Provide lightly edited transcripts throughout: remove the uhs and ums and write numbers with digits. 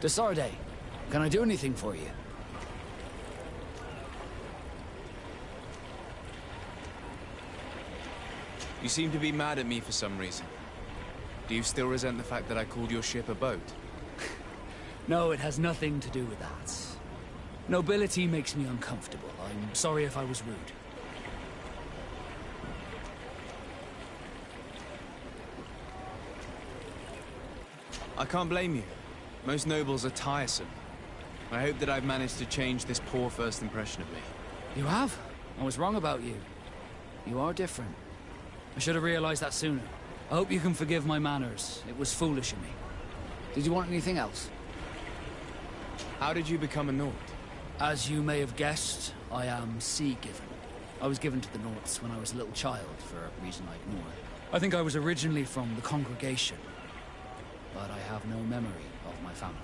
Desarde, can I do anything for you? You seem to be mad at me for some reason. Do you still resent the fact that I called your ship a boat? No, it has nothing to do with that. Nobility makes me uncomfortable. I'm sorry if I was rude. I can't blame you. Most nobles are tiresome. I hope that I've managed to change this poor first impression of me. You have? I was wrong about you. You are different. I should have realized that sooner. I hope you can forgive my manners. It was foolish of me. Did you want anything else? How did you become a Nord? As you may have guessed, I am sea-given. I was given to the Nords when I was a little child, for a reason I ignore. I think I was originally from the congregation, but I have no memory of my family.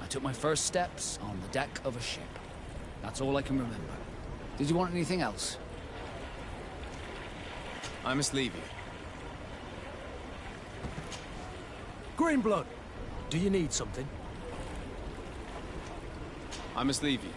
I took my first steps on the deck of a ship. That's all I can remember. Did you want anything else? I must leave you. Greenblood, do you need something? I must leave you.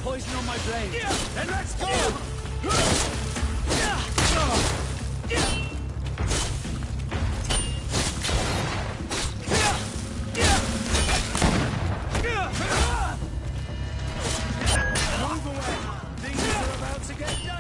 poison on my blade. Then let's go! Move away! Things are about to get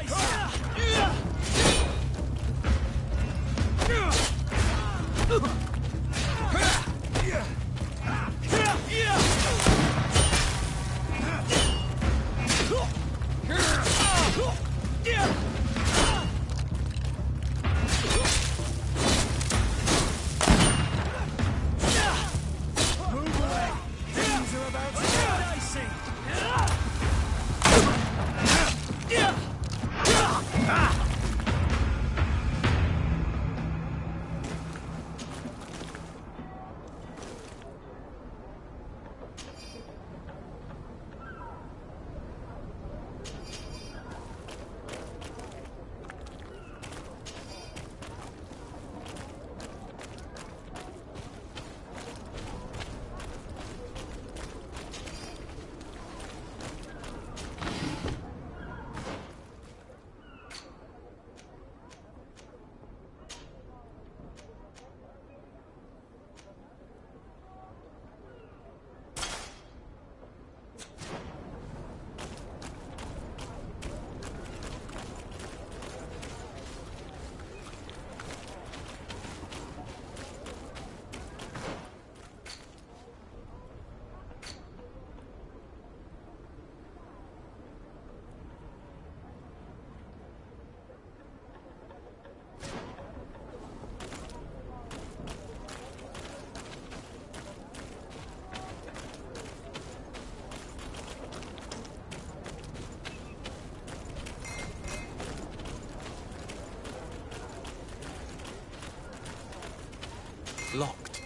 Locked.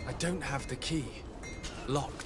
I don't have the key. Locked.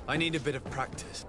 I need a bit of practice.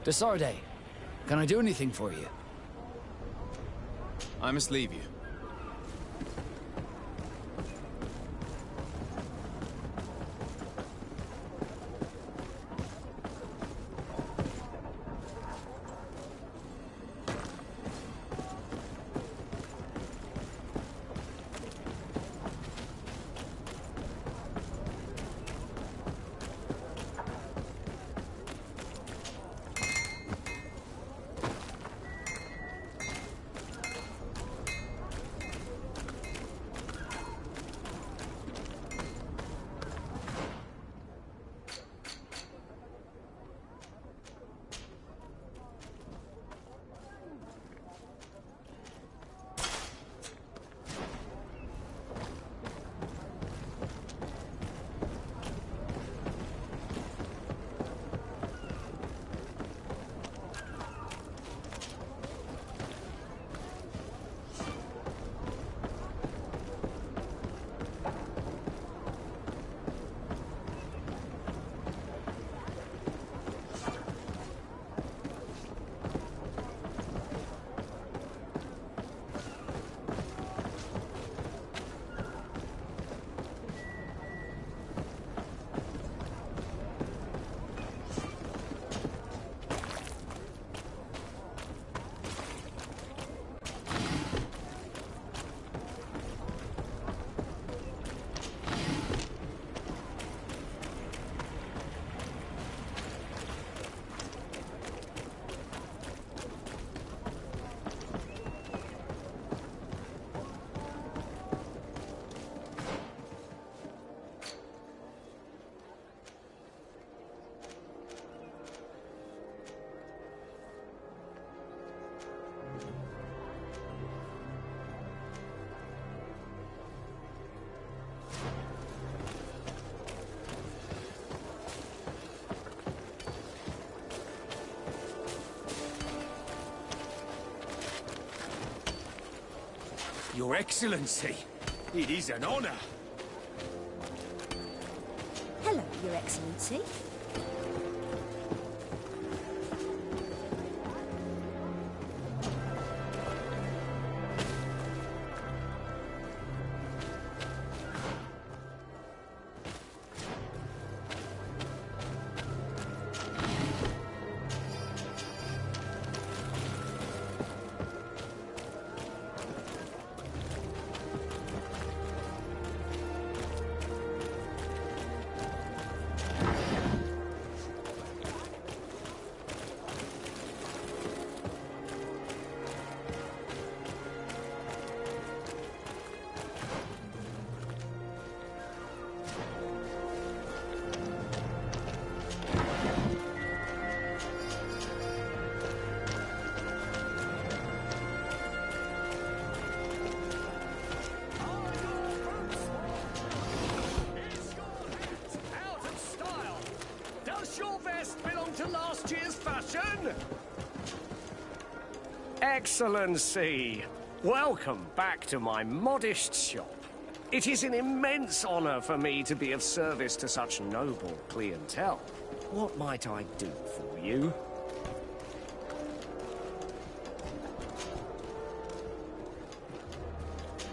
Desarde, can I do anything for you? I must leave you. Your Excellency, it is an honor. Hello, Your Excellency. Excellency, welcome back to my modest shop. It is an immense honor for me to be of service to such noble clientele. What might I do for you?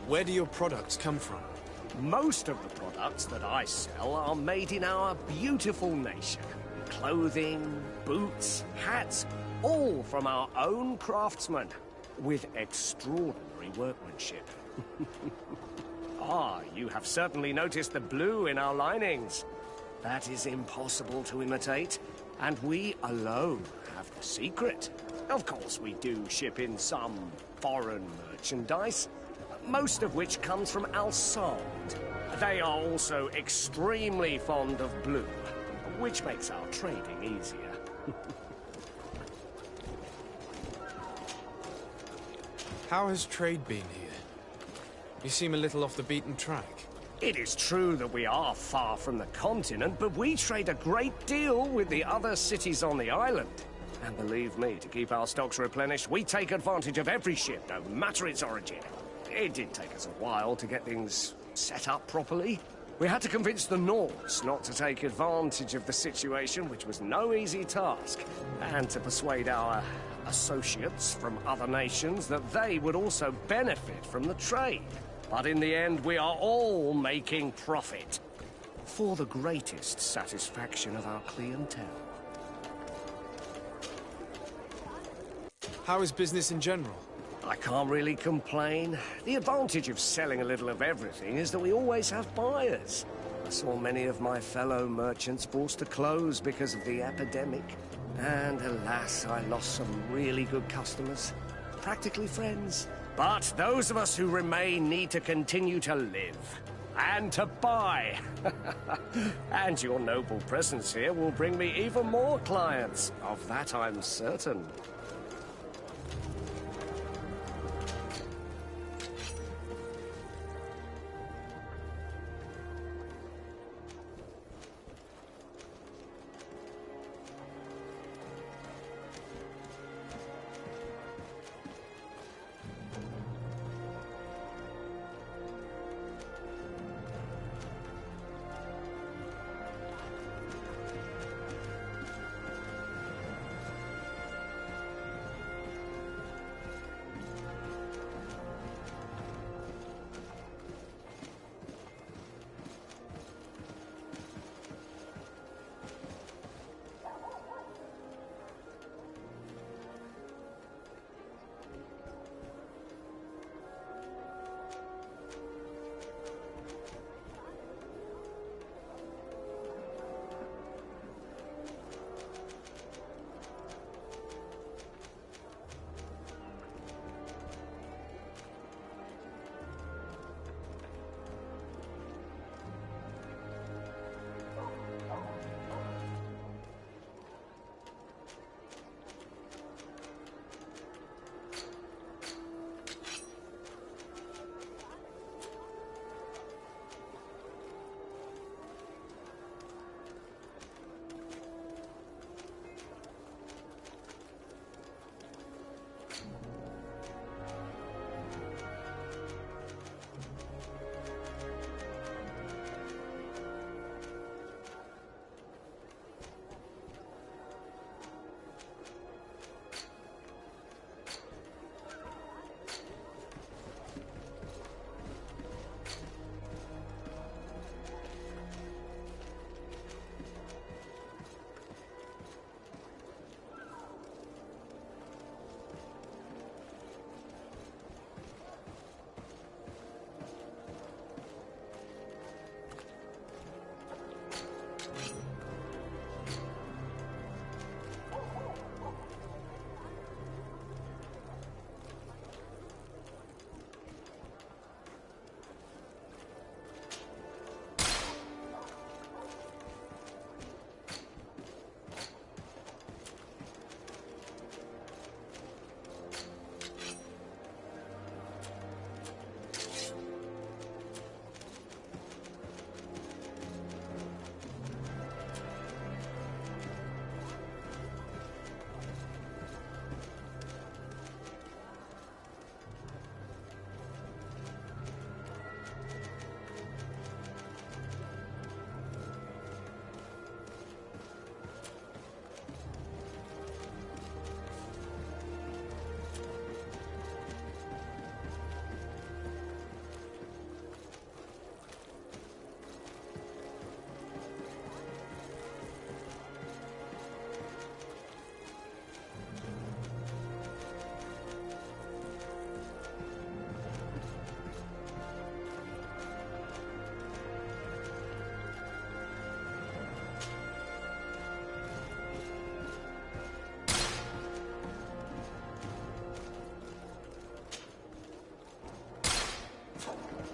Where do your products come from? Most of the products that I sell are made in our beautiful nation. Clothing, boots, hats, all from our own craftsmen, with extraordinary workmanship. Ah, you have certainly noticed the blue in our linings. That is impossible to imitate, and we alone have the secret. Of course, we do ship in some foreign merchandise, most of which comes from Alsand. They are also extremely fond of blue, which makes our trading easier. How has trade been here? You seem a little off the beaten track. It is true that we are far from the continent, but we trade a great deal with the other cities on the island. And believe me, to keep our stocks replenished, we take advantage of every ship, no matter its origin. It did take us a while to get things set up properly. We had to convince the Nords not to take advantage of the situation, which was no easy task, and to persuade our associates from other nations that they would also benefit from the trade. But in the end, we are all making profit, for the greatest satisfaction of our clientele. How is business in general? I can't really complain. The advantage of selling a little of everything is that we always have buyers. I saw many of my fellow merchants forced to close because of the epidemic. And alas, I lost some really good customers. Practically friends. But those of us who remain need to continue to live. And to buy. And your noble presence here will bring me even more clients. Of that I'm certain.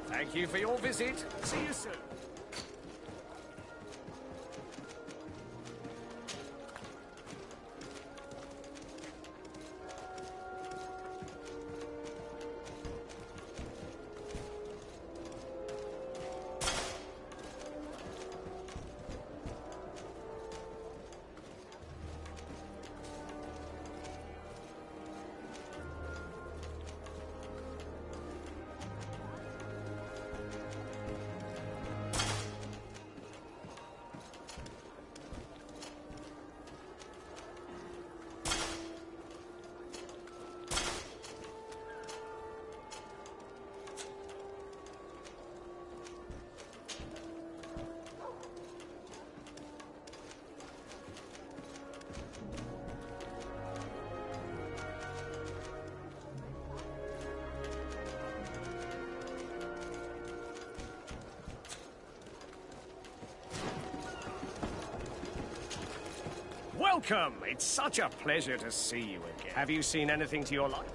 Thank you for your visit. See you soon. Welcome! It's such a pleasure to see you again. Have you seen anything to your liking?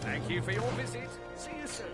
Thank you for your visit. See you soon.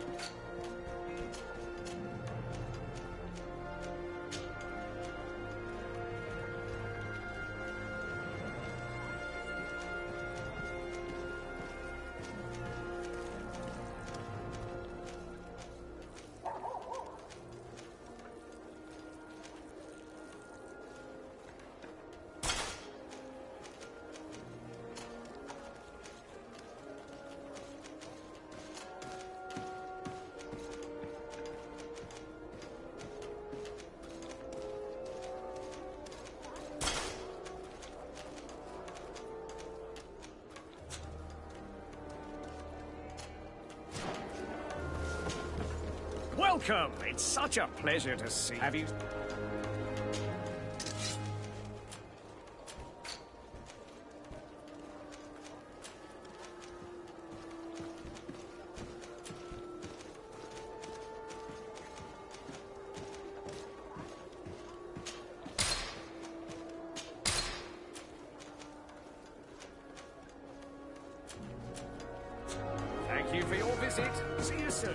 Welcome! It's such a pleasure to see you. Have you... Thank you for your visit. See you soon.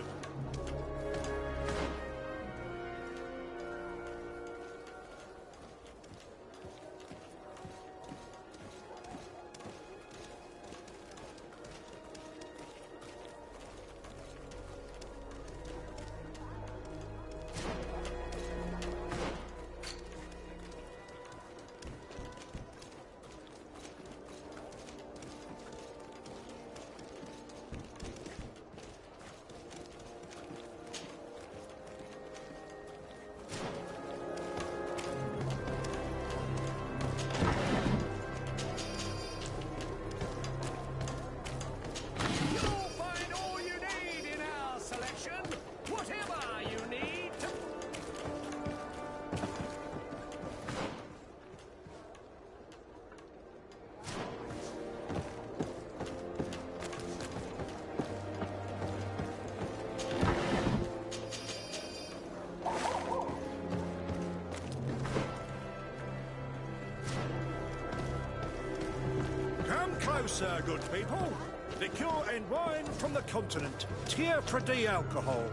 Closer, good people. Liqueur and wine from the continent. Tier for the alcohol.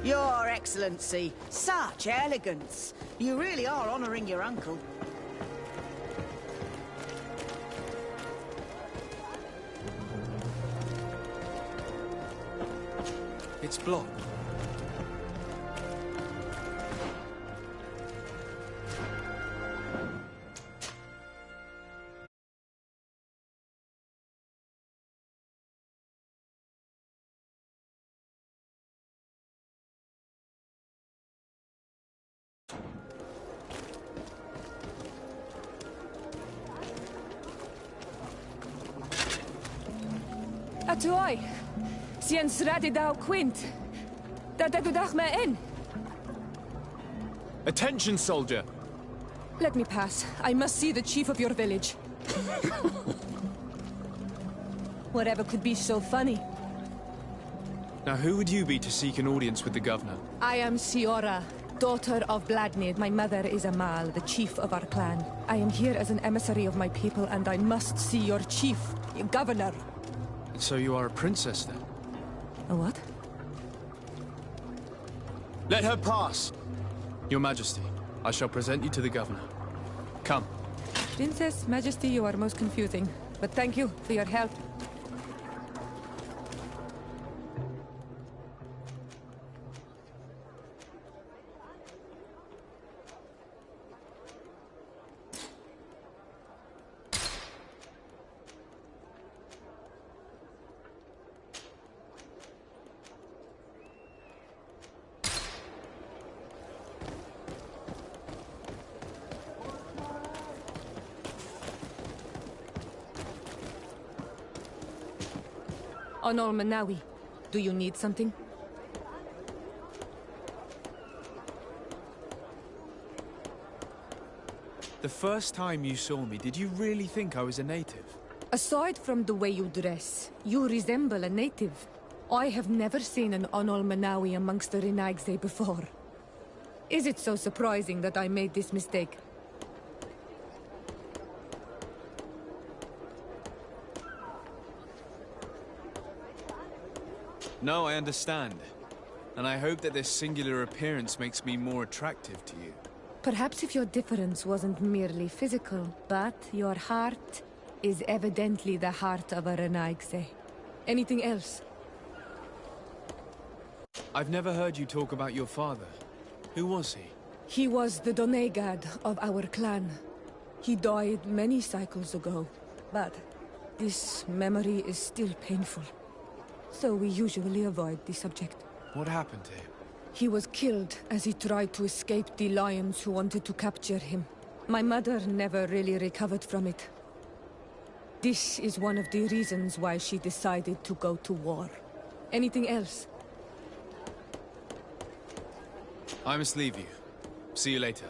Your Excellency, such elegance. You really are honouring your uncle. It's blocked. A tuoi, sien srati dau quint. Attention, soldier! Let me pass. I must see the chief of your village. Whatever could be so funny? Now who would you be to seek an audience with the governor? I am Siora, daughter of Bladnid. My mother is Amal, the chief of our clan. I am here as an emissary of my people, and I must see your chief, your governor. So you are a princess, then? A what? Let her pass! Your Majesty, I shall present you to the governor. Come. Princess, Majesty, you are most confusing. But thank you for your help. Onol Manawi, do you need something? The first time you saw me, did you really think I was a native? Aside from the way you dress, you resemble a native. I have never seen an Onol Manawi amongst the Renaigse before. Is it so surprising that I made this mistake? No, I understand. And I hope that this singular appearance makes me more attractive to you. Perhaps if your difference wasn't merely physical, but your heart is evidently the heart of a Renaigse. Anything else? I've never heard you talk about your father. Who was he? He was the Donegad of our clan. He died many cycles ago, but this memory is still painful. So we usually avoid the subject. What happened to him? He was killed as he tried to escape the lions who wanted to capture him. My mother never really recovered from it. This is one of the reasons why she decided to go to war. Anything else? I must leave you. See you later.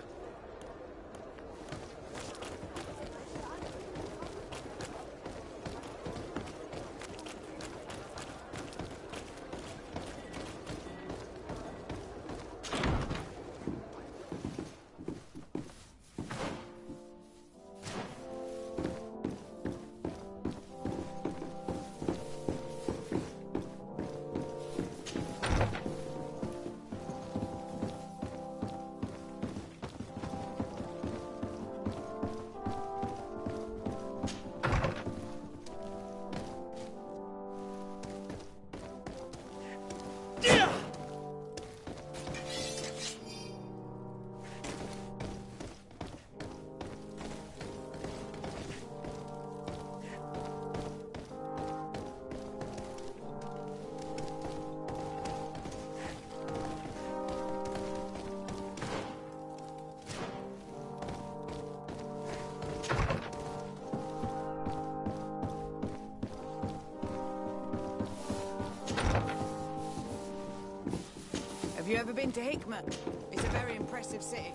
Have you ever been to Hickman? It's a very impressive city.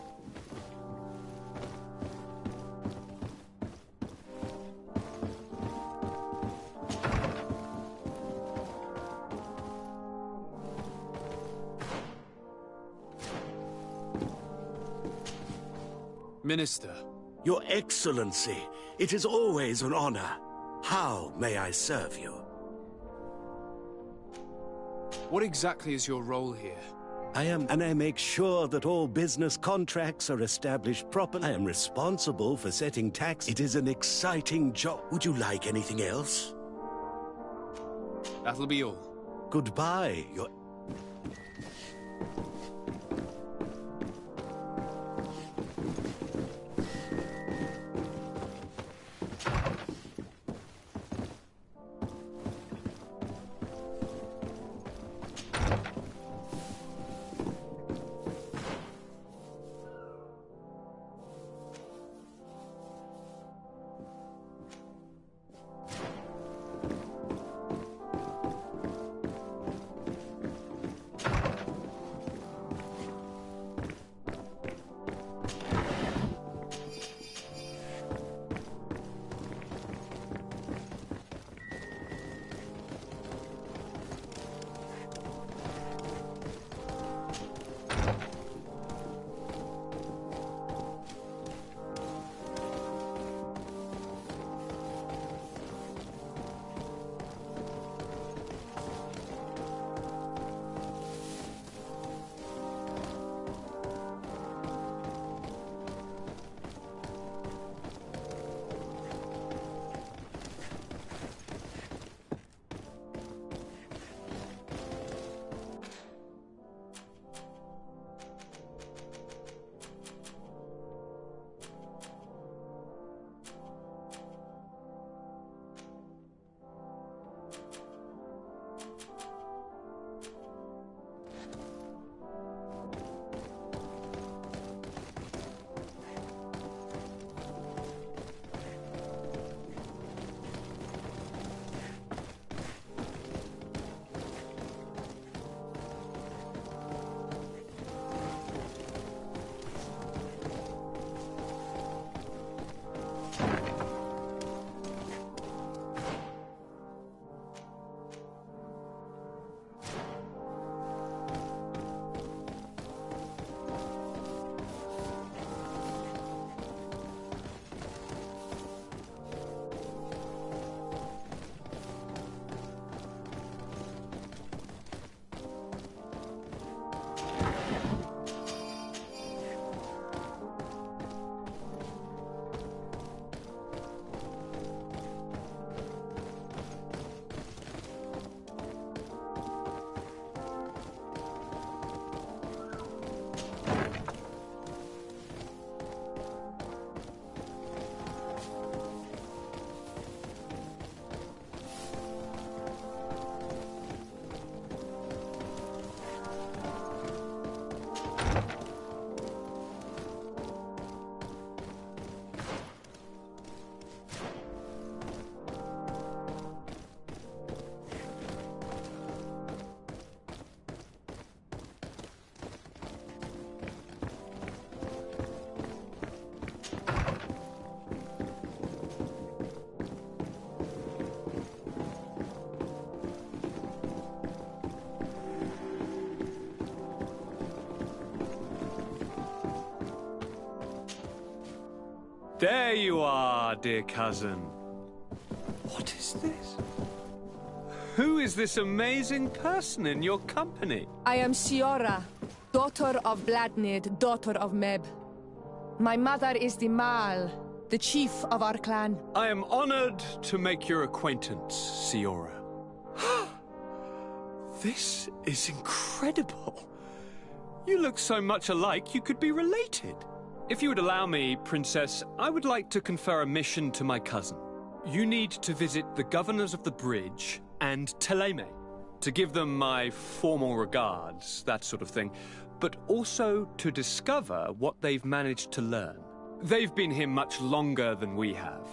Minister. Your Excellency, it is always an honor. How may I serve you? What exactly is your role here? And I make sure that all business contracts are established properly. I am responsible for setting tax. It is an exciting job. Would you like anything else? That'll be all. Goodbye, Your... There you are, dear cousin. What is this? Who is this amazing person in your company? I am Siora, daughter of Vladnid, daughter of Meb. My mother is the Mal, the chief of our clan. I am honored to make your acquaintance, Siora. This is incredible. You look so much alike you could be related. If you would allow me, Princess, I would like to confer a mission to my cousin. You need to visit the governors of the bridge and Teleme to give them my formal regards, that sort of thing, but also to discover what they've managed to learn. They've been here much longer than we have.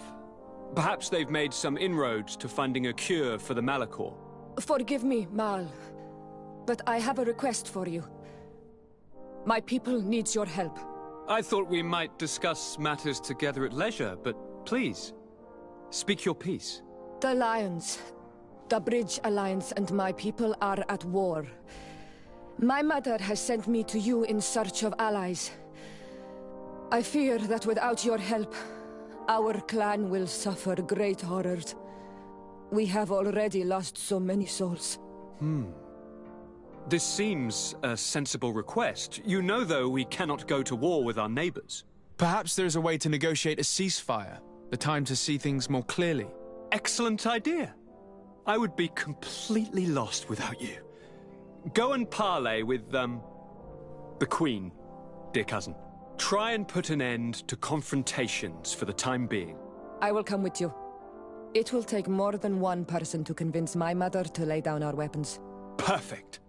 Perhaps they've made some inroads to finding a cure for the Malachor. Forgive me, Mal, but I have a request for you. My people needs your help. I thought we might discuss matters together at leisure, but please, speak your piece. The Lions, the Bridge Alliance and my people are at war. My mother has sent me to you in search of allies. I fear that without your help, our clan will suffer great horrors. We have already lost so many souls. This seems a sensible request. You know, though, we cannot go to war with our neighbors. Perhaps there is a way to negotiate a ceasefire. The time to see things more clearly. Excellent idea. I would be completely lost without you. Go and parley with, the Queen, dear cousin. Try and put an end to confrontations for the time being. I will come with you. It will take more than one person to convince my mother to lay down our weapons. Perfect.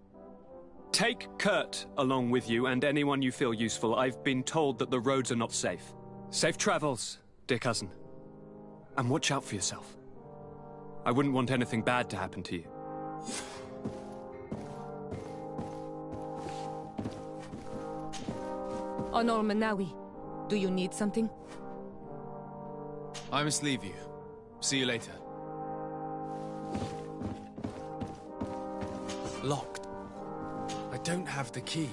Take Kurt along with you and anyone you feel useful. I've been told that the roads are not safe. Safe travels, dear cousin. And watch out for yourself. I wouldn't want anything bad to happen to you. Onol Manawi, do you need something? I must leave you. See you later. Locked. I don't have the key.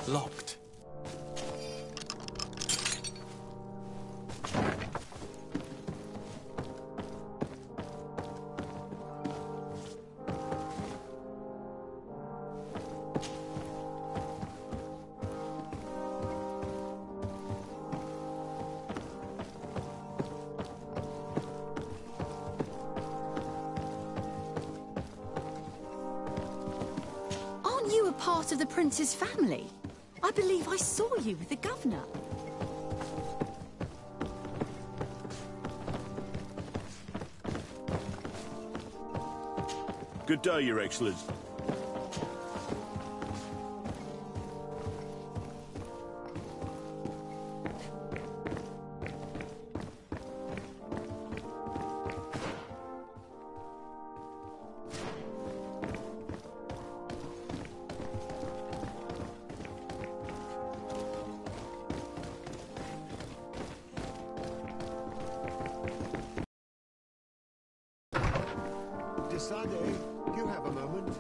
Locked. Aren't you a part of the prince's family? I believe I saw you with the governor. Good day, Your Excellency. Desade, you have a moment.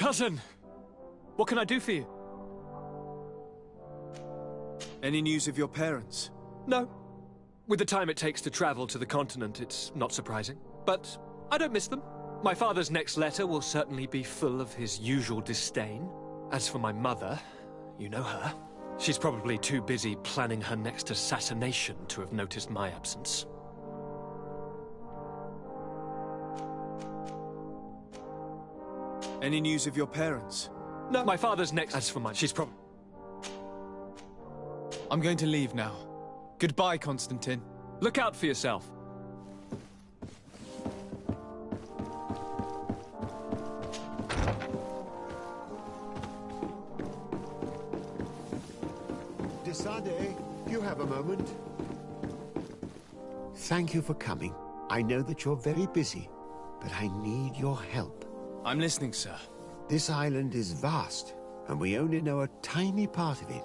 Cousin! What can I do for you? Any news of your parents? No. With the time it takes to travel to the continent, it's not surprising. But I don't miss them. My father's next letter will certainly be full of his usual disdain. As for my mother, you know her. She's probably too busy planning her next assassination to have noticed my absence. Any news of your parents? No, my father's next. As for she's probably... I'm going to leave now. Goodbye, Constantine. Look out for yourself. Desade, you have a moment? Thank you for coming. I know that you're very busy, but I need your help. I'm listening, sir. This island is vast, and we only know a tiny part of it.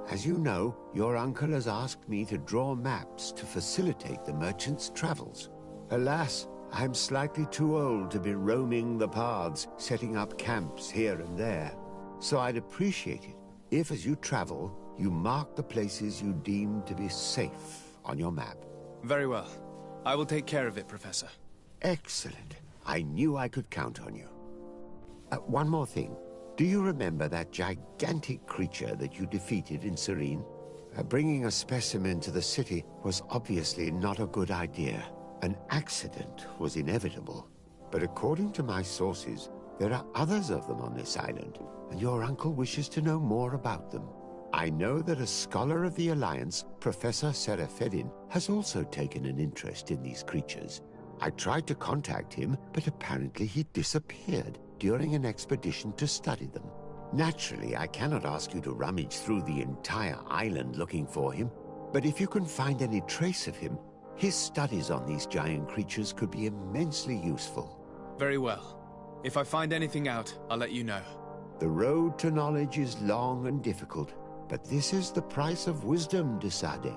As you know, your uncle has asked me to draw maps to facilitate the merchant's travels. Alas, I'm slightly too old to be roaming the paths, setting up camps here and there. So I'd appreciate it if, as you travel, you mark the places you deem to be safe on your map. Very well. I will take care of it, Professor. Excellent. I knew I could count on you. One more thing. Do you remember that gigantic creature that you defeated in Serene? Bringing a specimen to the city was obviously not a good idea. An accident was inevitable. But according to my sources, there are others of them on this island, and your uncle wishes to know more about them. I know that a scholar of the Alliance, Professor Serafedin, has also taken an interest in these creatures. I tried to contact him, but apparently he disappeared during an expedition to study them. Naturally, I cannot ask you to rummage through the entire island looking for him, but if you can find any trace of him, his studies on these giant creatures could be immensely useful. Very well. If I find anything out, I'll let you know. The road to knowledge is long and difficult, but this is the price of wisdom, Desade.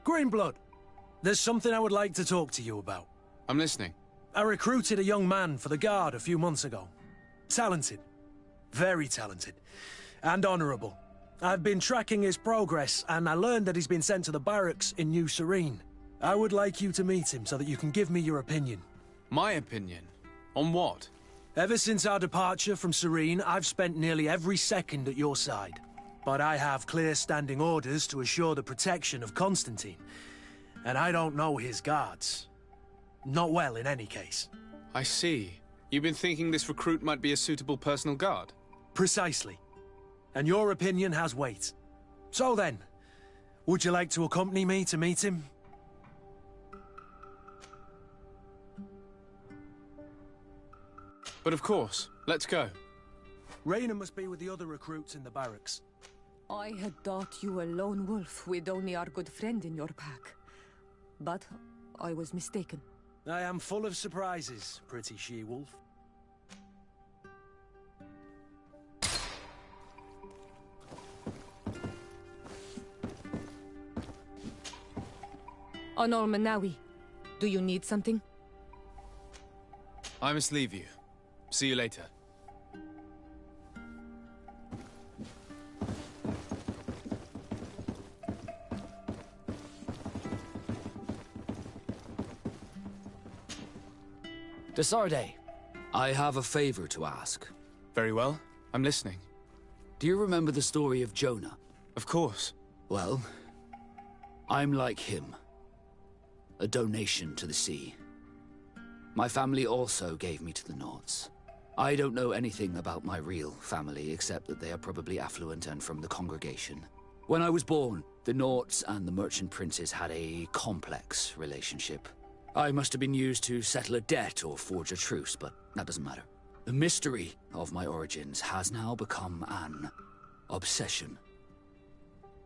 Greenblood, there's something I would like to talk to you about. I'm listening. I recruited a young man for the Guard a few months ago. Talented. Very talented. And honourable. I've been tracking his progress, and I learned that he's been sent to the barracks in New Serene. I would like you to meet him so that you can give me your opinion. My opinion? On what? Ever since our departure from Serene, I've spent nearly every second at your side. But I have clear standing orders to assure the protection of Constantine. And I don't know his guards. Not well, in any case. I see. You've been thinking this recruit might be a suitable personal guard? Precisely. And your opinion has weight. So then, would you like to accompany me to meet him? But of course. Let's go. Raina must be with the other recruits in the barracks. I had thought you a lone wolf with only our good friend in your pack. But I was mistaken. I am full of surprises, pretty she-wolf. Honor Manawi, do you need something? I must leave you. See you later. Desarde, I have a favor to ask. Very well. I'm listening. Do you remember the story of Jonah? Of course. Well, I'm like him. A donation to the sea. My family also gave me to the Nords. I don't know anything about my real family, except that they are probably affluent and from the congregation. When I was born, the Nords and the merchant princes had a complex relationship. I must have been used to settle a debt or forge a truce, but that doesn't matter. The mystery of my origins has now become an obsession.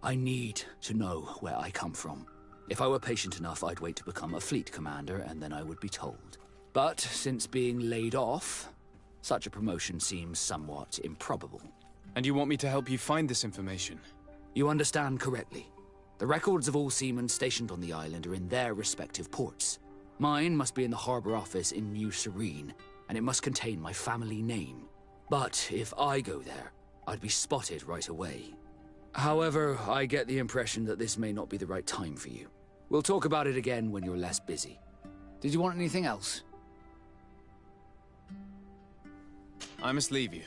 I need to know where I come from. If I were patient enough, I'd wait to become a fleet commander, and then I would be told. But since being laid off, such a promotion seems somewhat improbable. And you want me to help you find this information? You understand correctly. The records of all seamen stationed on the island are in their respective ports. Mine must be in the harbor office in New Serene, and it must contain my family name. But if I go there, I'd be spotted right away. However, I get the impression that this may not be the right time for you. We'll talk about it again when you're less busy. Did you want anything else? I must leave you.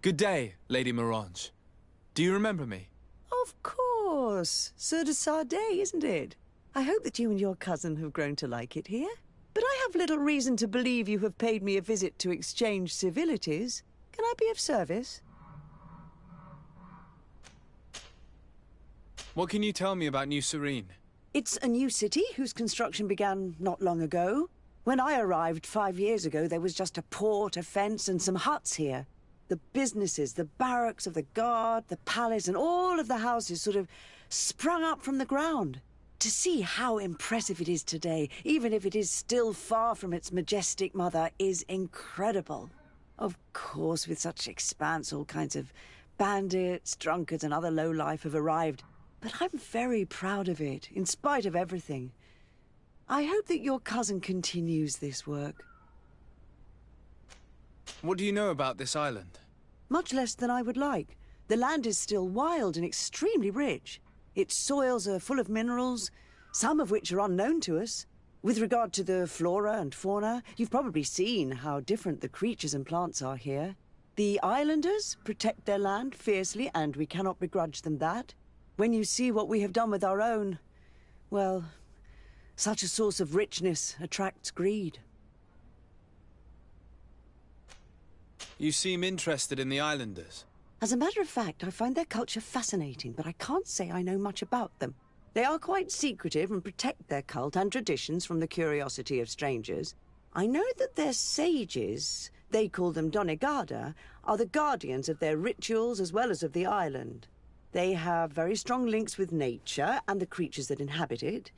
Good day, Lady Morange. Do you remember me? Of course. Sir de Sardet, isn't it? I hope that you and your cousin have grown to like it here. But I have little reason to believe you have paid me a visit to exchange civilities. Can I be of service? What can you tell me about New Serene? It's a new city whose construction began not long ago. When I arrived 5 years ago, there was just a port, a fence, and some huts here. The businesses, the barracks of the guard, the palace, and all of the houses sort of sprung up from the ground. To see how impressive it is today, even if it is still far from its majestic mother, is incredible. Of course, with such expanse, all kinds of bandits, drunkards, and other lowlife have arrived. But I'm very proud of it, in spite of everything. I hope that your cousin continues this work. What do you know about this island? Much less than I would like. The land is still wild and extremely rich. Its soils are full of minerals, some of which are unknown to us. With regard to the flora and fauna, you've probably seen how different the creatures and plants are here. The islanders protect their land fiercely, and we cannot begrudge them that. When you see what we have done with our own, well, such a source of richness attracts greed. You seem interested in the islanders. As a matter of fact, I find their culture fascinating, but I can't say I know much about them. They are quite secretive and protect their cult and traditions from the curiosity of strangers. I know that their sages, they call them Donegada, are the guardians of their rituals as well as of the island. They have very strong links with nature and the creatures that inhabit it.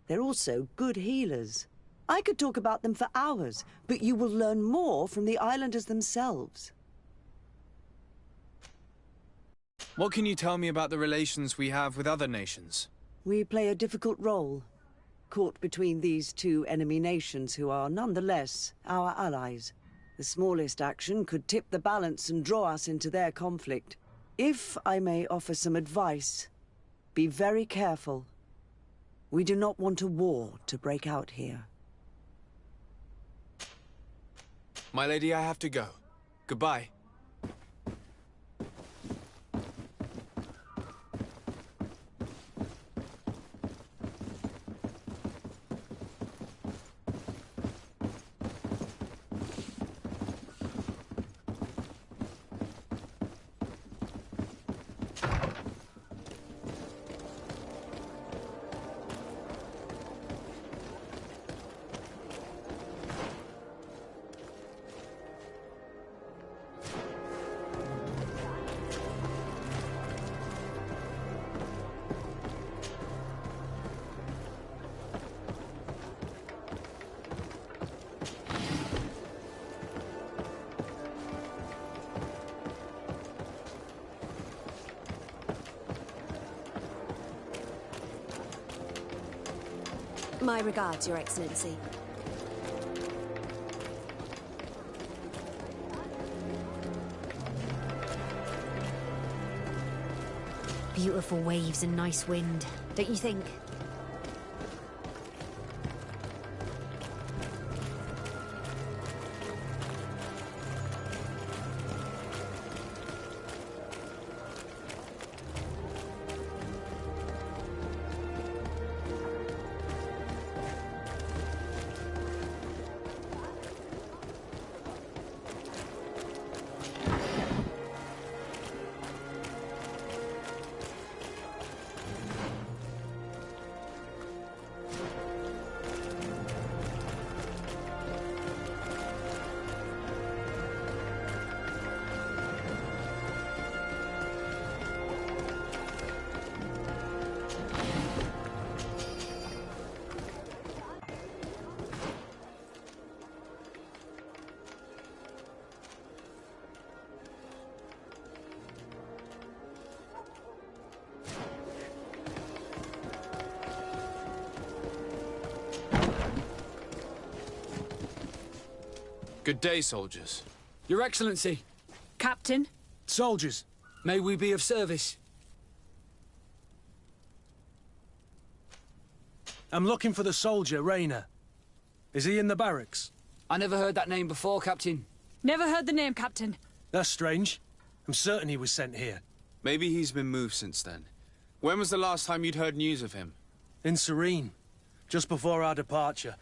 They're also good healers. I could talk about them for hours, but you will learn more from the islanders themselves. What can you tell me about the relations we have with other nations? We play a difficult role, caught between these two enemy nations who are nonetheless our allies. The smallest action could tip the balance and draw us into their conflict. If I may offer some advice, be very careful. We do not want a war to break out here. My lady, I have to go. Goodbye. My regards, Your Excellency. Beautiful waves and nice wind, don't you think? Good day, soldiers. Your Excellency. Captain. Soldiers. May we be of service? I'm looking for the soldier, Rayner. Is he in the barracks? I never heard that name before, Captain. Never heard the name, Captain. That's strange. I'm certain he was sent here. Maybe he's been moved since then. When was the last time you'd heard news of him? In Serene, just before our departure.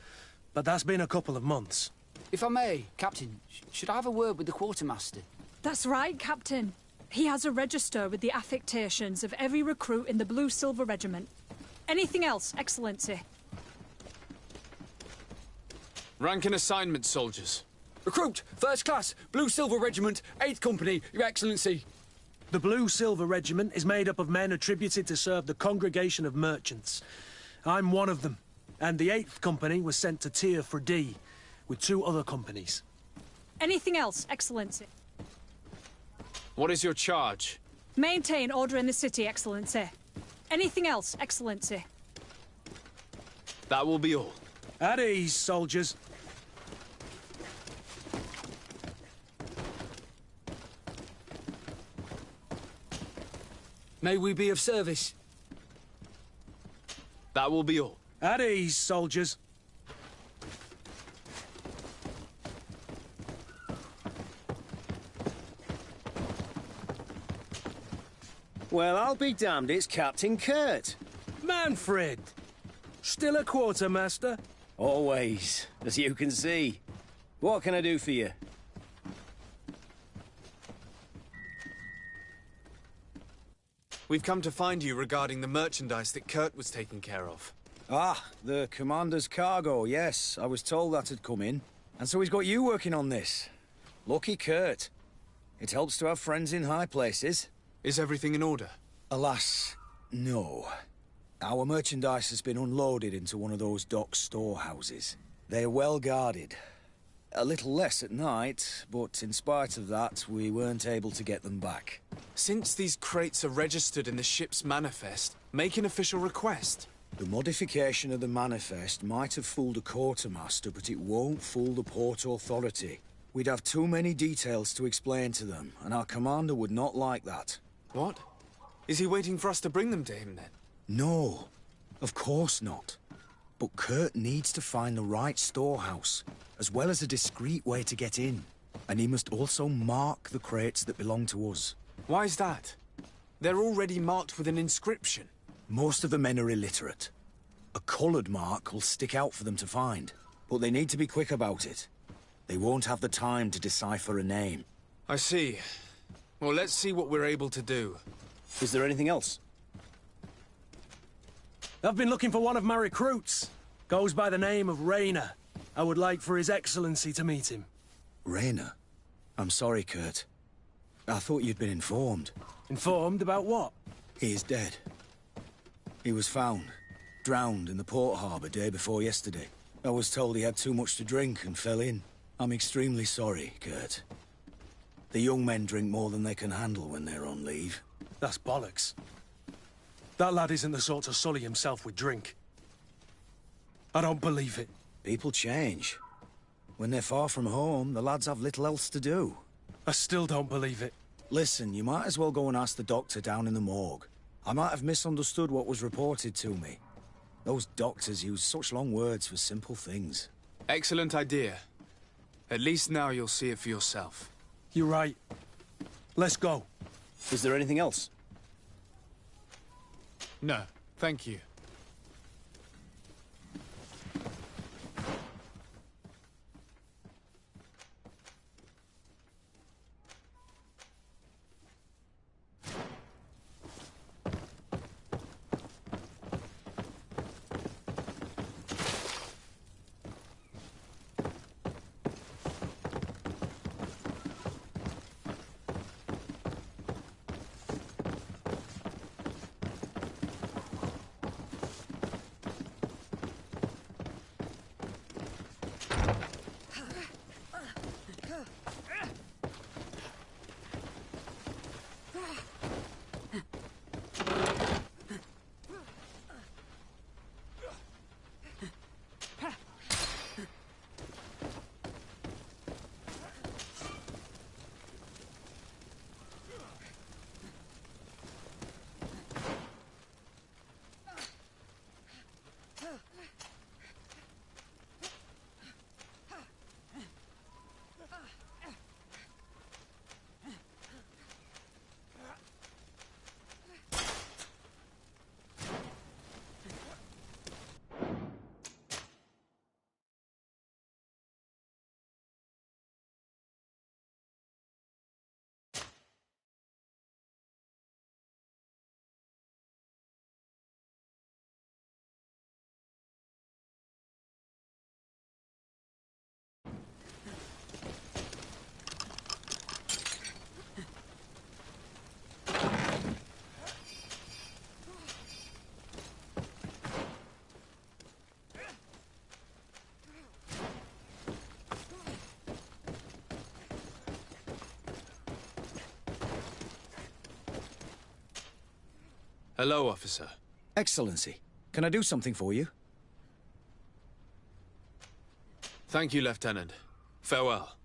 But that's been a couple of months. If I may, Captain, should I have a word with the quartermaster? That's right, Captain. He has a register with the affectations of every recruit in the Blue-Silver Regiment. Anything else, Excellency? Rank and assignment, soldiers. Recruit, first class, Blue-Silver Regiment, 8th Company, Your Excellency. The Blue-Silver Regiment is made up of men attributed to serve the Congregation of Merchants. I'm one of them, and the 8th Company was sent to Tier for D, with 2 other companies. Anything else, Excellency? What is your charge? Maintain order in the city, Excellency. Anything else, Excellency? That will be all. At ease, soldiers. May we be of service? That will be all. At ease, soldiers. Well, I'll be damned, it's Captain Kurt. Manfred! Still a quartermaster? Always, as you can see. What can I do for you? We've come to find you regarding the merchandise that Kurt was taking care of. Ah, the commander's cargo, yes. I was told that had come in. And so he's got you working on this. Lucky Kurt. It helps to have friends in high places. Is everything in order? Alas, no. Our merchandise has been unloaded into one of those dock storehouses. They're well guarded. A little less at night, but in spite of that, we weren't able to get them back. Since these crates are registered in the ship's manifest, make an official request. The modification of the manifest might have fooled a quartermaster, but it won't fool the Port Authority. We'd have too many details to explain to them, and our commander would not like that. What? Is he waiting for us to bring them to him, then? No, of course not. But Kurt needs to find the right storehouse, as well as a discreet way to get in. And he must also mark the crates that belong to us. Why is that? They're already marked with an inscription. Most of the men are illiterate. A coloured mark will stick out for them to find, but they need to be quick about it. They won't have the time to decipher a name. I see. Well, let's see what we're able to do. Is there anything else? I've been looking for one of my recruits. Goes by the name of Rayner. I would like for His Excellency to meet him. Rayner? I'm sorry, Kurt. I thought you'd been informed. Informed about what? He is dead. He was found, drowned in the port harbour day before yesterday. I was told he had too much to drink and fell in. I'm extremely sorry, Kurt. The young men drink more than they can handle when they're on leave. That's bollocks. That lad isn't the sort to sully himself with drink. I don't believe it. People change. When they're far from home, the lads have little else to do. I still don't believe it. Listen, you might as well go and ask the doctor down in the morgue. I might have misunderstood what was reported to me. Those doctors use such long words for simple things. Excellent idea. At least now you'll see it for yourself. You're right. Let's go. Is there anything else? No, thank you. Hello, officer. Excellency, can I do something for you? Thank you, Lieutenant. Farewell.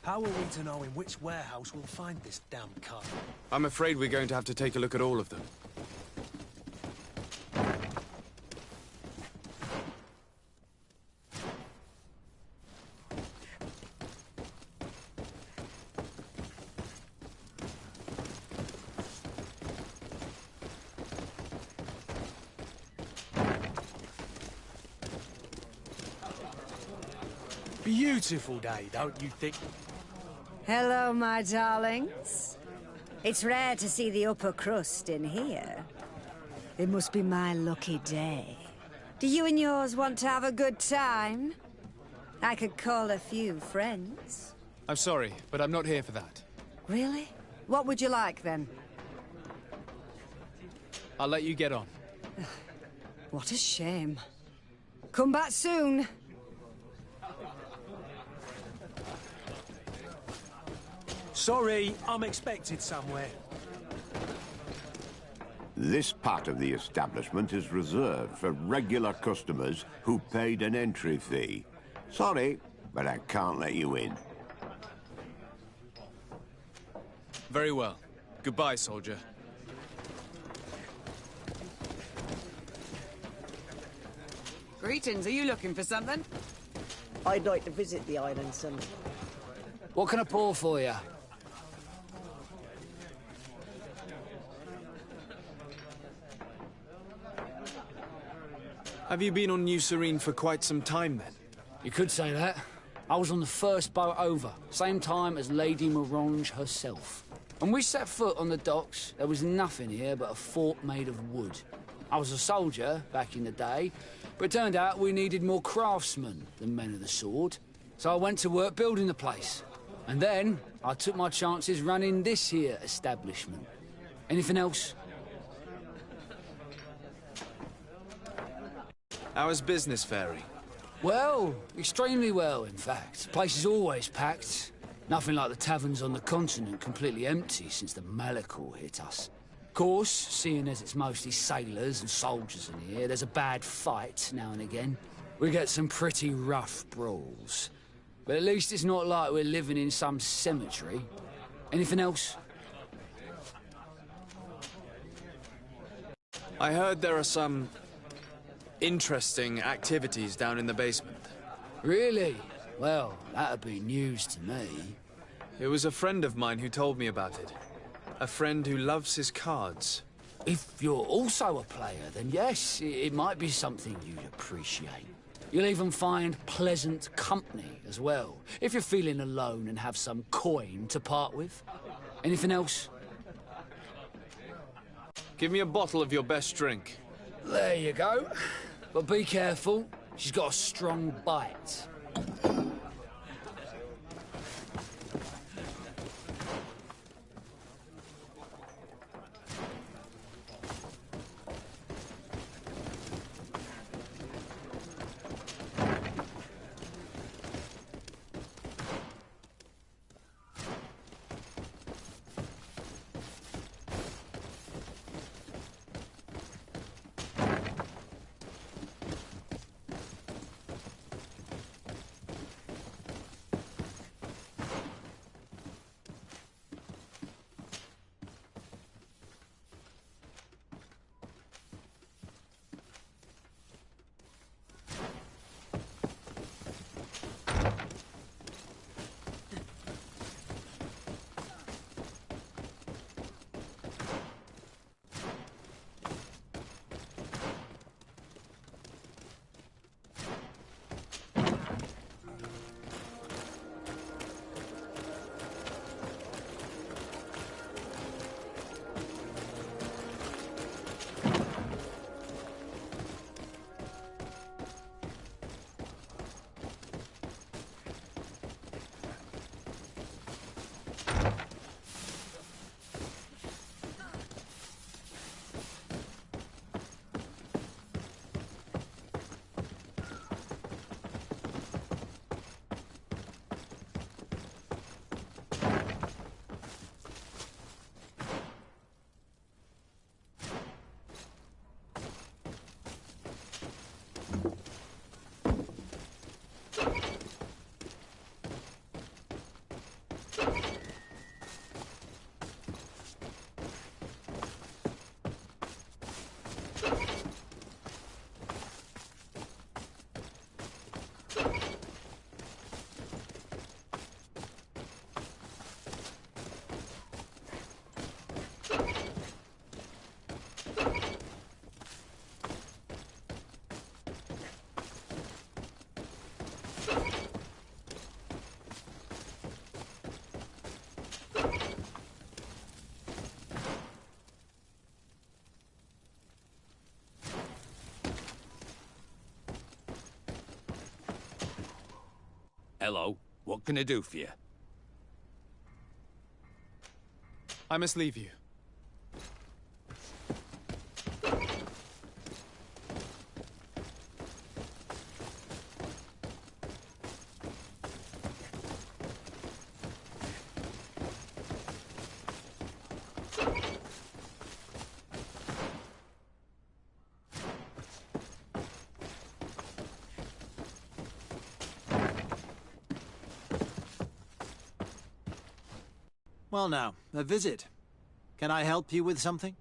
How are we to know in which warehouse we'll find this damn car? I'm afraid we're going to have to take a look at all of them. Beautiful day, don't you think? Hello, my darlings. It's rare to see the upper crust in here. It must be my lucky day. Do you and yours want to have a good time? I could call a few friends. I'm sorry, but I'm not here for that. Really? What would you like, then? I'll let you get on. What a shame. Come back soon. Sorry, I'm expected somewhere. This part of the establishment is reserved for regular customers who paid an entry fee. Sorry, but I can't let you in. Very well. Goodbye, soldier. Greetings, are you looking for something? I'd like to visit the island, son. What can I pour for you? Have you been on New Serene for quite some time, then? You could say that. I was on the first boat over, same time as Lady Morange herself. When we set foot on the docks, there was nothing here but a fort made of wood. I was a soldier back in the day, but it turned out we needed more craftsmen than men of the sword. So I went to work building the place. And then I took my chances running this here establishment. Anything else? How is business faring? Well, extremely well, in fact. Place is always packed. Nothing like the taverns on the continent completely empty since the Malachor hit us. Of course, seeing as it's mostly sailors and soldiers in here, there's a bad fight now and again. We get some pretty rough brawls. But at least it's not like we're living in some cemetery. Anything else? I heard there are some interesting activities down in the basement. Really? Well, that'd be news to me. It was a friend of mine who told me about it. A friend who loves his cards. If you're also a player, then yes, it might be something you'd appreciate. You'll even find pleasant company as well, if you're feeling alone and have some coin to part with. Anything else? Give me a bottle of your best drink. There you go. But be careful, she's got a strong bite. Hello. What can I do for you? I must leave you. Well now, a visit. Can I help you with something?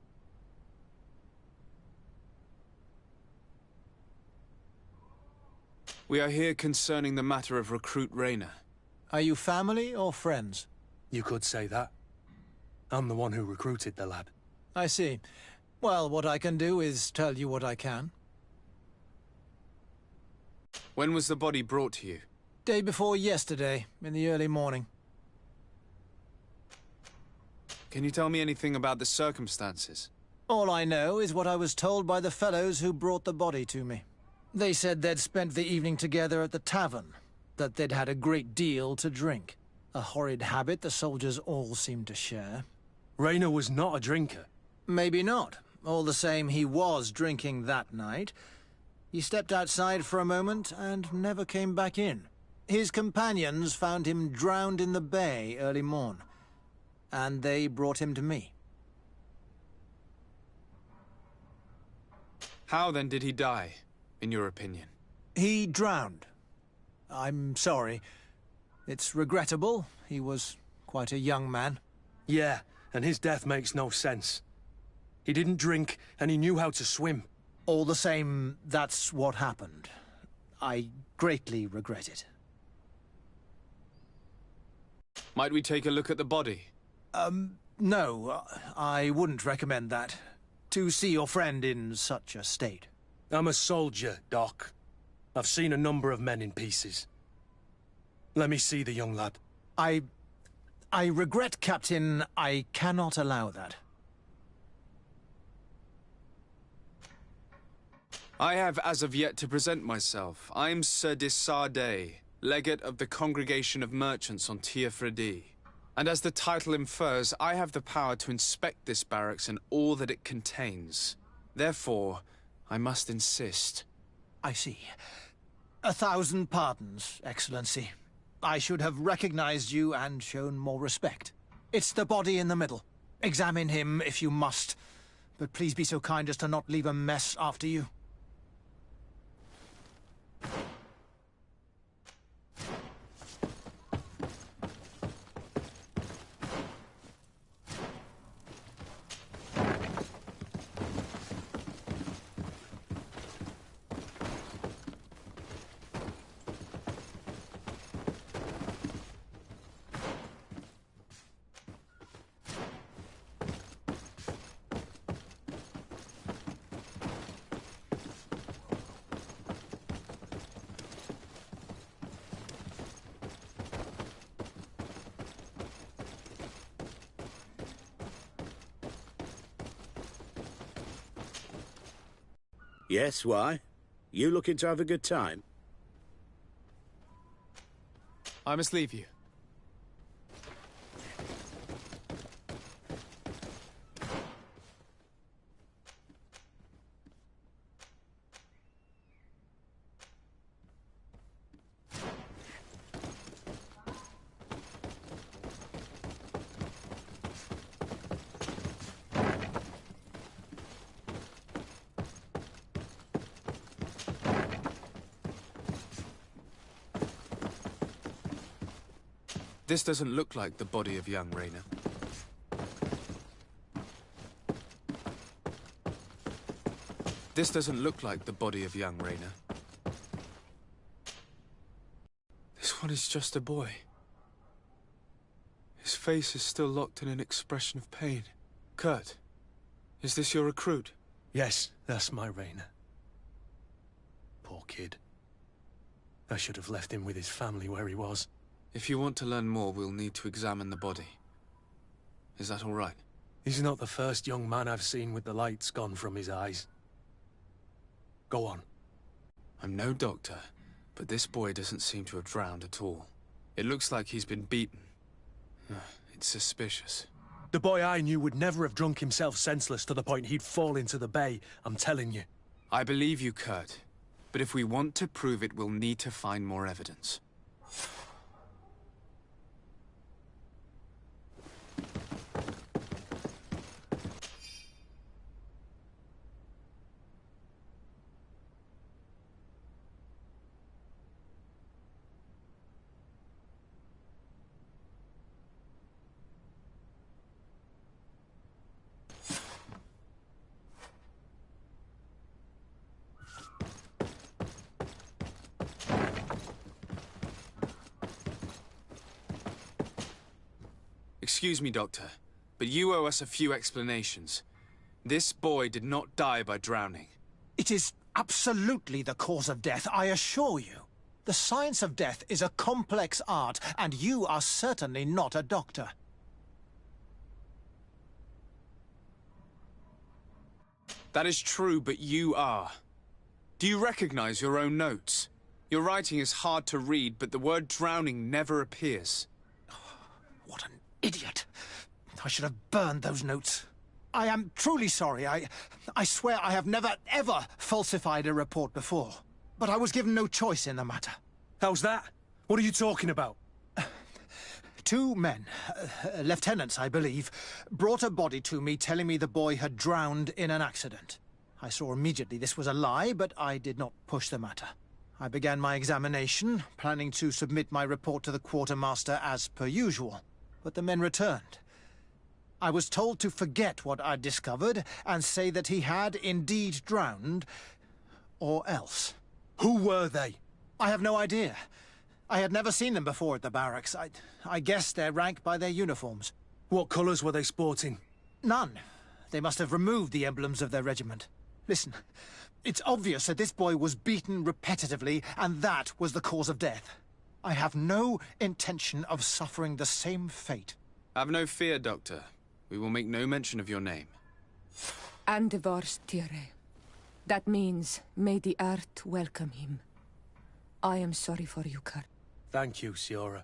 We are here concerning the matter of Recruit Rayner. Are you family or friends? You could say that. I'm the one who recruited the lad. I see. Well, what I can do is tell you what I can. When was the body brought to you? Day before yesterday, in the early morning. Can you tell me anything about the circumstances? All I know is what I was told by the fellows who brought the body to me. They said they'd spent the evening together at the tavern, that they'd had a great deal to drink. A horrid habit the soldiers all seemed to share. Rayner was not a drinker. Maybe not. All the same, he was drinking that night. He stepped outside for a moment and never came back in. His companions found him drowned in the bay early morn, and they brought him to me. How then did he die, in your opinion? He drowned. I'm sorry. It's regrettable. He was quite a young man. Yeah, and his death makes no sense. He didn't drink, and he knew how to swim. All the same, that's what happened. I greatly regret it. Might we take a look at the body? No, I wouldn't recommend that. To see your friend in such a state. I'm a soldier, Doc. I've seen a number of men in pieces. Let me see the young lad. I regret, Captain. I cannot allow that. I have as of yet to present myself. I'm Sir Desardet, legate of the Congregation of Merchants on Tir Fredi. And as the title infers, I have the power to inspect this barracks and all that it contains. Therefore, I must insist. I see. 1,000 pardons, Excellency. I should have recognized you and shown more respect. It's the body in the middle. Examine him if you must, but please be so kind as to not leave a mess after you. Yes, why? You looking to have a good time? I must leave you. This doesn't look like the body of young Rayner. This doesn't look like the body of young Rayner. This one is just a boy. His face is still locked in an expression of pain. Kurt, is this your recruit? Yes, that's my Rayner. Poor kid. I should have left him with his family where he was. If you want to learn more, we'll need to examine the body. Is that all right? He's not the first young man I've seen with the lights gone from his eyes. Go on. I'm no doctor, but this boy doesn't seem to have drowned at all. It looks like he's been beaten. It's suspicious. The boy I knew would never have drunk himself senseless to the point he'd fall into the bay, I'm telling you. I believe you, Kurt. But if we want to prove it, we'll need to find more evidence. Excuse me, Doctor, but you owe us a few explanations. This boy did not die by drowning. It is absolutely the cause of death, I assure you. The science of death is a complex art, and you are certainly not a doctor. That is true, but you are. Do you recognize your own notes? Your writing is hard to read, but the word drowning never appears. What an idiot. I should have burned those notes. I am truly sorry. I swear I have never, ever falsified a report before. But I was given no choice in the matter. How's that? What are you talking about? Two men, lieutenants, I believe, brought a body to me telling me the boy had drowned in an accident. I saw immediately this was a lie, but I did not push the matter. I began my examination, planning to submit my report to the quartermaster as per usual. But the men returned. I was told to forget what I'd discovered and say that he had indeed drowned, or else. Who were they? I have no idea. I had never seen them before at the barracks. I guessed their rank by their uniforms. What colours were they sporting? None. They must have removed the emblems of their regiment. Listen, it's obvious that this boy was beaten repetitively, and that was the cause of death. I have no intention of suffering the same fate. Have no fear, Doctor. We will make no mention of your name. Andevars Tire. That means, may the earth welcome him. I am sorry for you, Kurt. Thank you, Siora.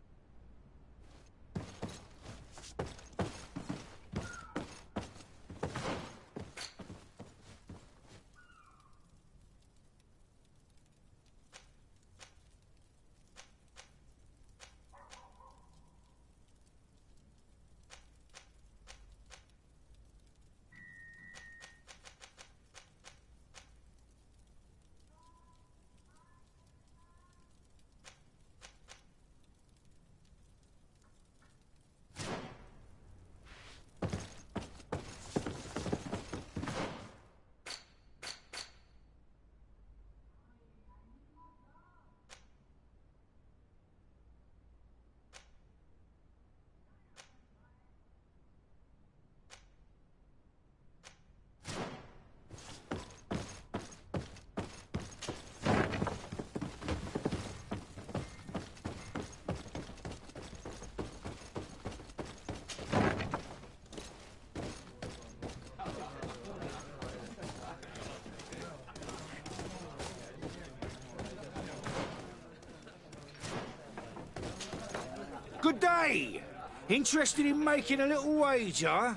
Good day. Interested in making a little wager?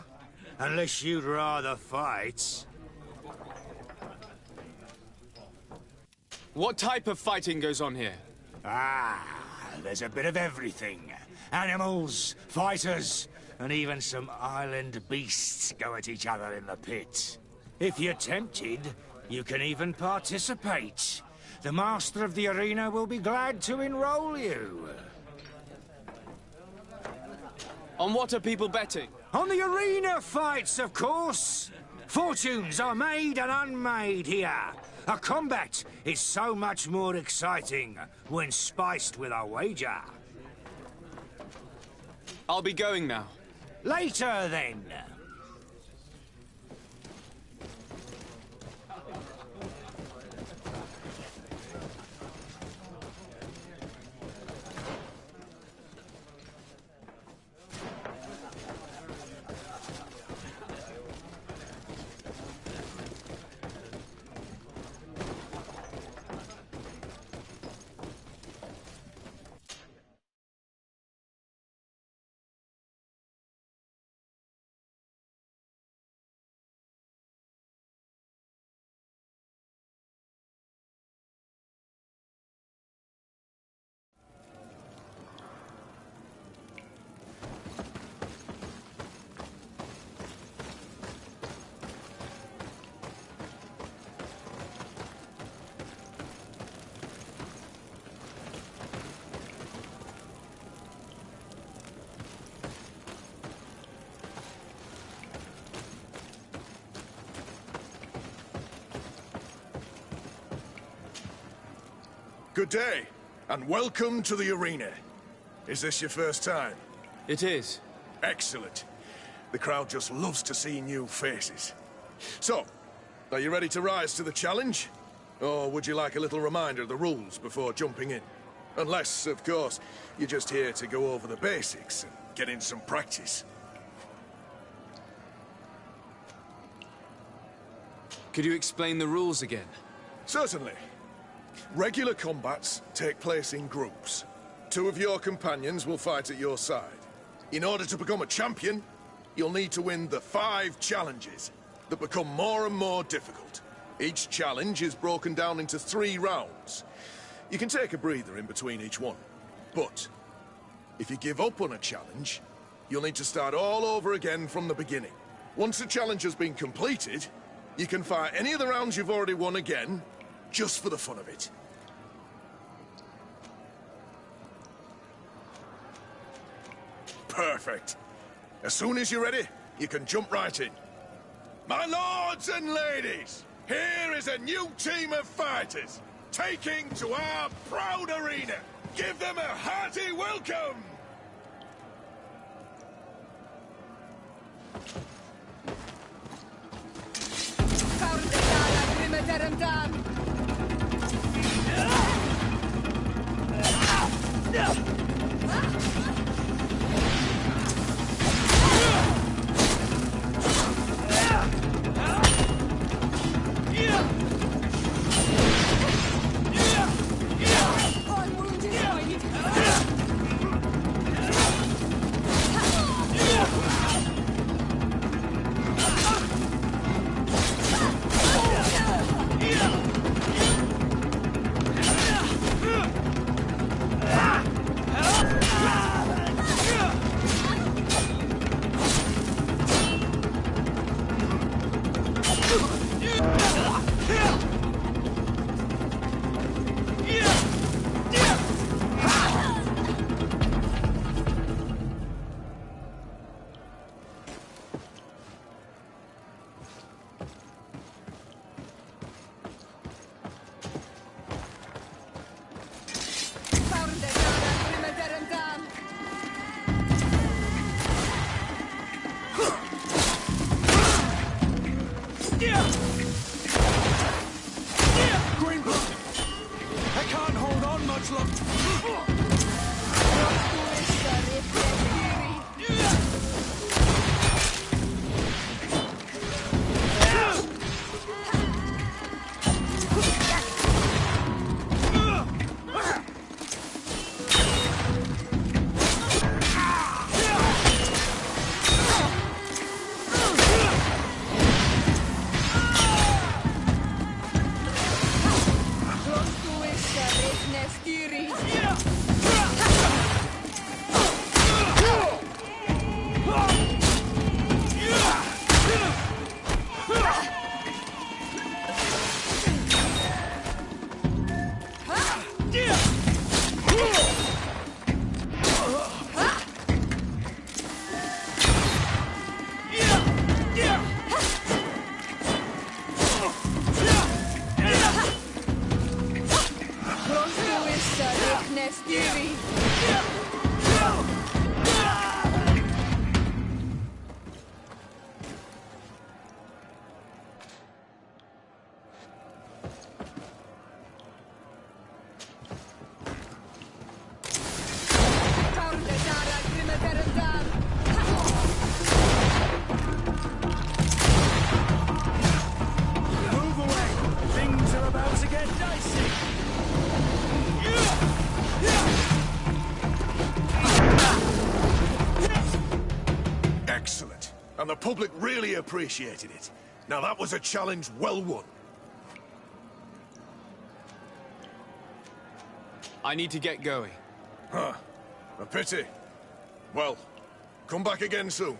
Unless you'd rather fight. What type of fighting goes on here? There's a bit of everything. Animals, fighters, and even some island beasts go at each other in the pit. If you're tempted, you can even participate. The master of the arena will be glad to enroll you. On what are people betting? On the arena fights, of course. Fortunes are made and unmade here. A combat is so much more exciting when spiced with a wager. I'll be going now. Later, then. Good day, and welcome to the arena. Is this your first time? It is. Excellent. The crowd just loves to see new faces. So, are you ready to rise to the challenge? Or would you like a little reminder of the rules before jumping in? Unless, of course, you're just here to go over the basics and get in some practice. Could you explain the rules again? Certainly. Regular combats take place in groups. 2 of your companions will fight at your side. In order to become a champion, you'll need to win the 5 challenges that become more and more difficult. Each challenge is broken down into 3 rounds. You can take a breather in between each one. But if you give up on a challenge, you'll need to start all over again from the beginning. Once a challenge has been completed, you can fight any of the rounds you've already won again, just for the fun of it. Perfect. As soon as you're ready, you can jump right in. My lords and ladies, here is a new team of fighters, taking to our proud arena. Give them a hearty welcome! Excellent. And the public really appreciated it. Now that was a challenge well won. I need to get going. Huh. A pity. Well, come back again soon.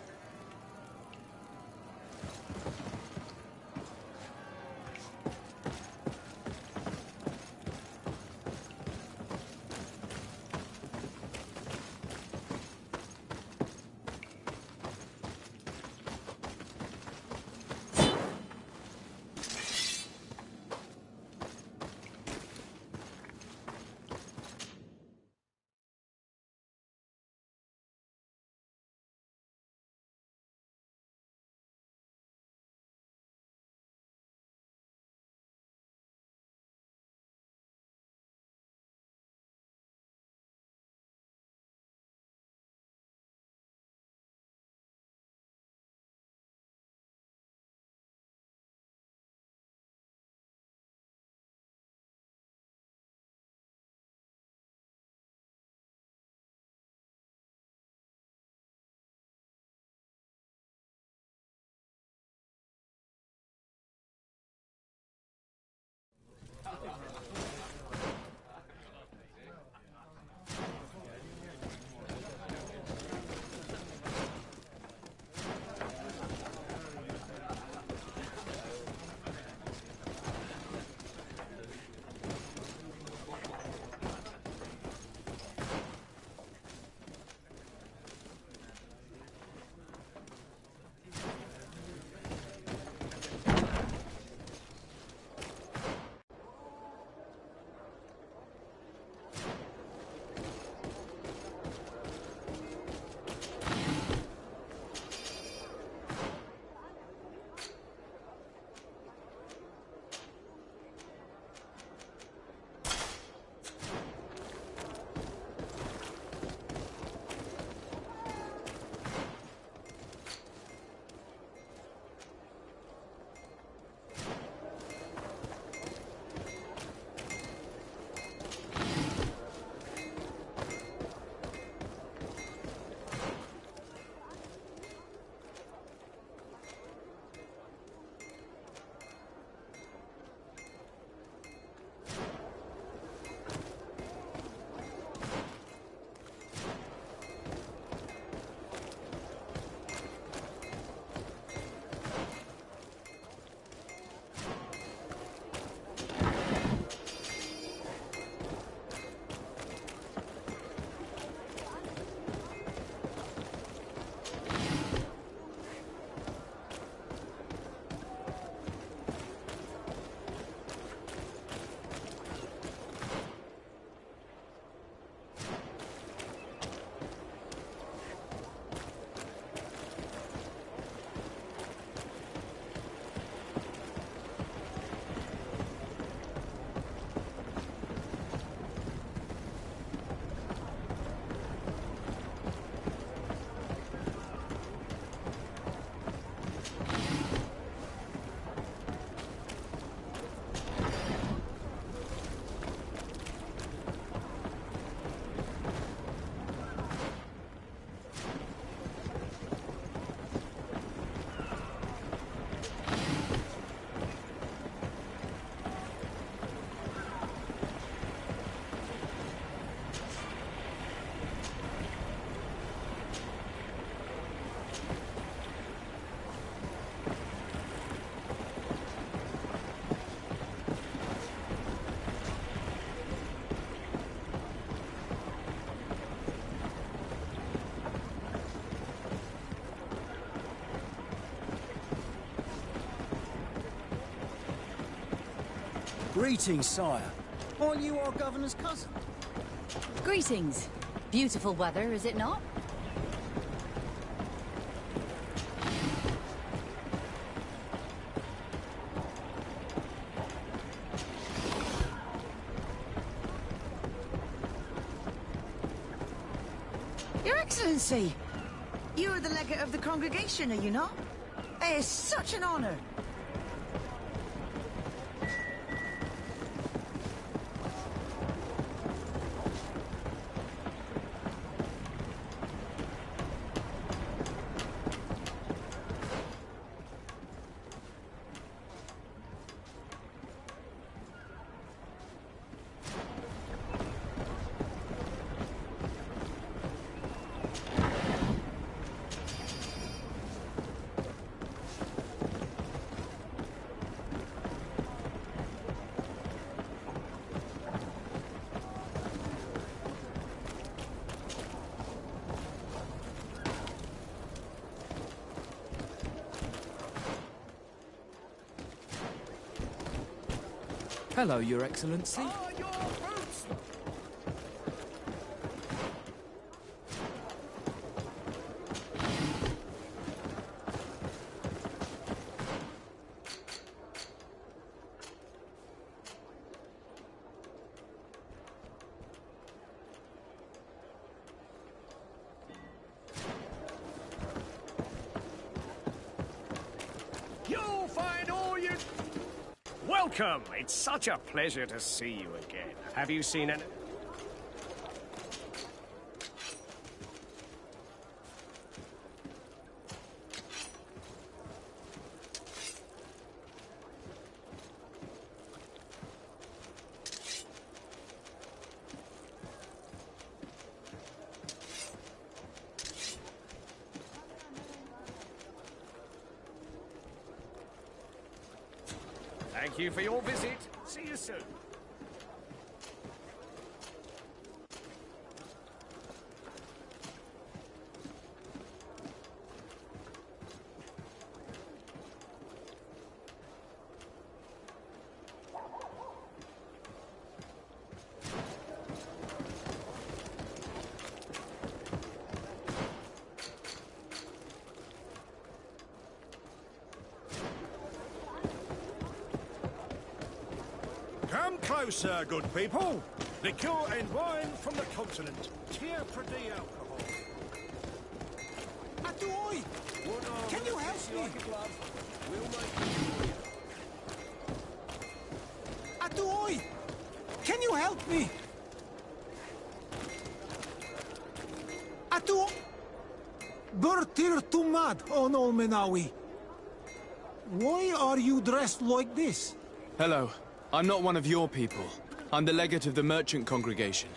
Greetings, sire. Aren't you our governor's cousin? Greetings. Beautiful weather, is it not? Your Excellency! You're the legate of the congregation, are you not? It is such an honor. Hello, Your Excellency. You'll find all you... Welcome! It's such a pleasure to see you again. Have you seen an... Thank you for your visit. See you soon. Come closer, good people. Liqueur and wine from the continent. Tier Pradi alcohol. Atuoi! Can you help me? Atuoi! Can you help me? Atu... Bertir Tumad on Olmenawi. Why are you dressed like this? Hello. I'm not one of your people. I'm the legate of the merchant congregation.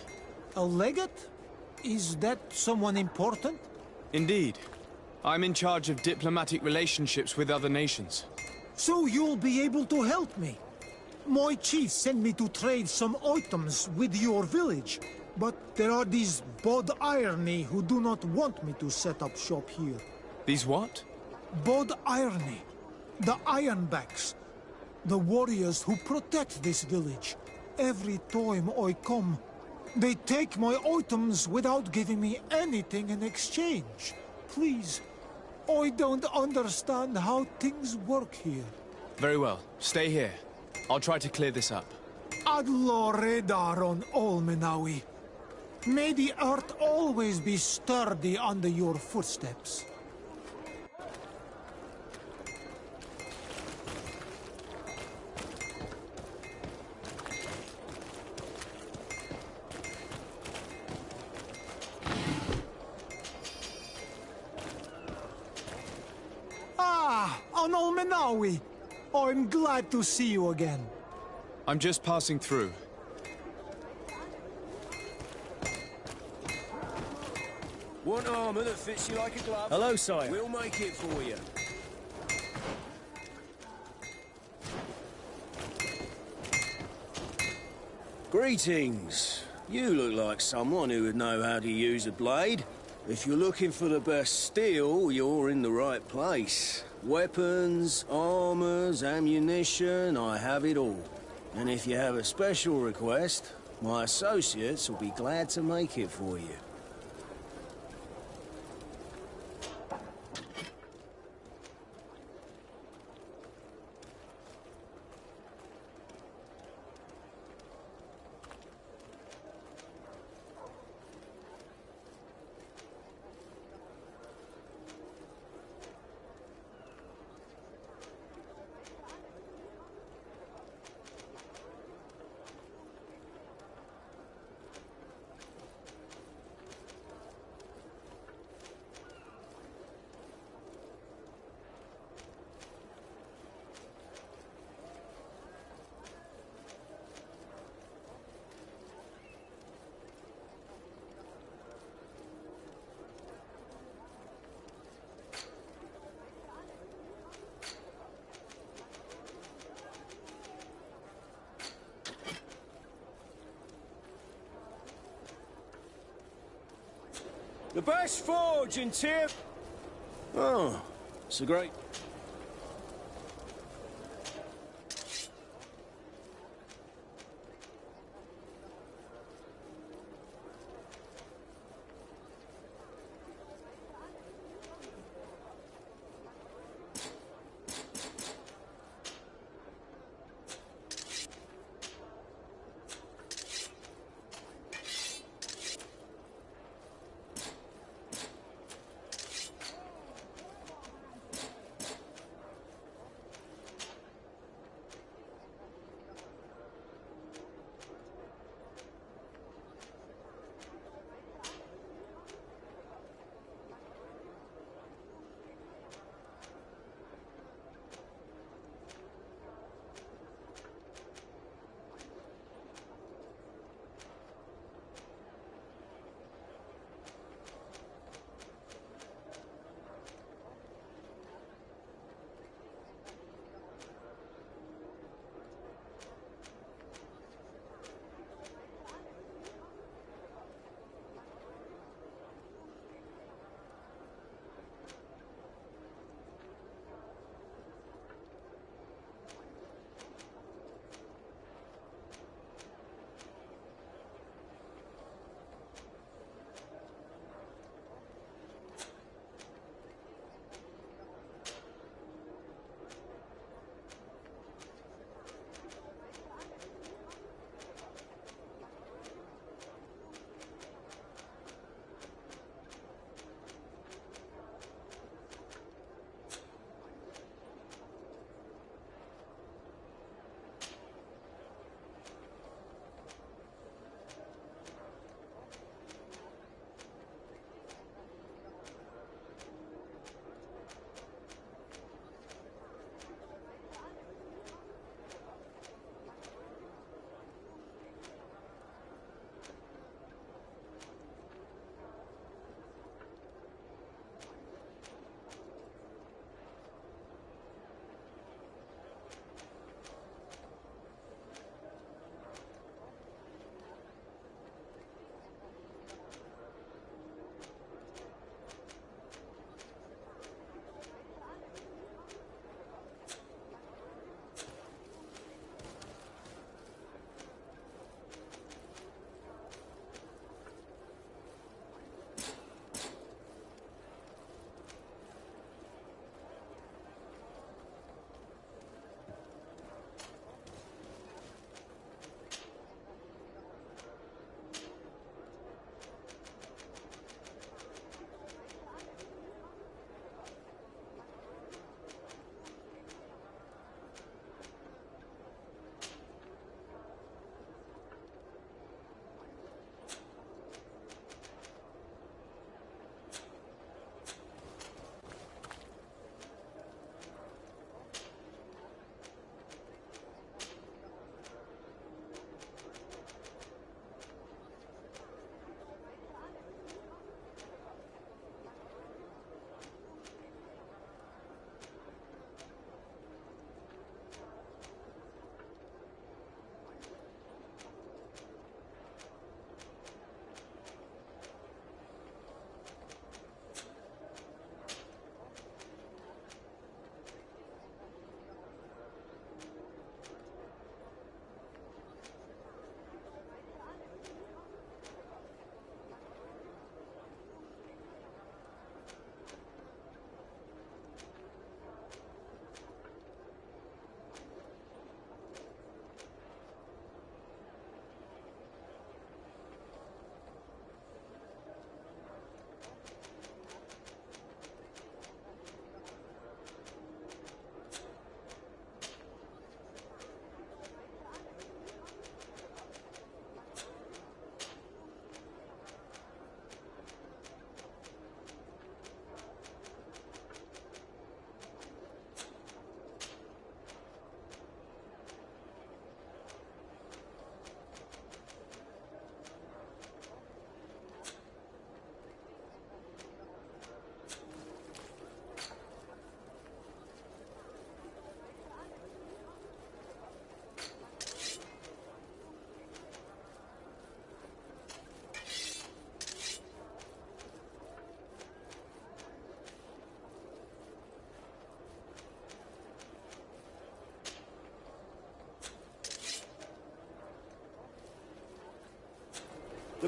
A legate? Is that someone important? Indeed. I'm in charge of diplomatic relationships with other nations. So you'll be able to help me. My chief sent me to trade some items with your village, but there are these Bod Irony who do not want me to set up shop here. These what? Bod Irony. The Ironbacks. The warriors who protect this village. Every time I come, they take my items without giving me anything in exchange. Please, I don't understand how things work here. Very well. Stay here. I'll try to clear this up. Adlo Redar on Olmenawi. May the earth always be sturdy under your footsteps. On Olmenawi. I'm glad to see you again. I'm just passing through. Want armor that fits you like a glove? Hello, sire. We'll make it for you. Greetings. You look like someone who would know how to use a blade. If you're looking for the best steel, you're in the right place. Weapons, armors, ammunition, I have it all. And if you have a special request, my associates will be glad to make it for you. The best forge in Tyr... Oh, it's a great...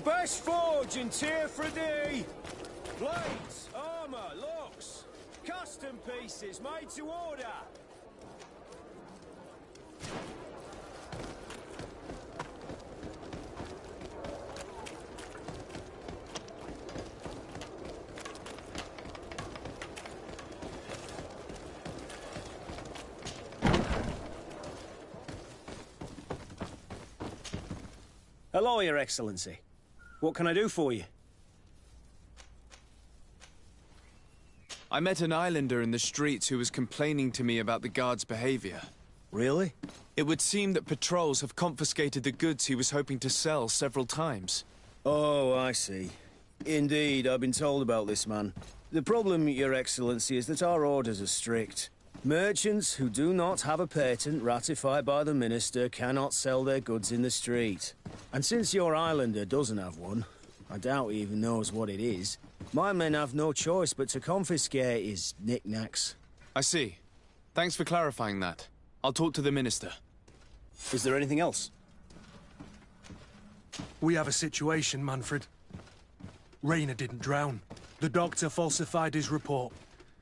The best forge in Tier Fredy! Blades, armour, locks, custom pieces made to order! Hello, Your Excellency. What can I do for you? I met an islander in the streets who was complaining to me about the guard's behavior. Really? It would seem that patrols have confiscated the goods he was hoping to sell several times. Oh, I see. Indeed, I've been told about this man. The problem, Your Excellency, is that our orders are strict. Merchants who do not have a patent ratified by the Minister cannot sell their goods in the street. And since your islander doesn't have one, I doubt he even knows what it is, my men have no choice but to confiscate his knickknacks. I see. Thanks for clarifying that. I'll talk to the Minister. Is there anything else? We have a situation, Manfred. Rayner didn't drown. The doctor falsified his report.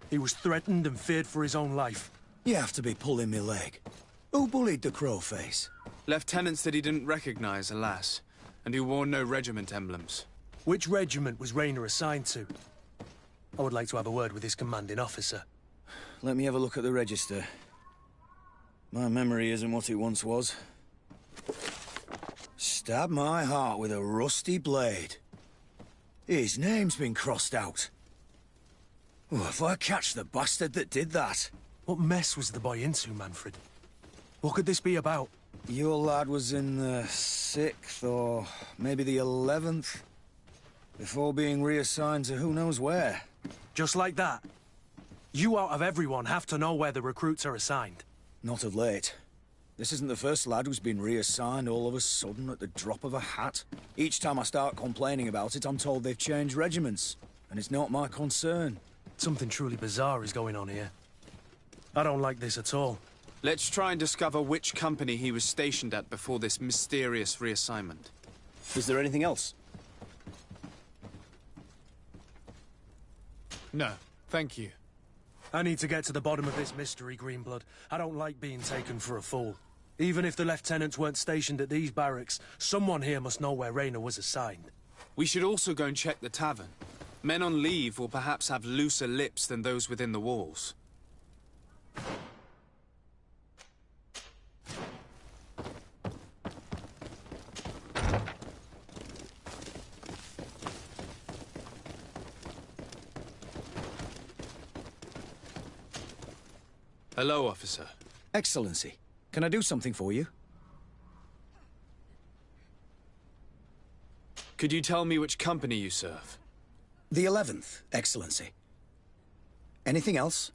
He was threatened and feared for his own life. You have to be pulling me leg. Who bullied the crowface? Lieutenants that he didn't recognize, alas, and who wore no regiment emblems. Which regiment was Rayner assigned to? I would like to have a word with his commanding officer. Let me have a look at the register. My memory isn't what it once was. Stab my heart with a rusty blade. His name's been crossed out. Oh, if I catch the bastard that did that... What mess was the boy into, Manfred? What could this be about? Your lad was in the 6th, or maybe the 11th, before being reassigned to who knows where. Just like that? You out of everyone have to know where the recruits are assigned. Not of late. This isn't the first lad who's been reassigned all of a sudden at the drop of a hat. Each time I start complaining about it, I'm told they've changed regiments, and it's not my concern. Something truly bizarre is going on here. I don't like this at all. Let's try and discover which company he was stationed at before this mysterious reassignment. Is there anything else? No, thank you. I need to get to the bottom of this mystery, Greenblood. I don't like being taken for a fool. Even if the lieutenants weren't stationed at these barracks, someone here must know where Rayner was assigned. We should also go and check the tavern. Men on leave will perhaps have looser lips than those within the walls. Hello, officer. Excellency, can I do something for you? Could you tell me which company you serve? The 11th, Excellency. Anything else?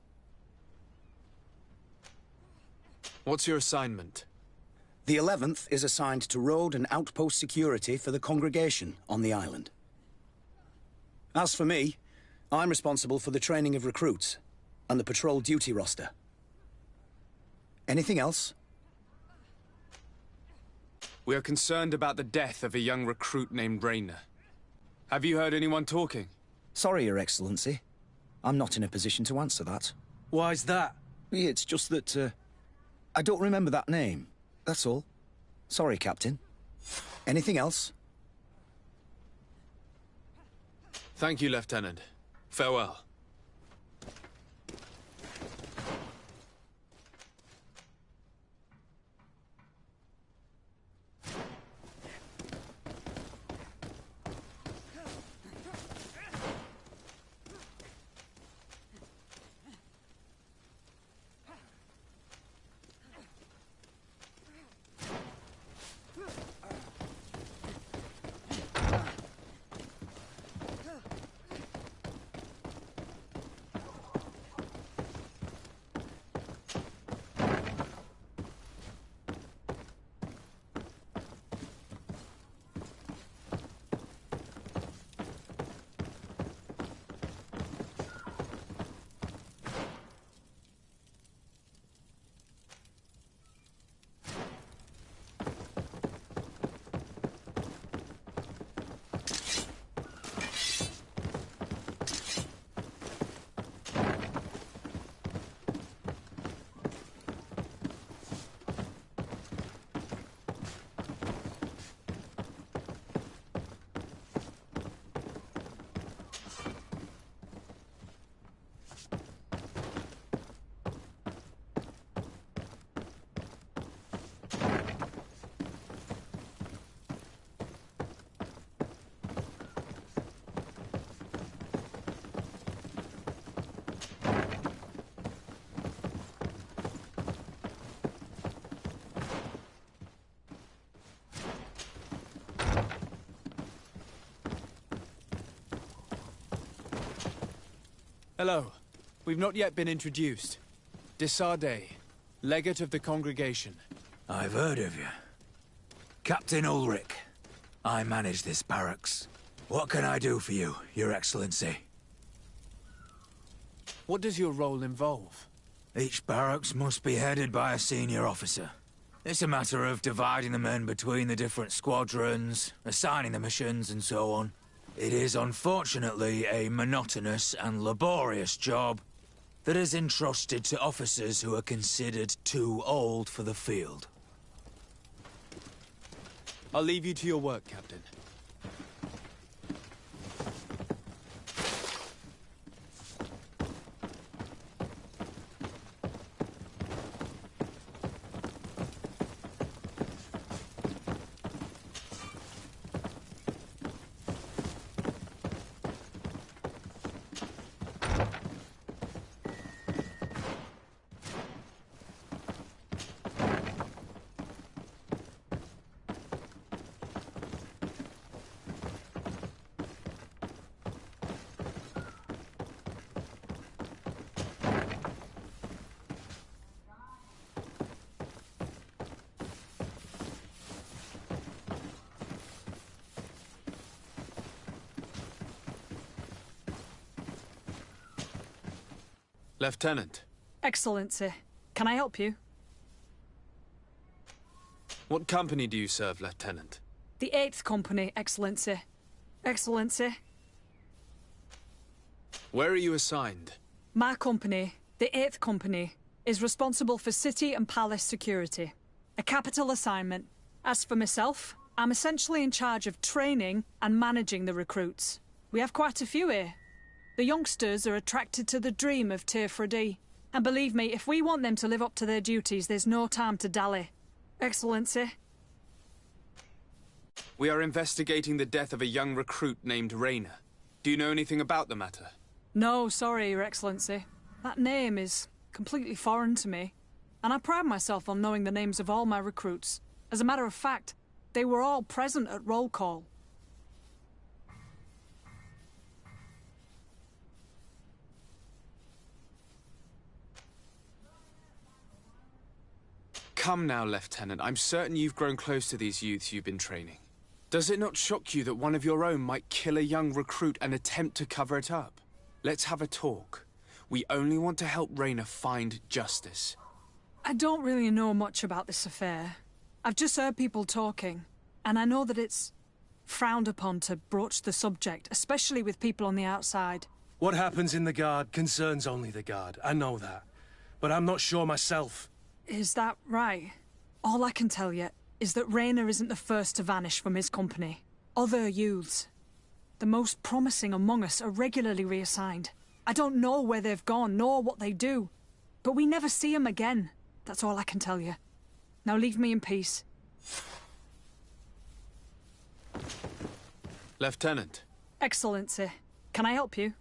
What's your assignment? The 11th is assigned to road and outpost security for the congregation on the island. As for me, I'm responsible for the training of recruits and the patrol duty roster. Anything else? We are concerned about the death of a young recruit named Rayner. Have you heard anyone talking? Sorry, Your Excellency. I'm not in a position to answer that. Why's that? It's just that, I don't remember that name. That's all. Sorry, Captain. Anything else? Thank you, Lieutenant. Farewell. Hello. We've not yet been introduced. Desarde, legate of the congregation. I've heard of you. Captain Ulrich. I manage this barracks. What can I do for you, Your Excellency? What does your role involve? Each barracks must be headed by a senior officer. It's a matter of dividing the men between the different squadrons, assigning the missions, and so on. It is unfortunately a monotonous and laborious job that is entrusted to officers who are considered too old for the field. I'll leave you to your work, Captain. Lieutenant. Excellency, can I help you? What company do you serve, Lieutenant? The 8th Company, Excellency. Excellency. Where are you assigned? My company, the 8th Company, is responsible for city and palace security. A capital assignment. As for myself, I'm essentially in charge of training and managing the recruits. We have quite a few here. The youngsters are attracted to the dream of Teer. And believe me, if we want them to live up to their duties, there's no time to dally. Excellency. We are investigating the death of a young recruit named Rainer. Do you know anything about the matter? No, sorry, Your Excellency. That name is completely foreign to me. And I pride myself on knowing the names of all my recruits. As a matter of fact, they were all present at roll call. Come now, Lieutenant. I'm certain you've grown close to these youths you've been training. Does it not shock you that one of your own might kill a young recruit and attempt to cover it up? Let's have a talk. We only want to help Rainer find justice. I don't really know much about this affair. I've just heard people talking, and I know that it's frowned upon to broach the subject, especially with people on the outside. What happens in the Guard concerns only the Guard, I know that. But I'm not sure myself. Is that right? All I can tell you is that Rainer isn't the first to vanish from his company. Other youths, the most promising among us, are regularly reassigned. I don't know where they've gone, nor what they do. But we never see them again. That's all I can tell you. Now leave me in peace. Lieutenant. Excellency, can I help you?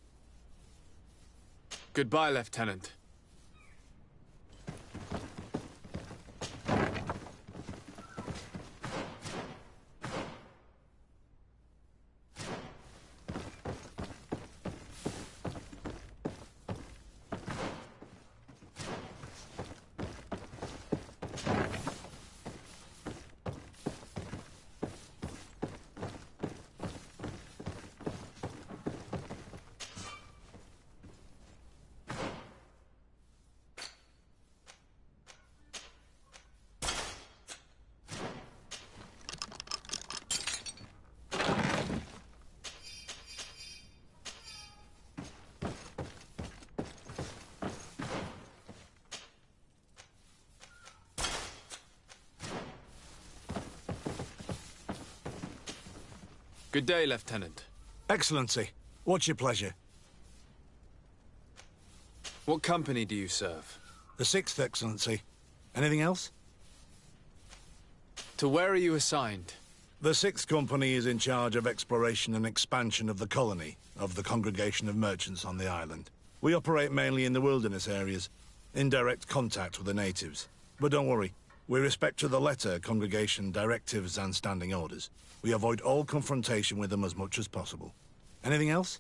Goodbye, Lieutenant. Good day, Lieutenant. Excellency, what's your pleasure? What company do you serve? The 6th, Excellency. Anything else? To where are you assigned? The 6th Company is in charge of exploration and expansion of the colony of the Congregation of Merchants on the island. We operate mainly in the wilderness areas, in direct contact with the natives. But don't worry, we respect to the letter congregation directives and standing orders. We avoid all confrontation with them as much as possible. Anything else?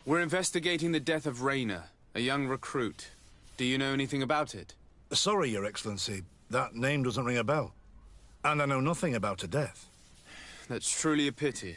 We're investigating the death of Rayner, a young recruit. Do you know anything about it? Sorry, Your Excellency. That name doesn't ring a bell. And I know nothing about her death. That's truly a pity.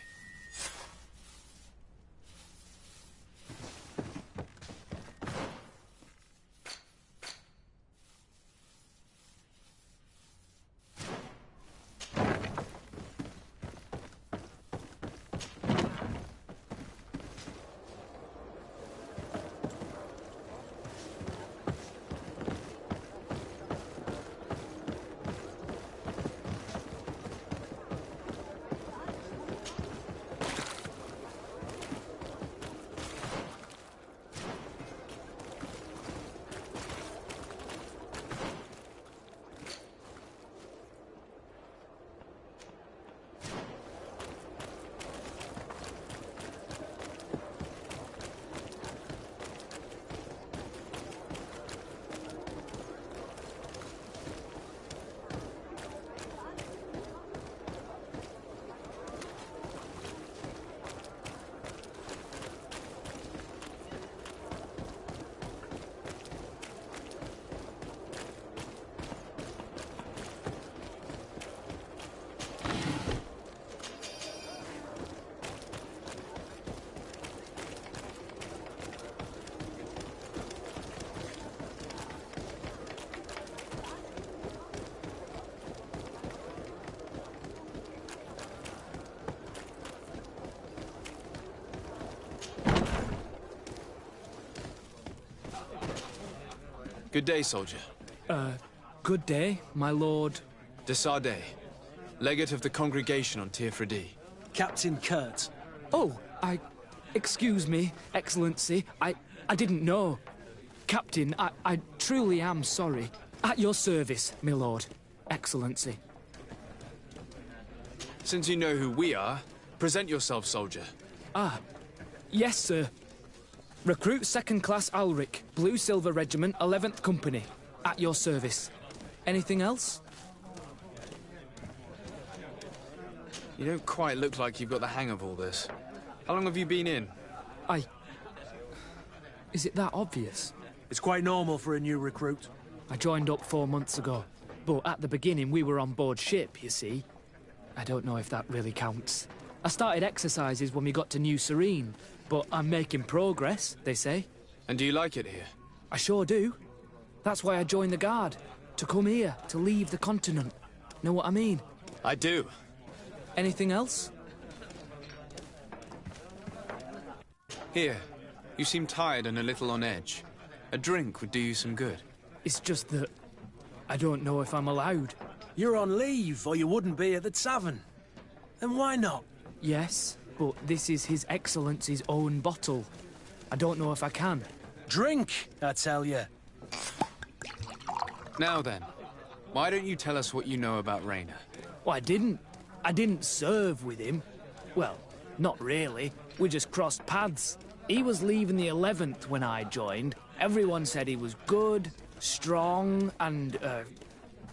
Good day, soldier. Good day, my lord. De Sardet, legate of the congregation on Teofredi. Captain Kurt. Oh, excuse me, Excellency. I didn't know. Captain, I truly am sorry. At your service, my lord. Excellency. Since you know who we are, present yourself, soldier. Ah, yes, sir. Recruit 2nd Class Alric, Blue Silver Regiment, 11th Company. At your service. Anything else? You don't quite look like you've got the hang of all this. How long have you been in? Is it that obvious? It's quite normal for a new recruit. I joined up 4 months ago. But at the beginning, we were on board ship, you see. I don't know if that really counts. I started exercises when we got to New Serene. But I'm making progress, they say. And do you like it here? I sure do. That's why I joined the Guard. To come here, to leave the continent. Know what I mean? I do. Anything else? Here. You seem tired and a little on edge. A drink would do you some good. It's just that I don't know if I'm allowed. You're on leave, or you wouldn't be at the tavern. And why not? Yes, but this is His Excellency's own bottle. I don't know if I can. Drink, I tell you. Now then, why don't you tell us what you know about Rayner? Well, I didn't serve with him. Well, not really. We just crossed paths. He was leaving the 11th when I joined. Everyone said he was good, strong, and,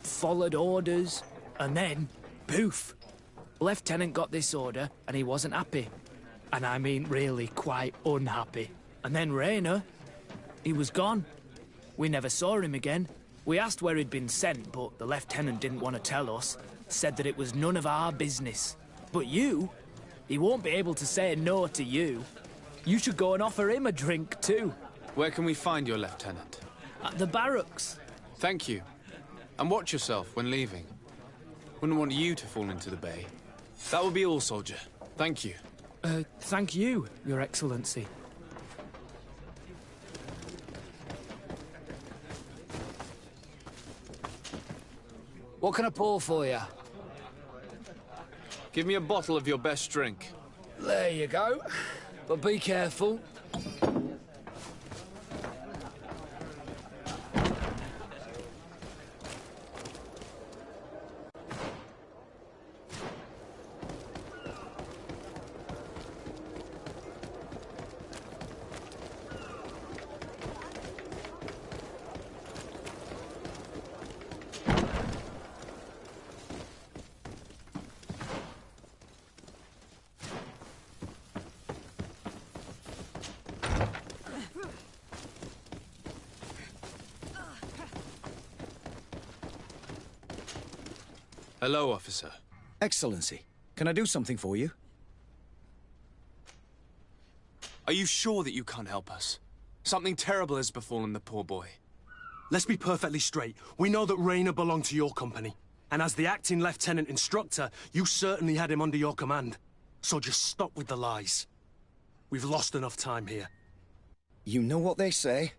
followed orders. And then, poof. Lieutenant got this order, and he wasn't happy. And I mean really quite unhappy. And then Rayner, he was gone. We never saw him again. We asked where he'd been sent, but the lieutenant didn't want to tell us. Said that it was none of our business. But you, he won't be able to say no to you. You should go and offer him a drink too. Where can we find your lieutenant? At the barracks. Thank you. And watch yourself when leaving. Wouldn't want you to fall into the bay. That will be all, soldier. Thank you. Thank you, Your Excellency. What can I pour for you? Give me a bottle of your best drink. There you go. But be careful. Hello, officer. Excellency, can I do something for you? Are you sure that you can't help us? Something terrible has befallen the poor boy. Let's be perfectly straight. We know that Rayner belonged to your company. And as the acting lieutenant instructor, you certainly had him under your command. So just stop with the lies. We've lost enough time here. You know what they say?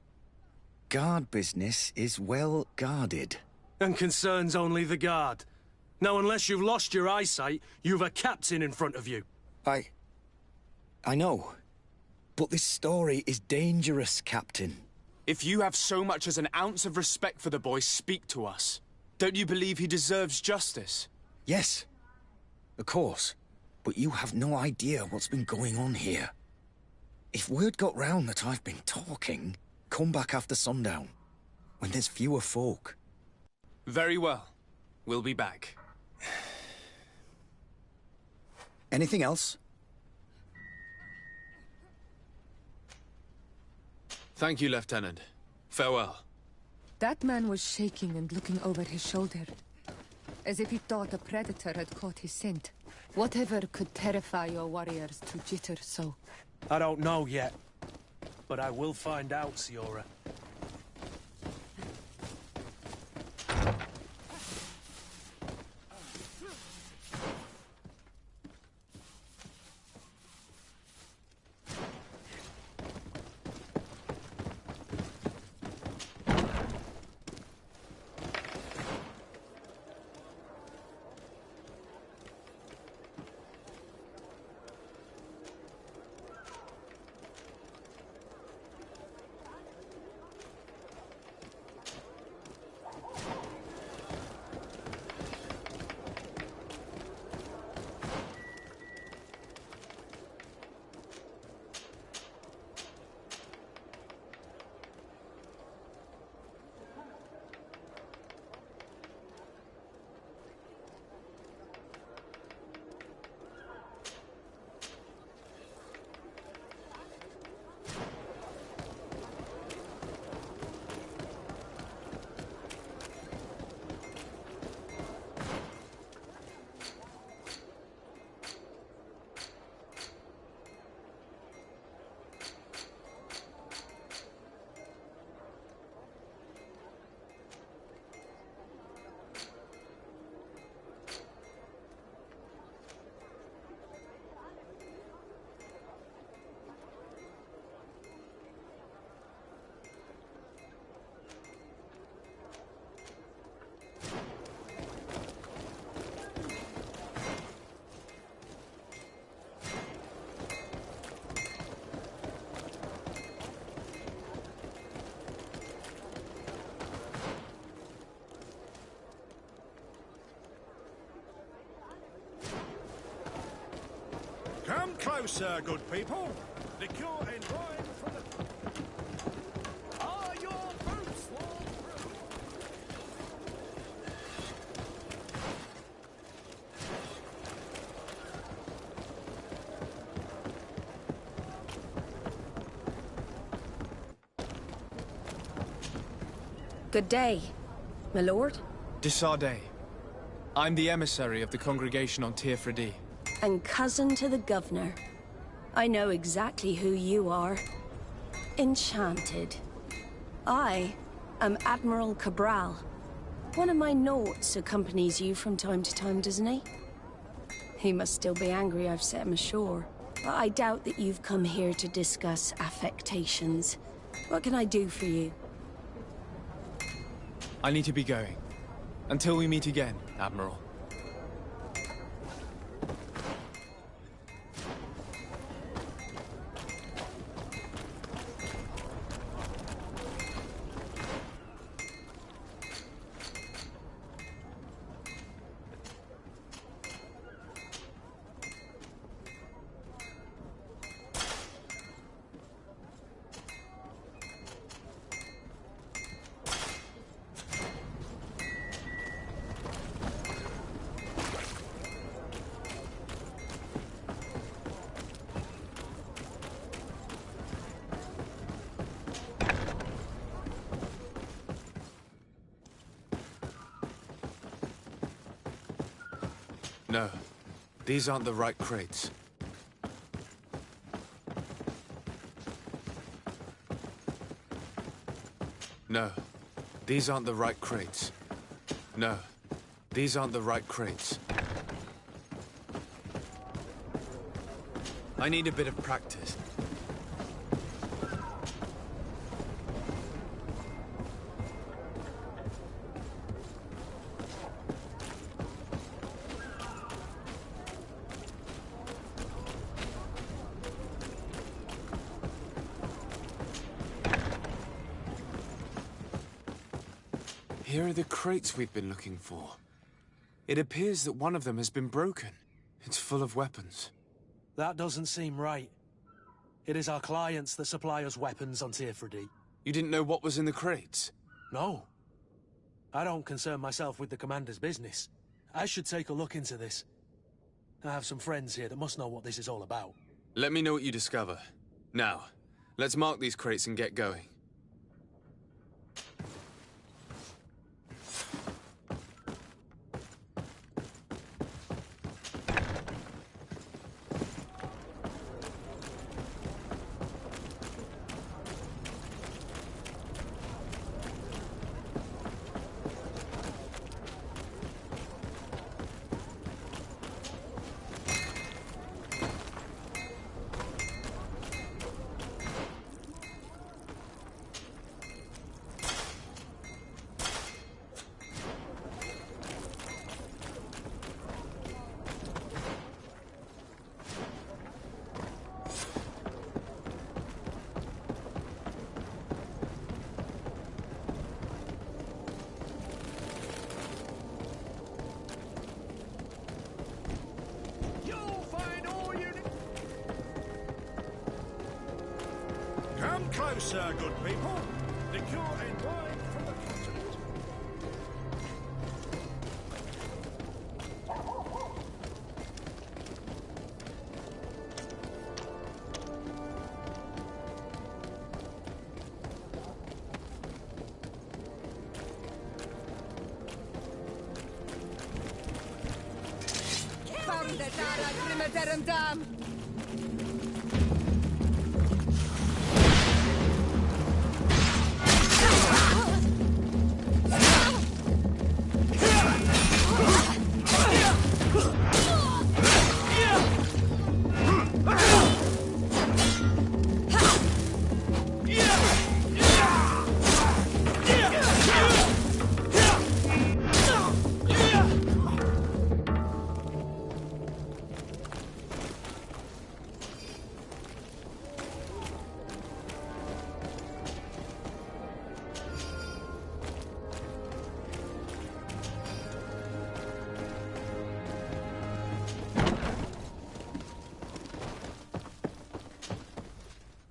Guard business is well guarded. And concerns only the guard. Now, unless you've lost your eyesight, you've a captain in front of you. I know. But this story is dangerous, Captain. If you have so much as an ounce of respect for the boy, speak to us. Don't you believe he deserves justice? Yes, of course. But you have no idea what's been going on here. If word got round that I've been talking, come back after sundown, when there's fewer folk. Very well. We'll be back. Anything else? Thank you, Lieutenant. Farewell. That man was shaking and looking over his shoulder, as if he thought a predator had caught his scent. Whatever could terrify your warriors to jitter so? I don't know yet, but I will find out, Siora. Come closer, good people. Liqueur and wine from the... Are your boots worn through? Good day, my lord. Desardet. I'm the emissary of the congregation on Tir And cousin to the governor. I know exactly who you are. Enchanted. I am Admiral Cabral. One of my naughts accompanies you from time to time, doesn't he? He must still be angry I've set him ashore. But I doubt that you've come here to discuss affectations. What can I do for you? I need to be going. Until we meet again, Admiral. No, these aren't the right crates. No, these aren't the right crates. No, these aren't the right crates. I need a bit of practice. Here are the crates we've been looking for. It appears that one of them has been broken. It's full of weapons. That doesn't seem right. It is our clients that supply us weapons on Tearfredy. You didn't know what was in the crates? No. I don't concern myself with the commander's business. I should take a look into this. I have some friends here that must know what this is all about. Let me know what you discover. Now, let's mark these crates and get going. Come closer, good people. Liqueur and wine from the continent.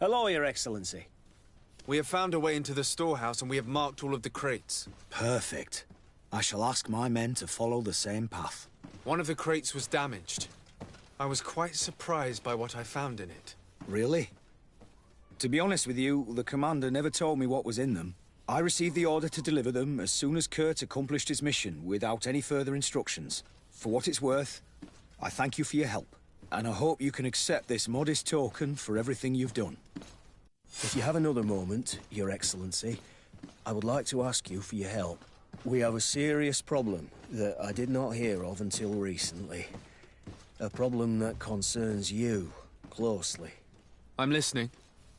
Hello, Your Excellency. We have found a way into the storehouse and we have marked all of the crates. Perfect. I shall ask my men to follow the same path. One of the crates was damaged. I was quite surprised by what I found in it. Really? To be honest with you, the commander never told me what was in them. I received the order to deliver them as soon as Kurt accomplished his mission, without any further instructions. For what it's worth, I thank you for your help, and I hope you can accept this modest token for everything you've done. If you have another moment, Your Excellency, I would like to ask you for your help. We have a serious problem that I did not hear of until recently. A problem that concerns you closely. I'm listening.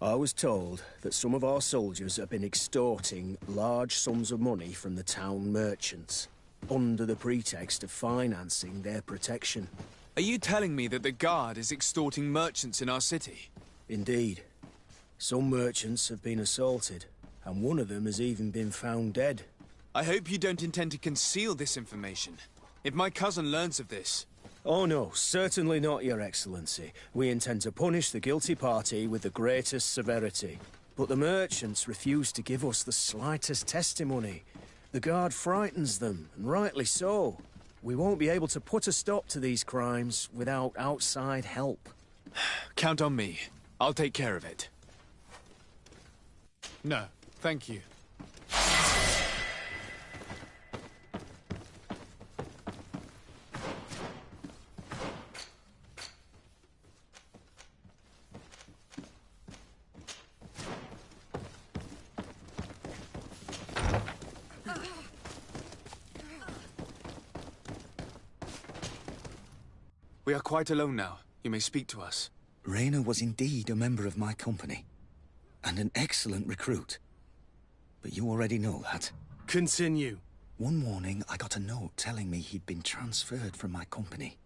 I was told that some of our soldiers have been extorting large sums of money from the town merchants, under the pretext of financing their protection. Are you telling me that the Guard is extorting merchants in our city? Indeed. Some merchants have been assaulted, and one of them has even been found dead. I hope you don't intend to conceal this information. If my cousin learns of this... Oh no, certainly not, Your Excellency. We intend to punish the guilty party with the greatest severity. But the merchants refuse to give us the slightest testimony. The Guard frightens them, and rightly so. We won't be able to put a stop to these crimes without outside help. Count on me. I'll take care of it. No, thank you. We are quite alone now. You may speak to us. Rayner was indeed a member of my company, and an excellent recruit. But you already know that. Continue. One morning, I got a note telling me he'd been transferred from my company.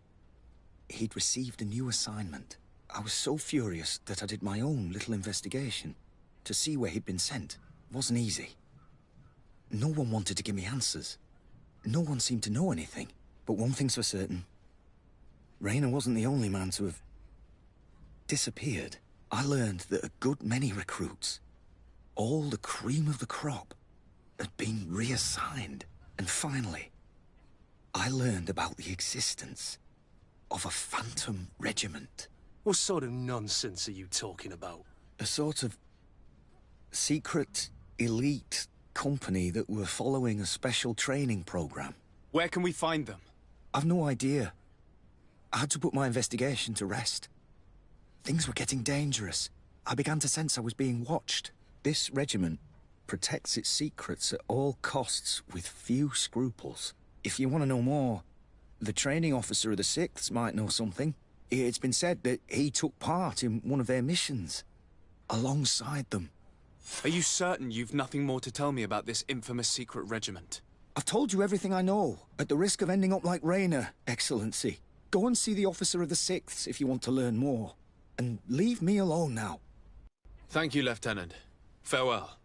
He'd received a new assignment. I was so furious that I did my own little investigation to see where he'd been sent. It wasn't easy. No one wanted to give me answers. No one seemed to know anything. But one thing's for certain. Rayner wasn't the only man to have disappeared. I learned that a good many recruits, all the cream of the crop, had been reassigned. And finally, I learned about the existence of a phantom regiment. What sort of nonsense are you talking about? A sort of secret, elite company that were following a special training program. Where can we find them? I've no idea. I had to put my investigation to rest. Things were getting dangerous. I began to sense I was being watched. This regiment protects its secrets at all costs with few scruples. If you want to know more, the training officer of the 6th might know something. It's been said that he took part in one of their missions, alongside them. Are you certain you've nothing more to tell me about this infamous secret regiment? I've told you everything I know, at the risk of ending up like Rayner, Excellency. Go and see the officer of the 6th if you want to learn more. And leave me alone now. Thank you, Lieutenant. Farewell.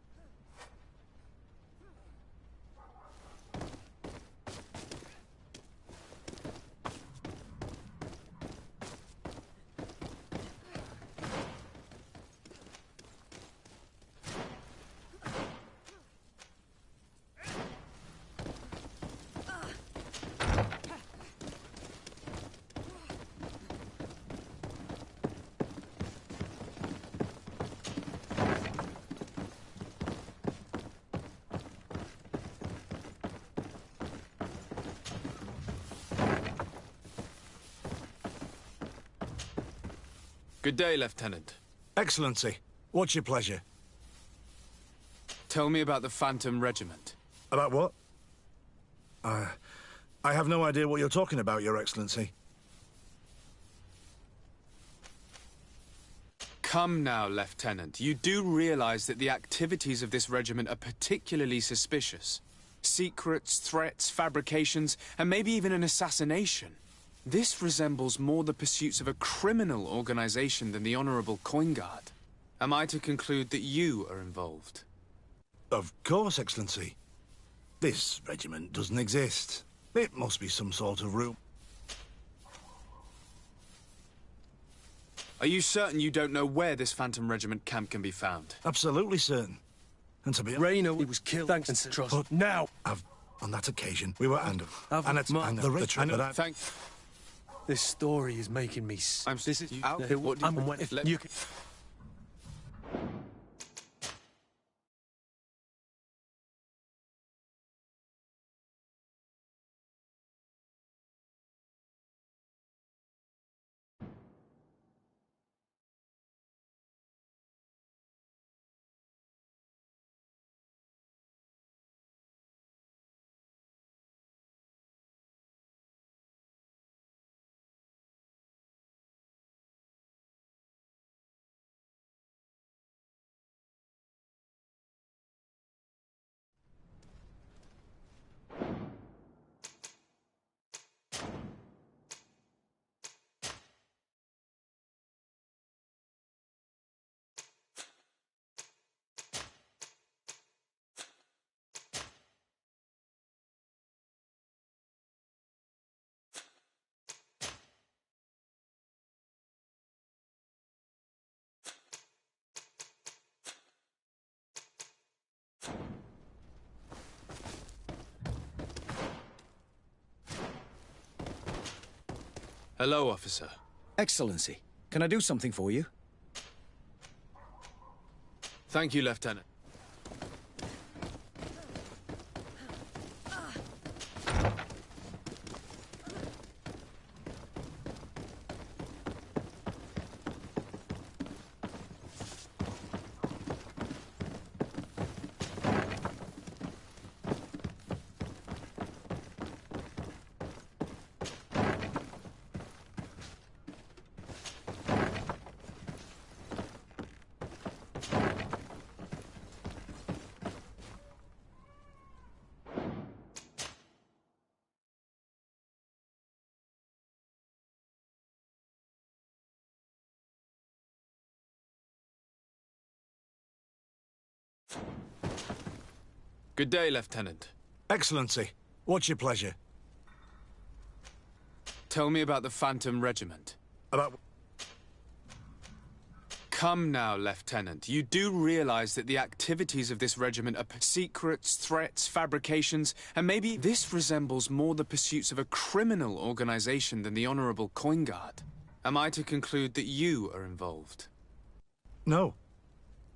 Good day, Lieutenant. Excellency, what's your pleasure? Tell me about the Phantom Regiment. About what? I have no idea what you're talking about, Your Excellency. Come now, Lieutenant. You do realize that the activities of this regiment are particularly suspicious. Secrets, threats, fabrications, and maybe even an assassination. This resembles more the pursuits of a criminal organization than the Honorable Coin Guard. Am I to conclude that you are involved? Of course, Excellency. This regiment doesn't exist. It must be some sort of room. Are you certain you don't know where this Phantom Regiment camp can be found? Absolutely certain. And to be Rayner, he was killed. Thanks to trust. But now, on that occasion, we were and it's the rich. Thank. This story is making me. This is out. What do you can. Hello, officer. Excellency, can I do something for you? Thank you, Lieutenant. Good day, Lieutenant. Excellency, what's your pleasure? Tell me about the Phantom Regiment. About... Come now, Lieutenant. You do realize that the activities of this regiment are secrets, threats, fabrications, and maybe this resembles more the pursuits of a criminal organization than the Honorable Coin Guard. Am I to conclude that you are involved? No.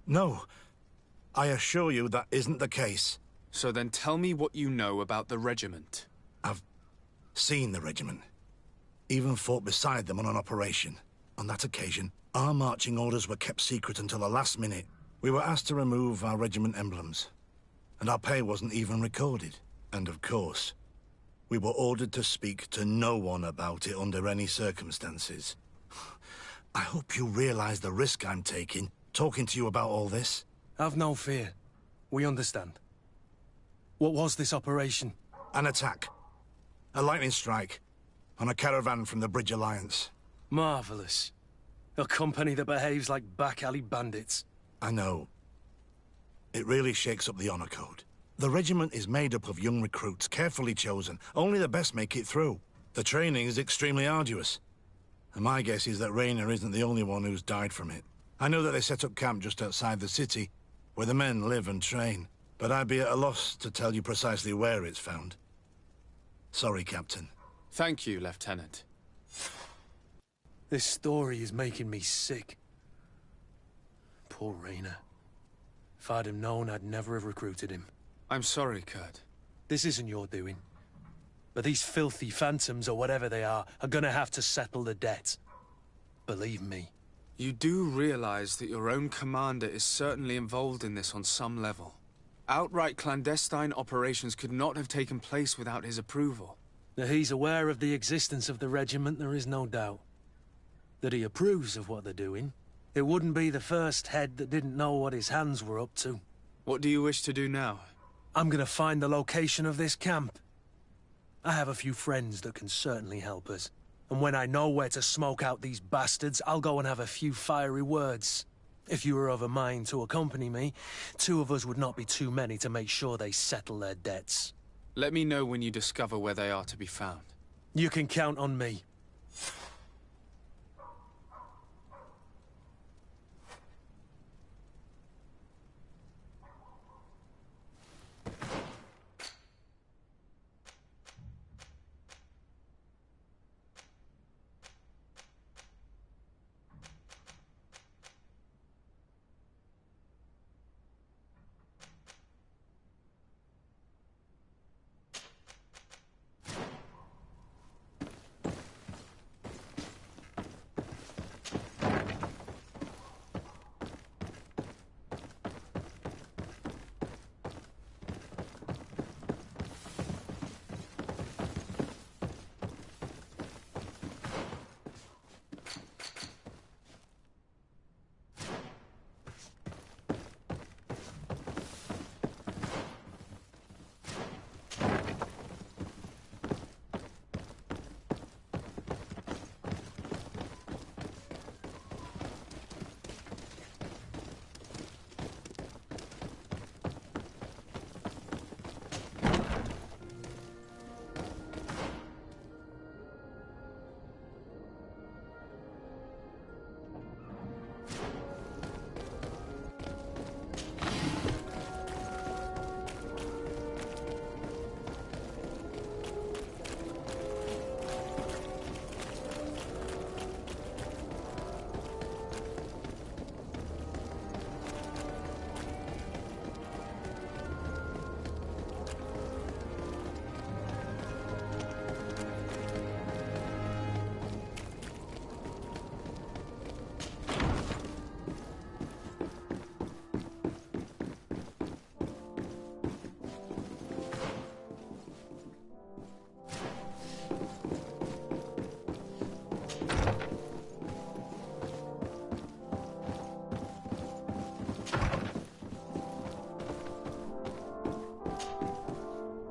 No. I assure you that isn't the case. So then tell me what you know about the regiment. I've seen the regiment. Even fought beside them on an operation. On that occasion, our marching orders were kept secret until the last minute. We were asked to remove our regiment emblems. And our pay wasn't even recorded. And of course, we were ordered to speak to no one about it under any circumstances. I hope you realize the risk I'm taking, talking to you about all this. Have no fear. We understand. What was this operation? An attack. A lightning strike. On a caravan from the Bridge Alliance. Marvelous. A company that behaves like back-alley bandits. I know. It really shakes up the honor code. The regiment is made up of young recruits, carefully chosen. Only the best make it through. The training is extremely arduous. And my guess is that Raynor isn't the only one who's died from it. I know that they set up camp just outside the city, where the men live and train. But I'd be at a loss to tell you precisely where it's found. Sorry, Captain. Thank you, Lieutenant. This story is making me sick. Poor Raynor. If I'd have known, I'd never have recruited him. I'm sorry, Kurt. This isn't your doing. But these filthy phantoms, or whatever they are gonna have to settle the debt. Believe me. You do realize that your own commander is certainly involved in this on some level. Outright clandestine operations could not have taken place without his approval. That he's aware of the existence of the regiment, there is no doubt. That he approves of what they're doing. It wouldn't be the first head that didn't know what his hands were up to. What do you wish to do now? I'm gonna find the location of this camp. I have a few friends that can certainly help us. And when I know where to smoke out these bastards, I'll go and have a few fiery words. If you were of a mind to accompany me, 2 of us would not be too many to make sure they settle their debts. Let me know when you discover where they are to be found. You can count on me.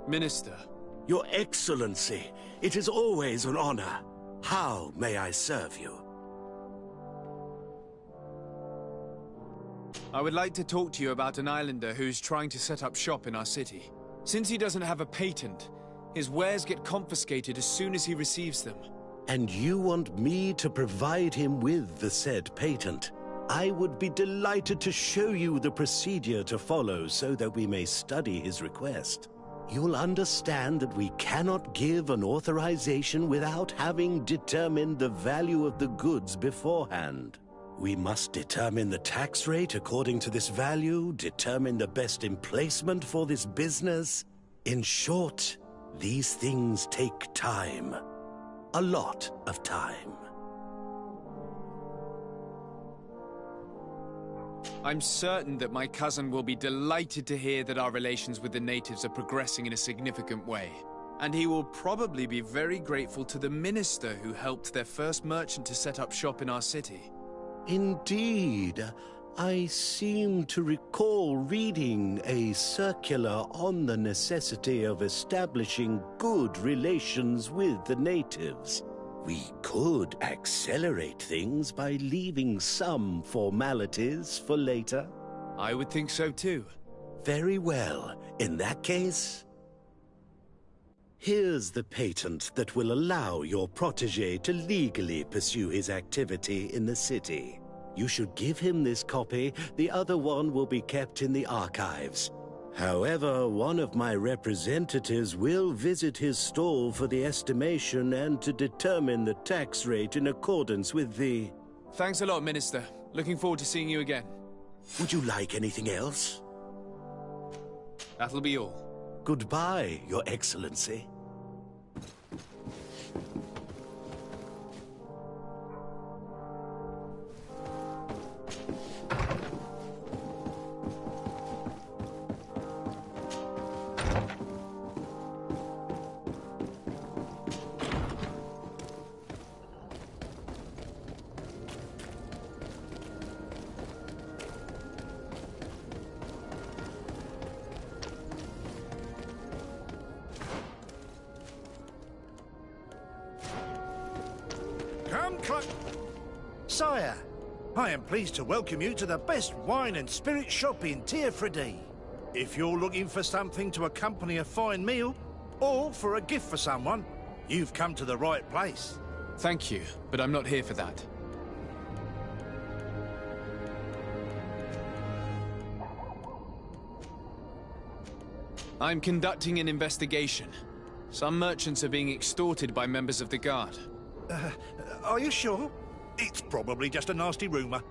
Minister. Your Excellency, it is always an honor. How may I serve you? I would like to talk to you about an islander who's trying to set up shop in our city. Since he doesn't have a patent, his wares get confiscated as soon as he receives them. And you want me to provide him with the said patent? I would be delighted to show you the procedure to follow so that we may study his request. You'll understand that we cannot give an authorization without having determined the value of the goods beforehand. We must determine the tax rate according to this value, determine the best emplacement for this business. In short, these things take time. A lot of time. I'm certain that my cousin will be delighted to hear that our relations with the natives are progressing in a significant way. And he will probably be very grateful to the minister who helped their first merchant to set up shop in our city. Indeed. I seem to recall reading a circular on the necessity of establishing good relations with the natives. We could accelerate things by leaving some formalities for later. I would think so too. Very well. In that case, here's the patent that will allow your protégé to legally pursue his activity in the city. You should give him this copy. The other one will be kept in the archives. However, one of my representatives will visit his stall for the estimation and to determine the tax rate in accordance with the... Thanks a lot, Minister. Looking forward to seeing you again. Would you like anything else? That'll be all. Goodbye, Your Excellency. Sire, I am pleased to welcome you to the best wine and spirit shop in Tir Freddy. If you're looking for something to accompany a fine meal, or for a gift for someone, you've come to the right place. Thank you, but I'm not here for that. I'm conducting an investigation. Some merchants are being extorted by members of the Guard. Are you sure? It's probably just a nasty rumor.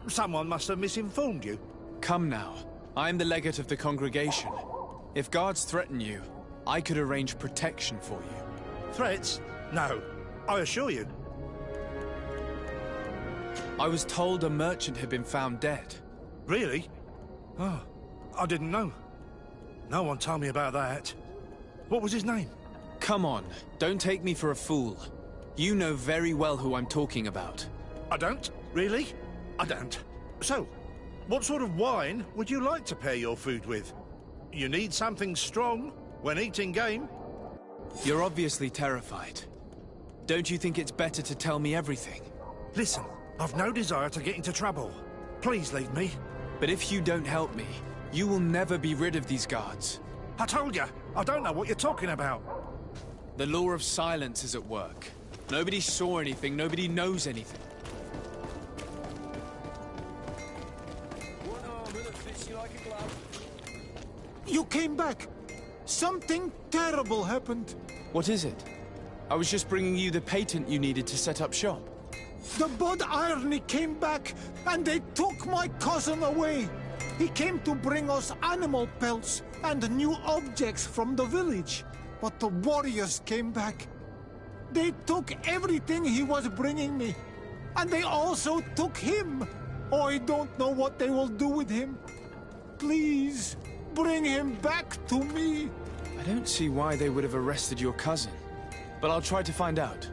Someone must have misinformed you. Come now. I'm the legate of the congregation. If guards threaten you, I could arrange protection for you. Threats? No. I assure you. I was told a merchant had been found dead. Really? Oh, I didn't know. No one told me about that. What was his name? Come on, don't take me for a fool. You know very well who I'm talking about. I don't? Really? I don't. So, what sort of wine would you like to pair your food with? You need something strong when eating game? You're obviously terrified. Don't you think it's better to tell me everything? Listen, I've no desire to get into trouble. Please leave me. But if you don't help me, you will never be rid of these guards. I told you, I don't know what you're talking about. The law of silence is at work. Nobody saw anything, nobody knows anything. You came back! Something terrible happened. What is it? I was just bringing you the patent you needed to set up shop. The Bud Irony came back, and they took my cousin away. He came to bring us animal pelts and new objects from the village. But the warriors came back. They took everything he was bringing me. And they also took him. Oh, I don't know what they will do with him. Please, bring him back to me. I don't see why they would have arrested your cousin. But I'll try to find out.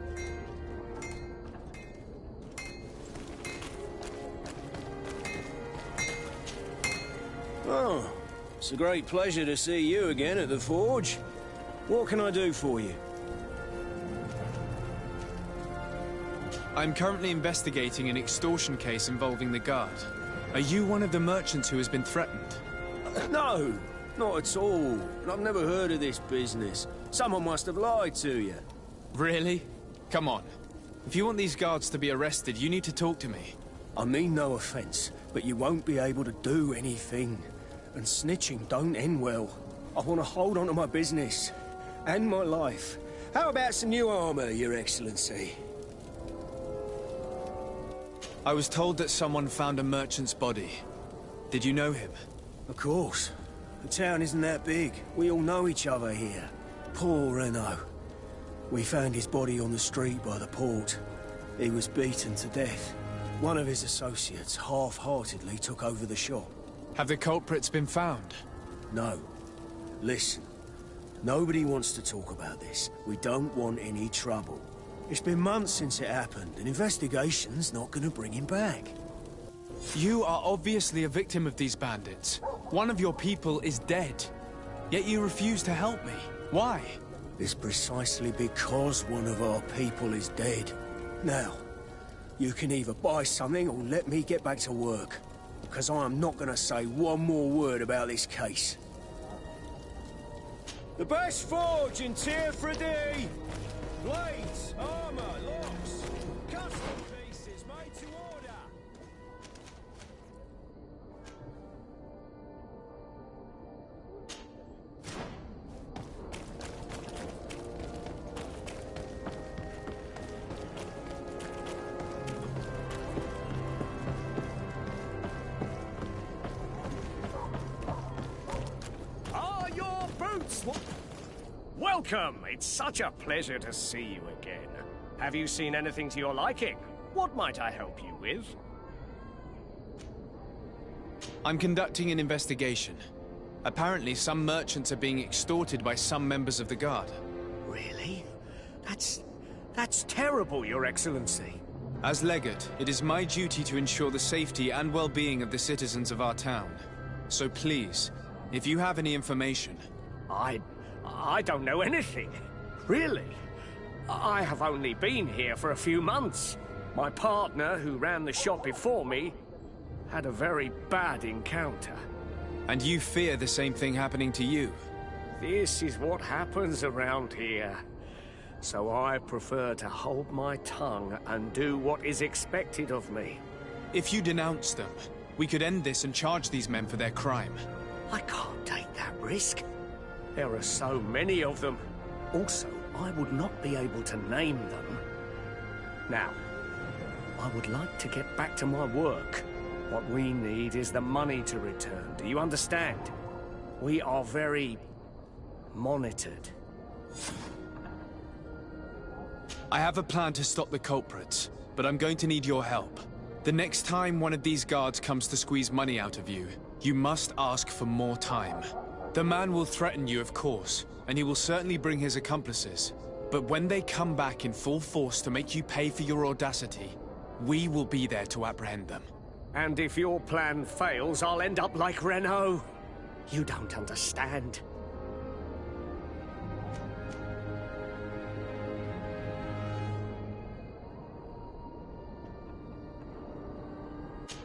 Oh, it's a great pleasure to see you again at the Forge. What can I do for you? I'm currently investigating an extortion case involving the Guard. Are you one of the merchants who has been threatened? No, not at all. I've never heard of this business. Someone must have lied to you. Really? Come on. If you want these guards to be arrested, you need to talk to me. I mean no offense, but you won't be able to do anything. And snitching don't end well. I want to hold on to my business. And my life. How about some new armor, Your Excellency? I was told that someone found a merchant's body. Did you know him? Of course. The town isn't that big. We all know each other here. Poor Renault. We found his body on the street by the port. He was beaten to death. One of his associates half-heartedly took over the shop. Have the culprits been found? No. Listen. Nobody wants to talk about this. We don't want any trouble. It's been months since it happened. An investigation's not gonna bring him back. You are obviously a victim of these bandits. One of your people is dead. Yet you refuse to help me. Why? It's precisely because one of our people is dead. Now, you can either buy something or let me get back to work. Because I am not gonna say one more word about this case. The best forge in Tier 3D! Blades, armor, locks, custom pieces made to order! Are your boots? Welcome! It's such a pleasure to see you again. Have you seen anything to your liking? What might I help you with? I'm conducting an investigation. Apparently, some merchants are being extorted by some members of the Guard. Really? That's terrible, Your Excellency. As Legate, it is my duty to ensure the safety and well-being of the citizens of our town. So please, if you have any information... I don't know anything. Really. I have only been here for a few months. My partner, who ran the shop before me, had a very bad encounter. And you fear the same thing happening to you? This is what happens around here. So I prefer to hold my tongue and do what is expected of me. If you denounce them, we could end this and charge these men for their crime. I can't take that risk. There are so many of them. Also, I would not be able to name them. Now, I would like to get back to my work. What we need is the money to return. Do you understand? We are very... monitored. I have a plan to stop the culprits, but I'm going to need your help. The next time one of these guards comes to squeeze money out of you, you must ask for more time. The man will threaten you, of course, and he will certainly bring his accomplices. But when they come back in full force to make you pay for your audacity, we will be there to apprehend them. And if your plan fails, I'll end up like Renault. You don't understand.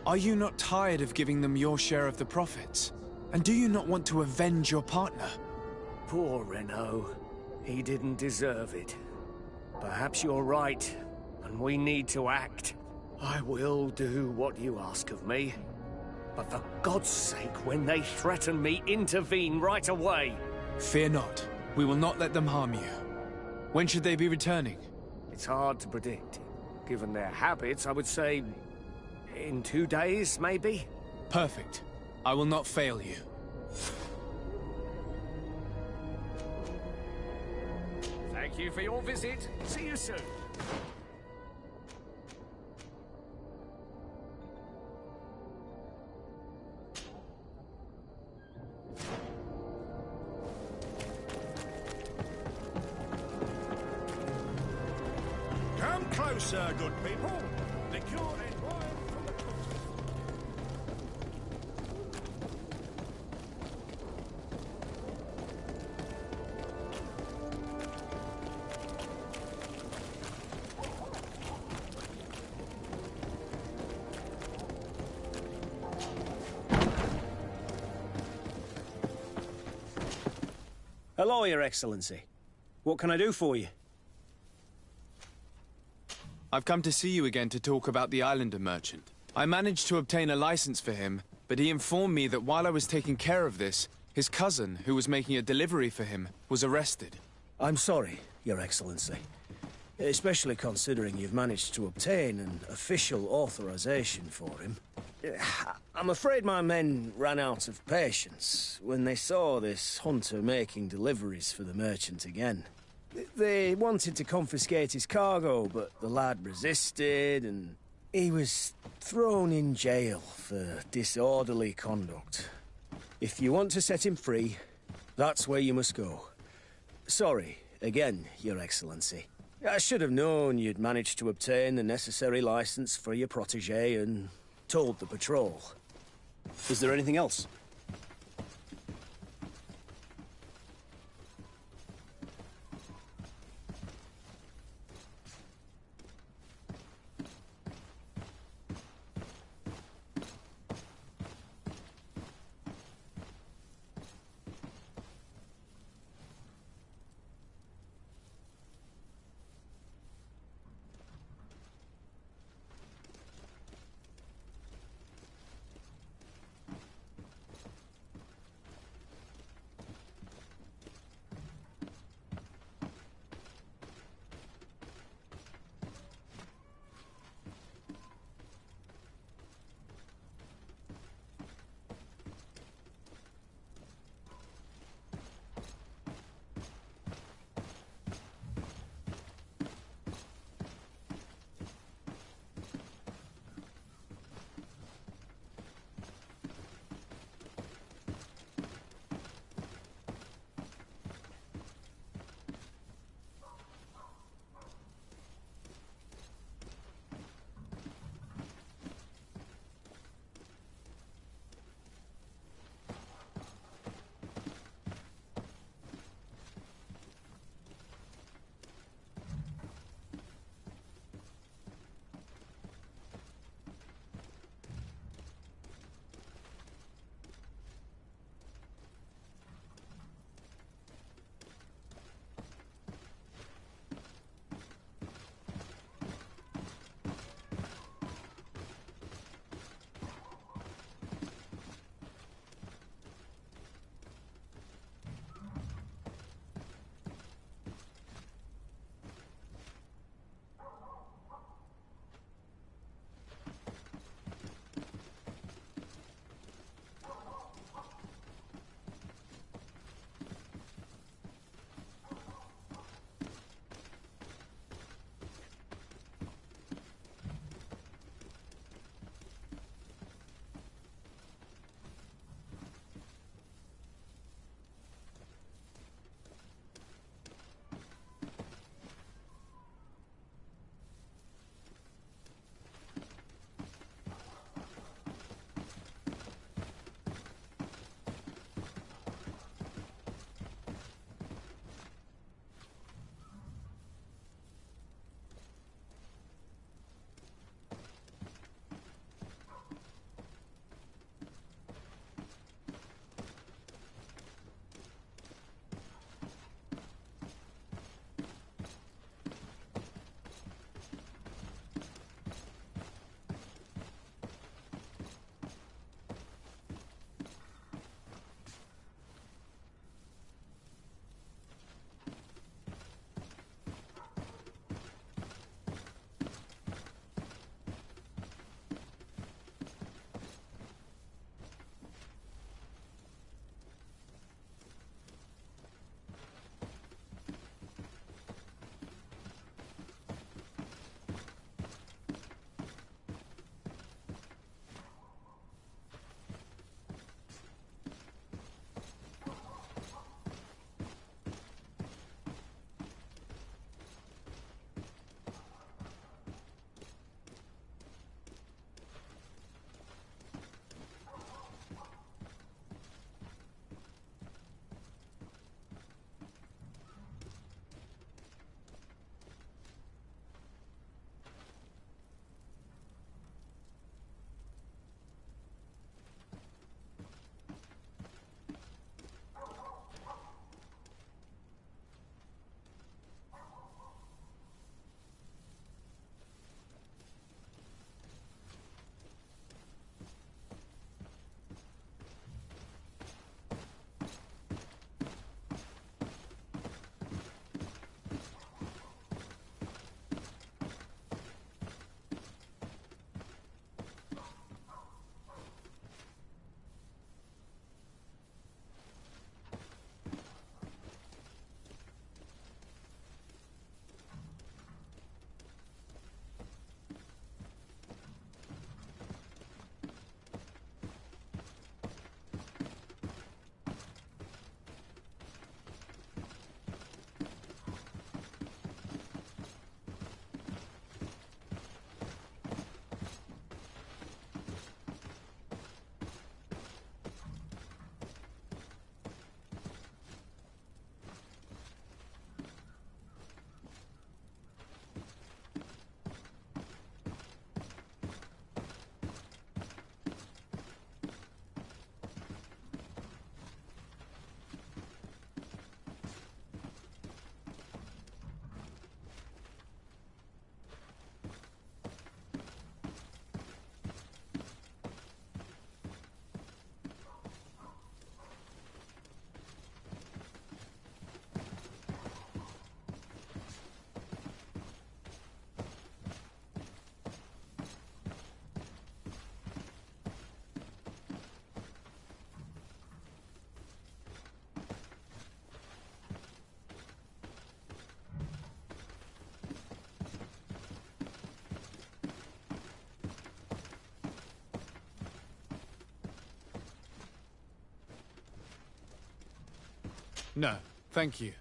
Are you not tired of giving them your share of the profits? And do you not want to avenge your partner? Poor Renault. He didn't deserve it. Perhaps you're right, and we need to act. I will do what you ask of me. But for God's sake, when they threaten me, intervene right away. Fear not. We will not let them harm you. When should they be returning? It's hard to predict. Given their habits, I would say... in 2 days, maybe? Perfect. I will not fail you. Thank you for your visit. See you soon. Come closer, good people. The cure and wine from the coast. Hello, Your Excellency. What can I do for you? I've come to see you again to talk about the Islander merchant. I managed to obtain a license for him, but he informed me that while I was taking care of this, his cousin, who was making a delivery for him, was arrested. I'm sorry, Your Excellency. Especially considering you've managed to obtain an official authorization for him. I'm afraid my men ran out of patience when they saw this hunter making deliveries for the merchant again. They wanted to confiscate his cargo, but the lad resisted, and he was thrown in jail for disorderly conduct. If you want to set him free, that's where you must go. Sorry, again, Your Excellency. I should have known you'd managed to obtain the necessary license for your protégé and told the patrol. Is there anything else? No, thank you.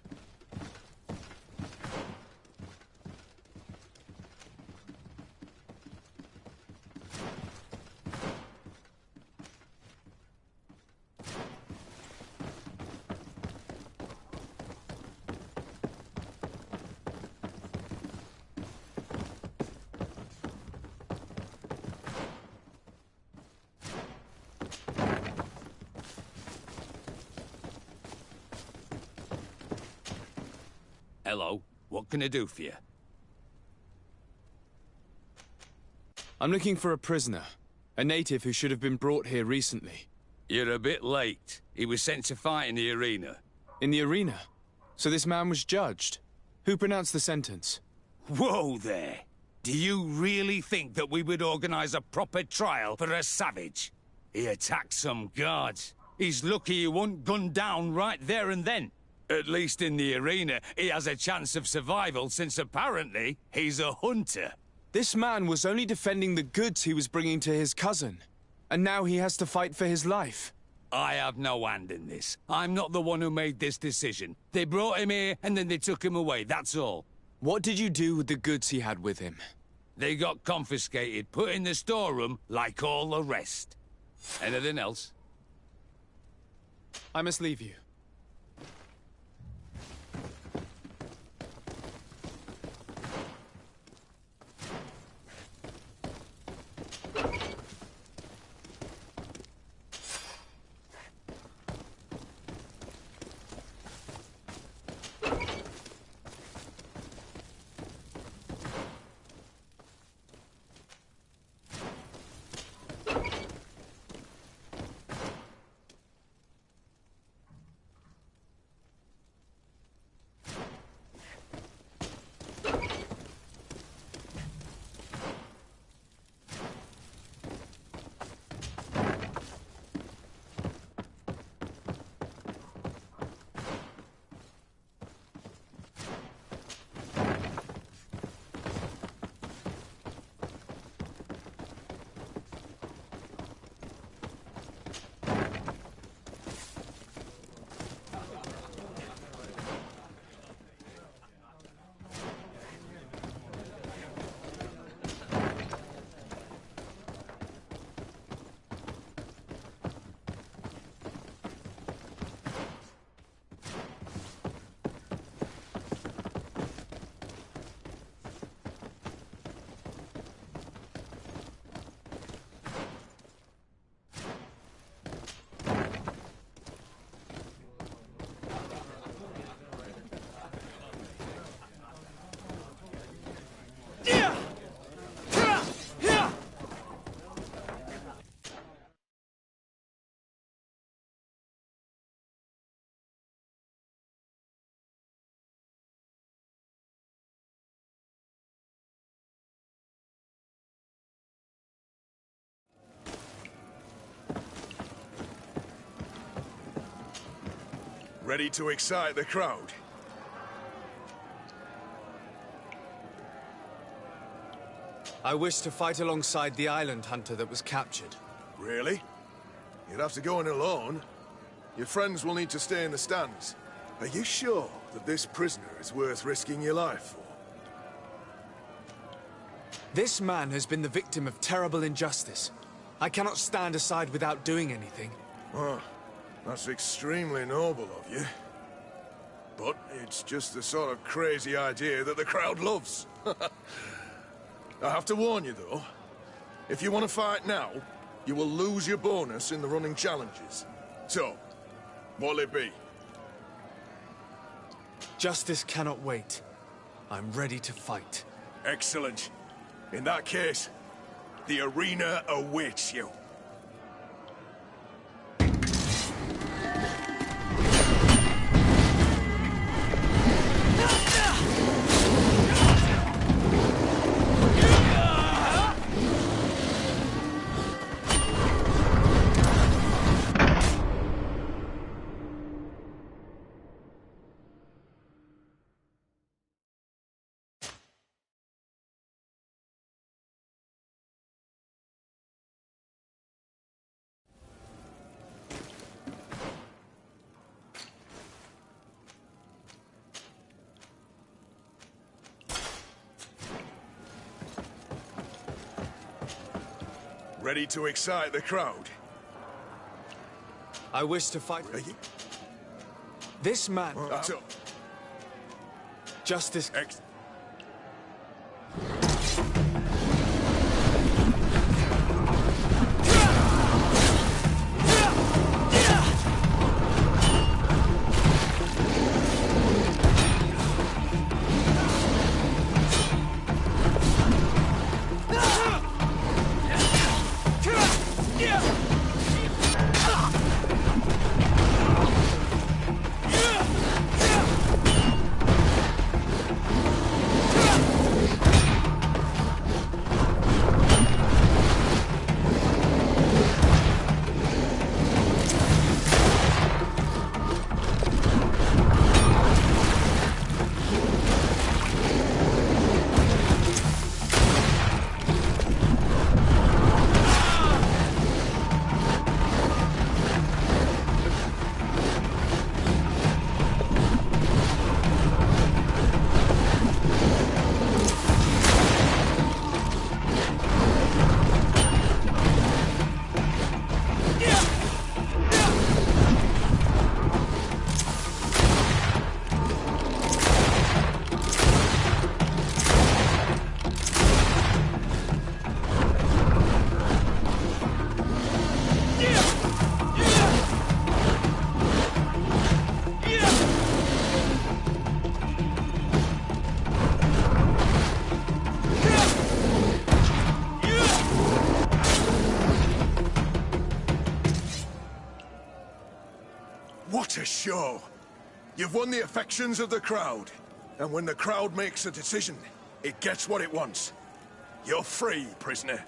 Hello, what can I do for you? I'm looking for a prisoner. A native who should have been brought here recently. You're a bit late. He was sent to fight in the arena. In the arena? So this man was judged? Who pronounced the sentence? Whoa there! Do you really think that we would organize a proper trial for a savage? He attacked some guards. He's lucky he wasn't gunned down right there and then. At least in the arena, he has a chance of survival since apparently he's a hunter. This man was only defending the goods he was bringing to his cousin. And now he has to fight for his life. I have no hand in this. I'm not the one who made this decision. They brought him here and then they took him away, that's all. What did you do with the goods he had with him? They got confiscated, put in the storeroom like all the rest. Anything else? I must leave you. Ready to excite the crowd? I wish to fight alongside the island hunter that was captured. Really? You'd have to go in alone. Your friends will need to stay in the stands. Are you sure that this prisoner is worth risking your life for? This man has been the victim of terrible injustice. I cannot stand aside without doing anything. Oh, that's extremely noble of you. But it's just the sort of crazy idea that the crowd loves. I have to warn you, though. If you want to fight now, you will lose your bonus in the running challenges. So, what'll it be? Justice cannot wait. I'm ready to fight. Excellent. In that case, the arena awaits you. Ready to excite the crowd? I wish to fight. This man. That's up. Justice. What a show! You've won the affections of the crowd. And when the crowd makes a decision, it gets what it wants. You're free, prisoner.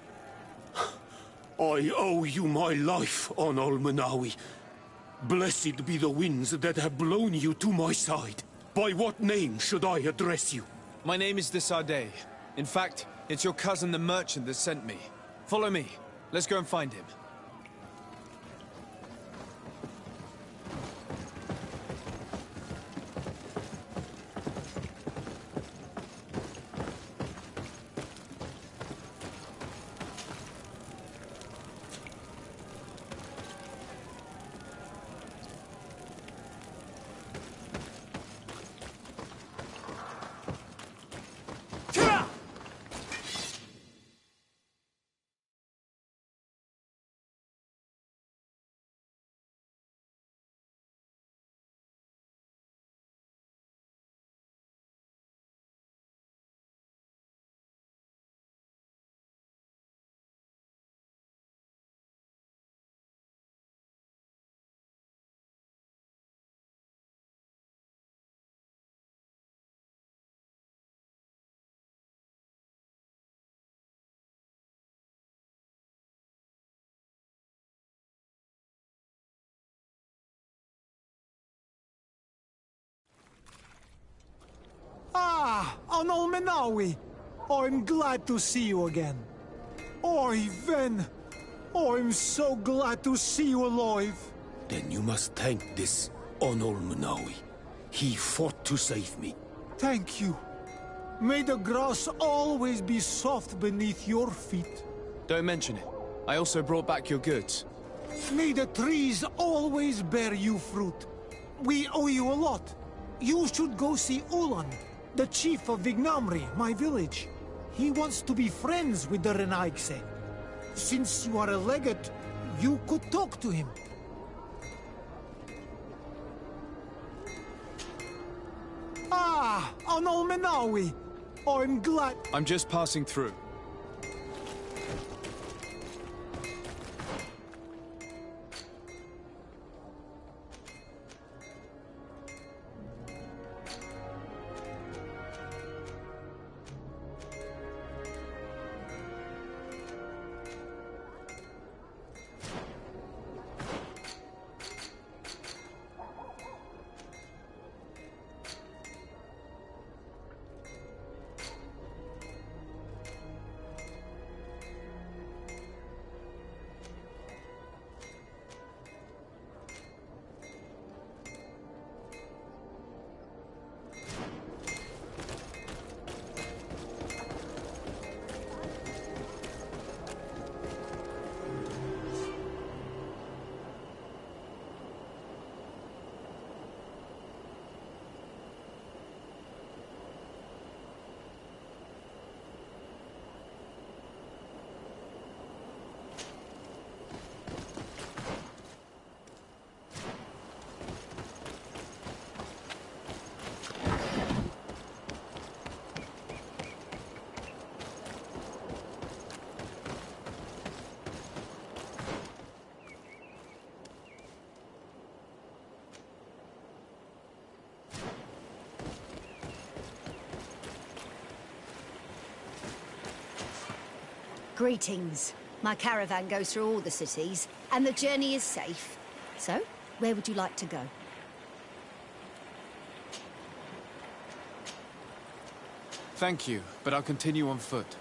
I owe you my life, Onol Manawi. Blessed be the winds that have blown you to my side. By what name should I address you? My name is Desade. In fact, it's your cousin the merchant that sent me. Follow me. Let's go and find him. Ah, Onol Menawi. I'm glad to see you again. Oi, Ven. I'm so glad to see you alive. Then you must thank this Onol Manawi. He fought to save me. Thank you. May the grass always be soft beneath your feet. Don't mention it. I also brought back your goods. May the trees always bear you fruit. We owe you a lot. You should go see Ulan, the chief of Vignamri, my village. He wants to be friends with the Renaigse. Since you are a legate, you could talk to him. Ah, Onol Menawi. I'm glad... I'm just passing through. Greetings. My caravan goes through all the cities, and the journey is safe. So, where would you like to go? Thank you, but I'll continue on foot.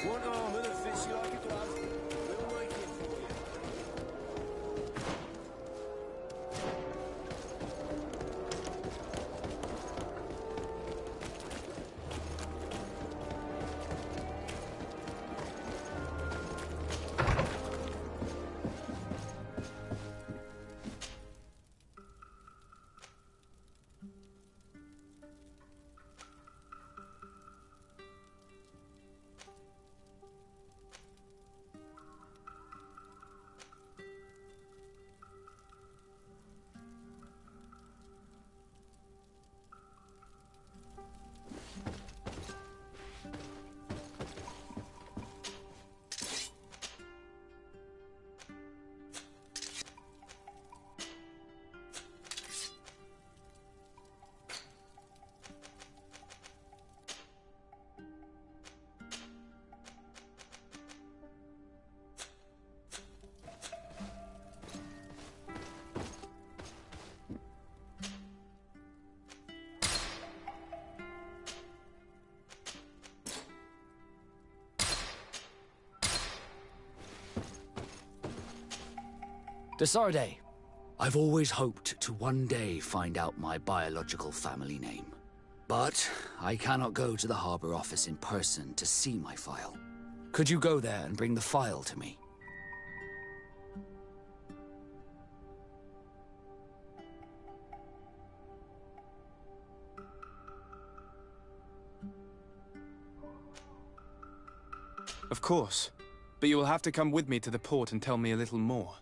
One arm and a fist you like a glove. We'll make it for you. Desarde, I've always hoped to one day find out my biological family name. But I cannot go to the harbor office in person to see my file. Could you go there and bring the file to me? Of course. But you will have to come with me to the port and tell me a little more.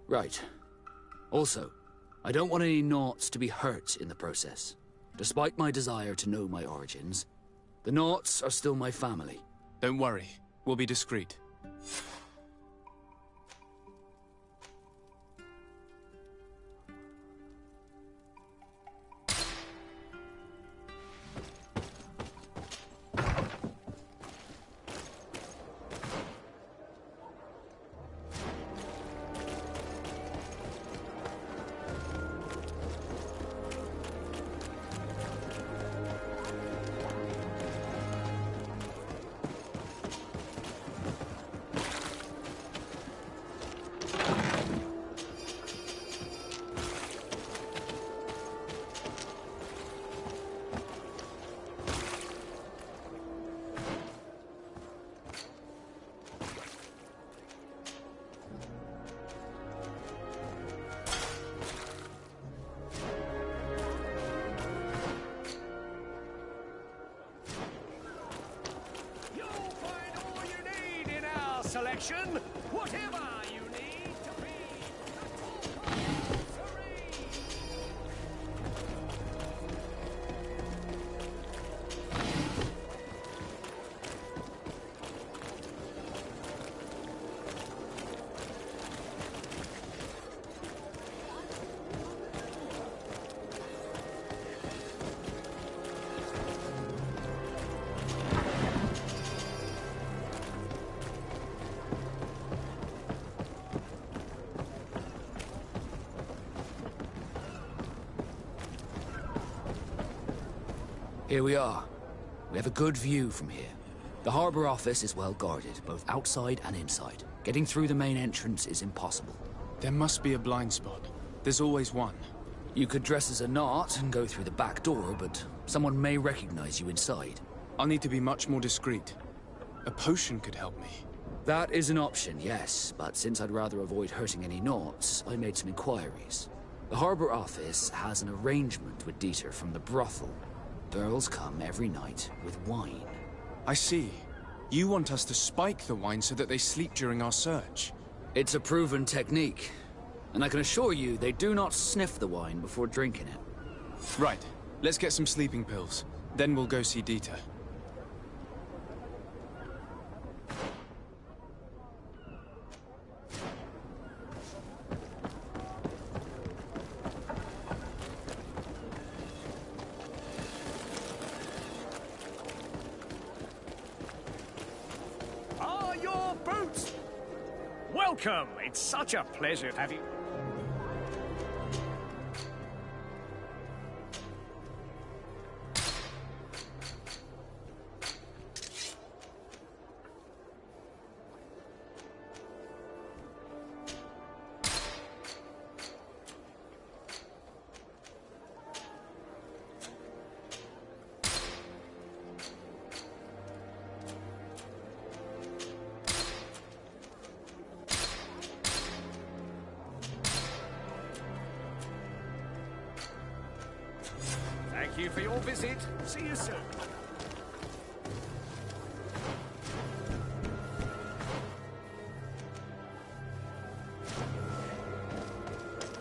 Right. Also, I don't want any Naughts to be hurt in the process. Despite my desire to know my origins, the Naughts are still my family. Don't worry. We'll be discreet. Selection, whatever you need to be. Here we are. We have a good view from here. The harbor office is well guarded, both outside and inside. Getting through the main entrance is impossible. There must be a blind spot. There's always one. You could dress as a knot and go through the back door, but someone may recognize you inside. I'll need to be much more discreet. A potion could help me. That is an option, yes, but since I'd rather avoid hurting any knots, I made some inquiries. The harbor office has an arrangement with Dieter from the brothel. Girls come every night with wine. I see. You want us to spike the wine so that they sleep during our search. It's a proven technique, and I can assure you they do not sniff the wine before drinking it. Right. Let's get some sleeping pills. Then we'll go see Dieter. Are your boots? Welcome! It's such a pleasure to have you. Thank you for your visit. See you soon.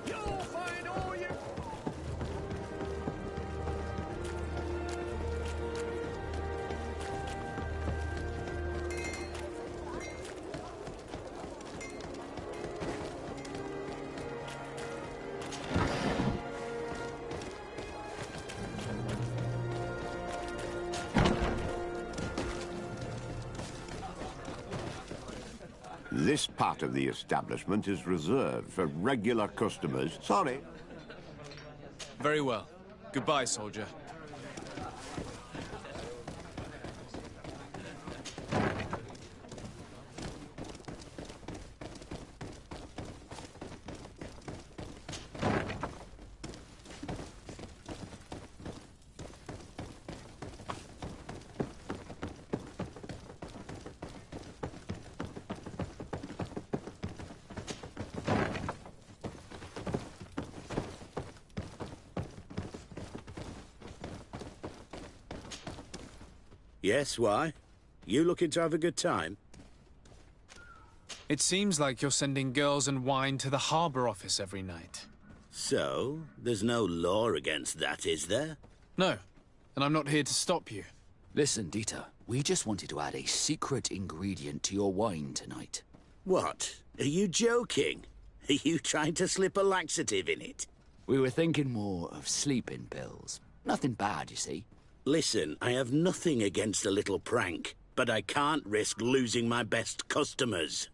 You'll find all you... This part of the establishment is reserved for regular customers. Sorry. Very well. Goodbye, soldier. Yes, why? You looking to have a good time? It seems like you're sending girls and wine to the harbor office every night. So, there's no law against that, is there? No, and I'm not here to stop you. Listen, Dieter, we just wanted to add a secret ingredient to your wine tonight. What? Are you joking? Are you trying to slip a laxative in it? We were thinking more of sleeping pills. Nothing bad, you see. Listen, I have nothing against a little prank, but I can't risk losing my best customers.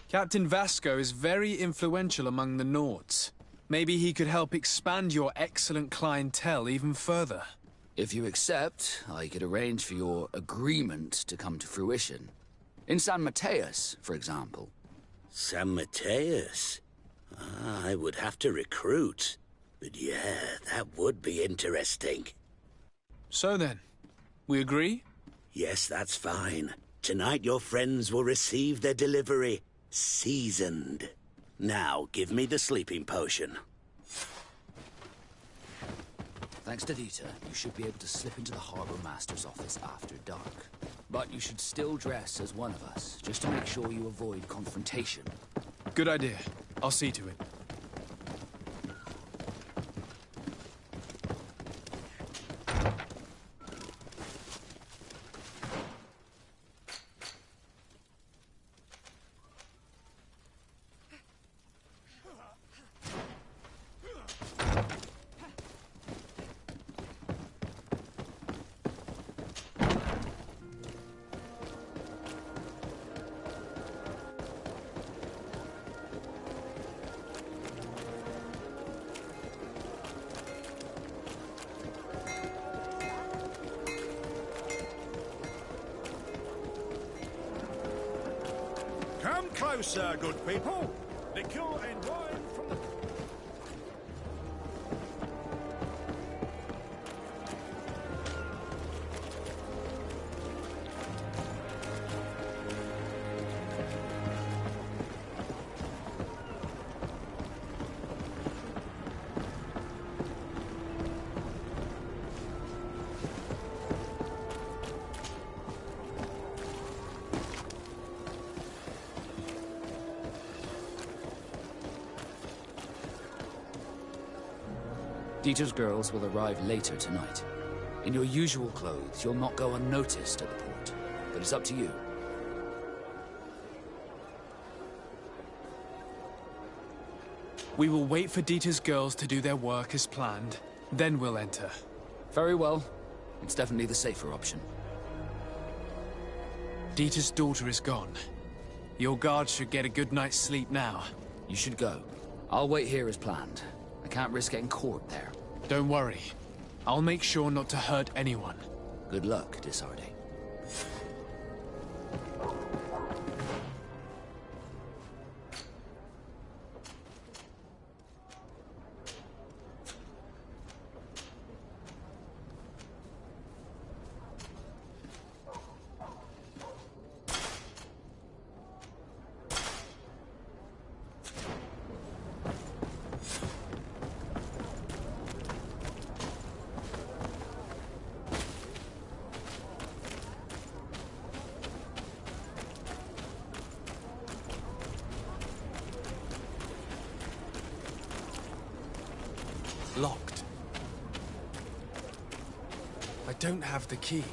Captain Vasco is very influential among the Nords. Maybe he could help expand your excellent clientele even further. If you accept, I could arrange for your agreement to come to fruition. In San Mateus, for example. San Mateus? I would have to recruit. But yeah, that would be interesting. So then, we agree? Yes, that's fine. Tonight your friends will receive their delivery. Seasoned. Now, give me the sleeping potion. Thanks to Dieter, you should be able to slip into the Harbor Master's office after dark. But you should still dress as one of us, just to make sure you avoid confrontation. Good idea. I'll see to it. Come closer, good people. Liquor and wine from the... Dieter's girls will arrive later tonight. In your usual clothes, you'll not go unnoticed at the port, but it's up to you. We will wait for Dieter's girls to do their work as planned, then we'll enter. Very well. It's definitely the safer option. Dieter's daughter is gone. Your guard should get a good night's sleep now. You should go. I'll wait here as planned. I can't risk getting caught there. Don't worry. I'll make sure not to hurt anyone. Good luck, Desarde. Locked. I don't have the key.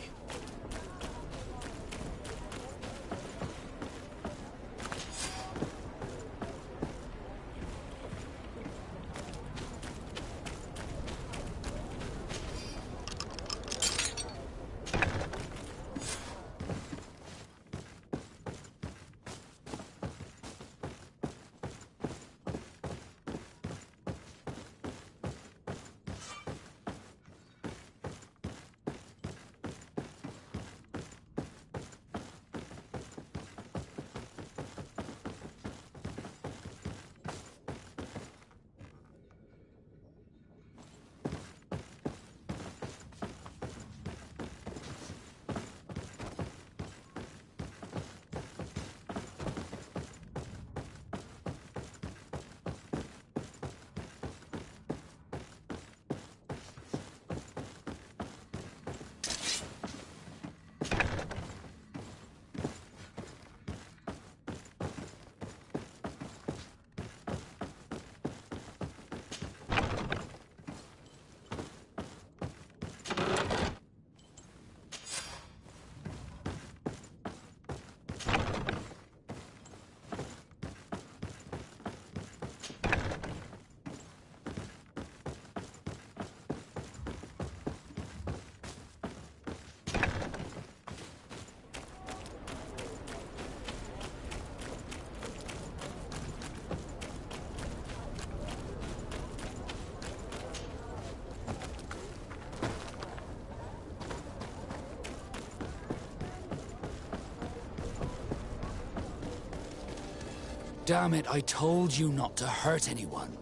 Damn it, I told you not to hurt anyone.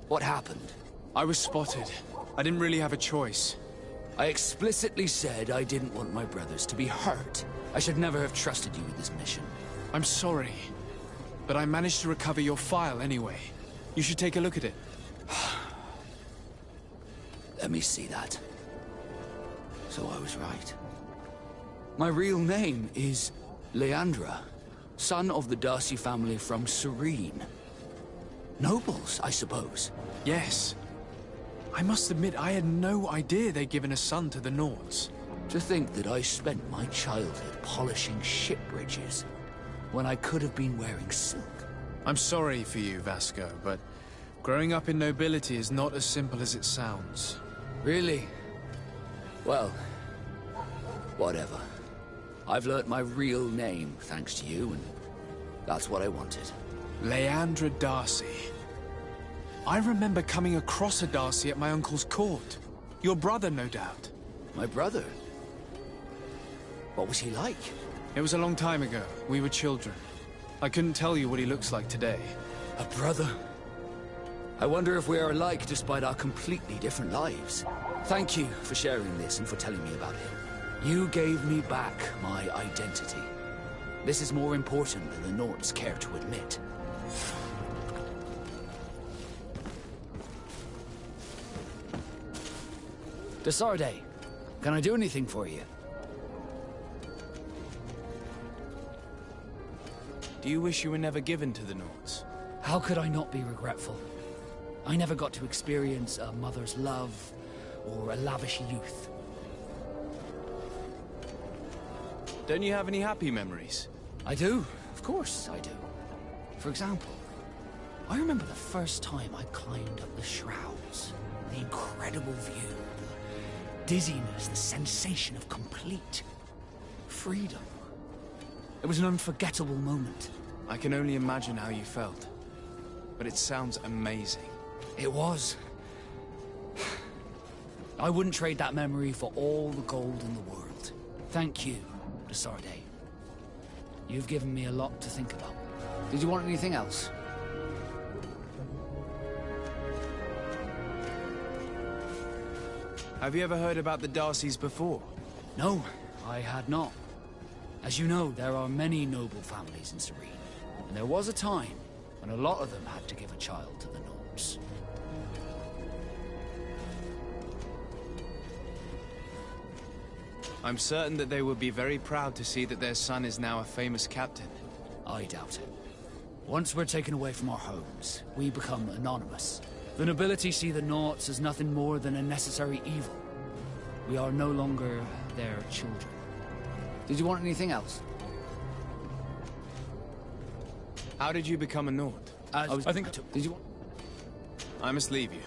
What happened? I was spotted. I didn't really have a choice. I explicitly said I didn't want my brothers to be hurt. I should never have trusted you with this mission. I'm sorry, but I managed to recover your file anyway. You should take a look at it. Let me see that. So I was right. My real name is Leandra, son of the Darcy family from Serene. Nobles, I suppose. Yes. I must admit, I had no idea they'd given a son to the Nords. To think that I spent my childhood polishing ship bridges, when I could have been wearing silk. I'm sorry for you, Vasco, but growing up in nobility is not as simple as it sounds. Really? Well, whatever. I've learnt my real name, thanks to you, and that's what I wanted. Leandra Darcy. I remember coming across a Darcy at my uncle's court. Your brother, no doubt. My brother? What was he like? It was a long time ago. We were children. I couldn't tell you what he looks like today. A brother? I wonder if we are alike despite our completely different lives. Thank you for sharing this and for telling me about him. You gave me back my identity. This is more important than the Nords care to admit. Desarde, can I do anything for you? Do you wish you were never given to the Nords? How could I not be regretful? I never got to experience a mother's love or a lavish youth. Don't you have any happy memories? I do. Of course I do. For example, I remember the first time I climbed up the shrouds. The incredible view, the dizziness, the sensation of complete freedom. It was an unforgettable moment. I can only imagine how you felt. But it sounds amazing. It was. I wouldn't trade that memory for all the gold in the world. Thank you, Desarde. You've given me a lot to think about. Did you want anything else? Have you ever heard about the Darcys before? No, I had not. As you know, there are many noble families in Serene. And there was a time when a lot of them had to give a child to the Nords. I'm certain that they would be very proud to see that their son is now a famous captain. I doubt it. Once we're taken away from our homes, we become anonymous. The nobility see the Nords as nothing more than a necessary evil. We are no longer their children. Did you want anything else? How did you become a Nord? Did you want... I must leave you.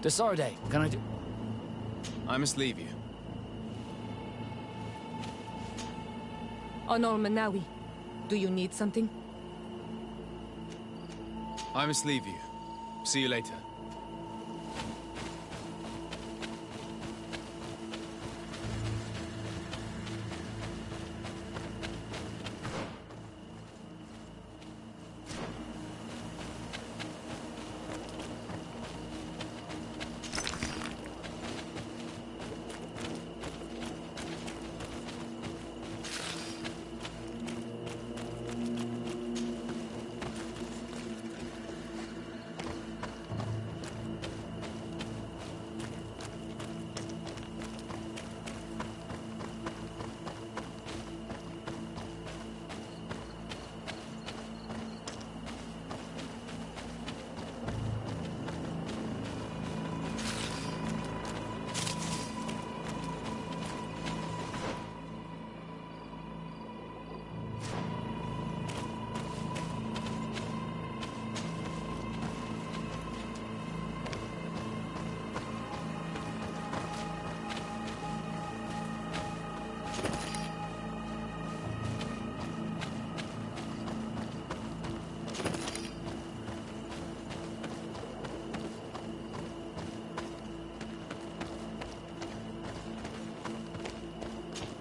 Desarde, can I do... I must leave you. Honor Manawi, do you need something? I must leave you. See you later.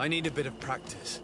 I need a bit of practice.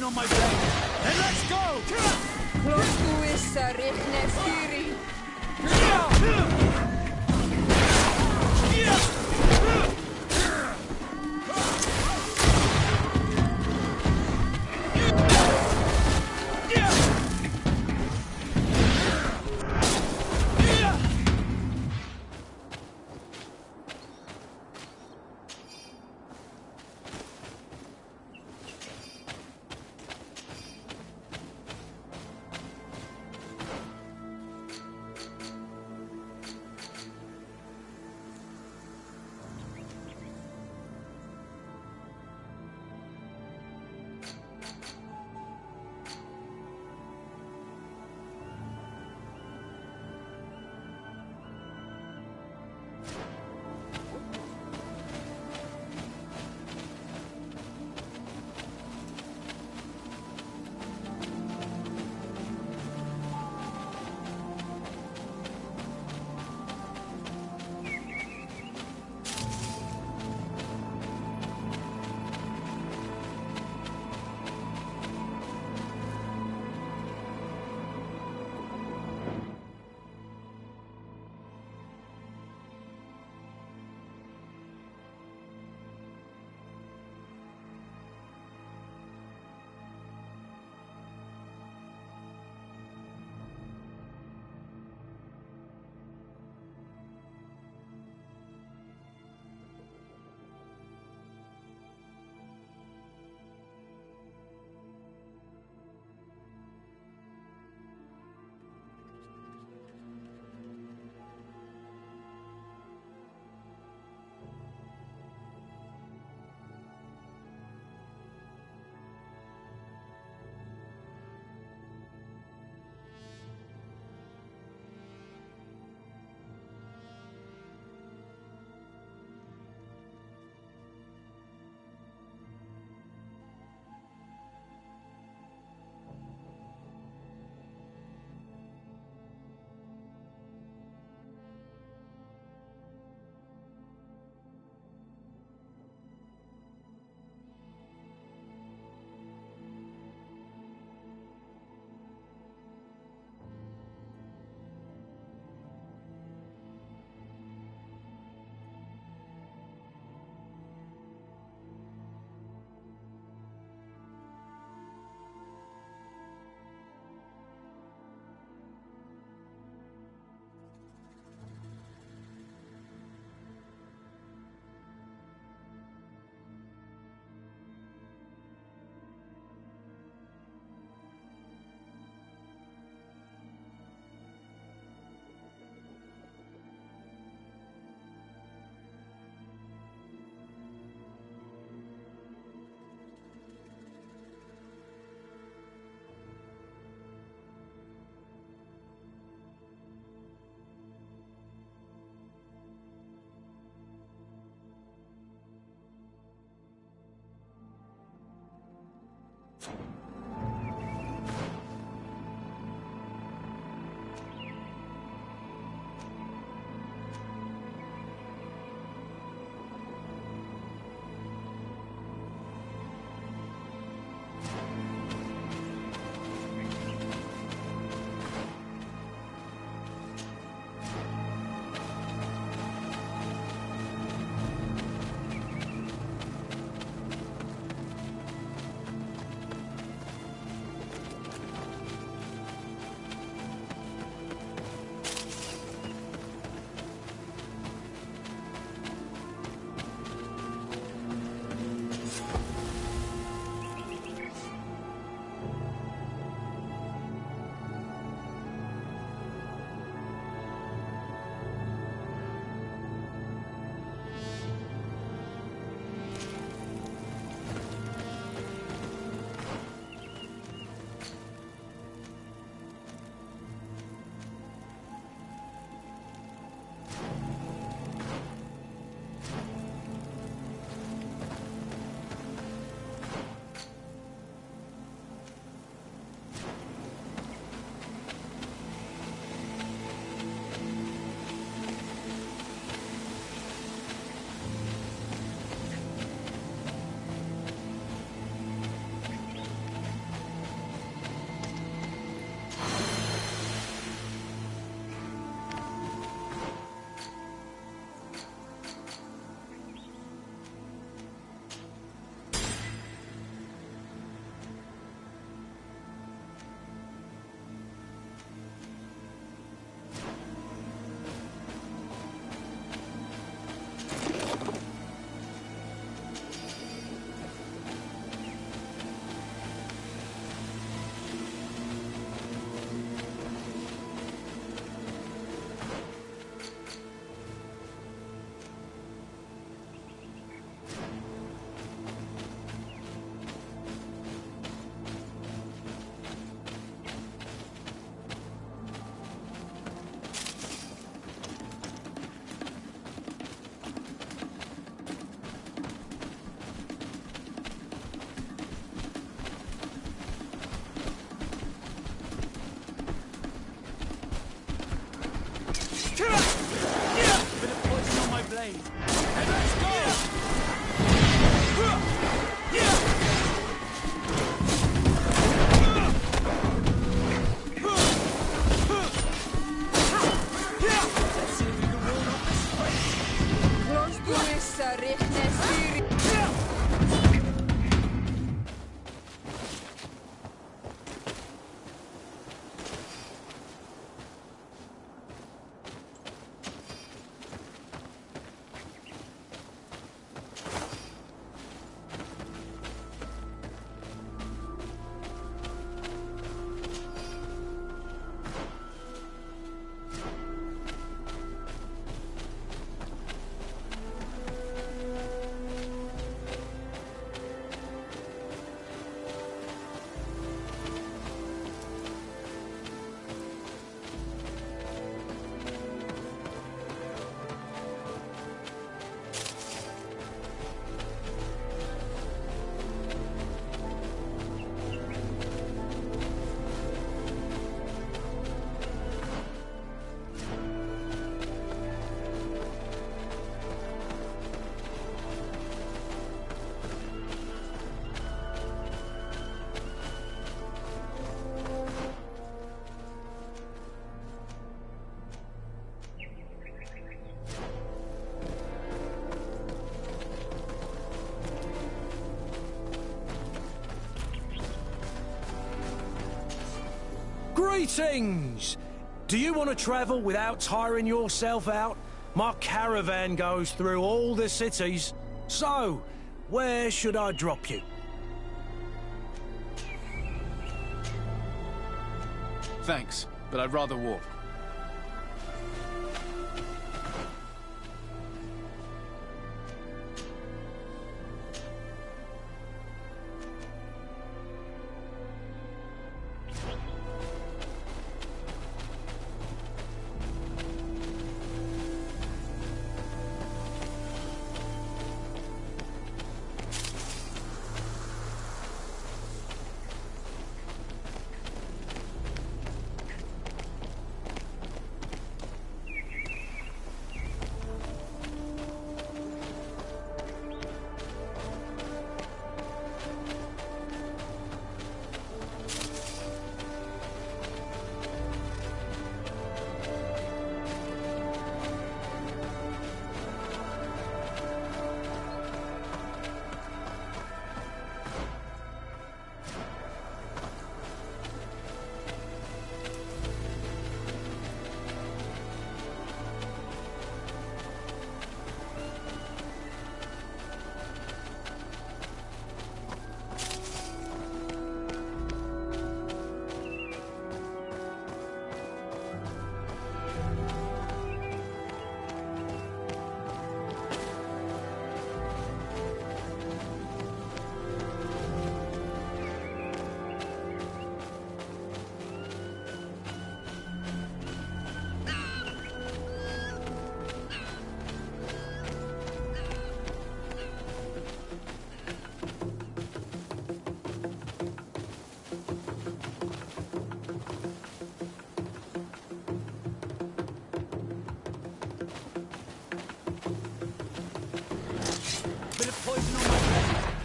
poison on my blade. Then let's go! way! And let's go! Let's see if you can roll up this fight. Close to essa rehne Greetings! Do you want to travel without tiring yourself out? My caravan goes through all the cities. So, where should I drop you? Thanks, but I'd rather walk.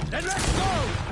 Then let's go!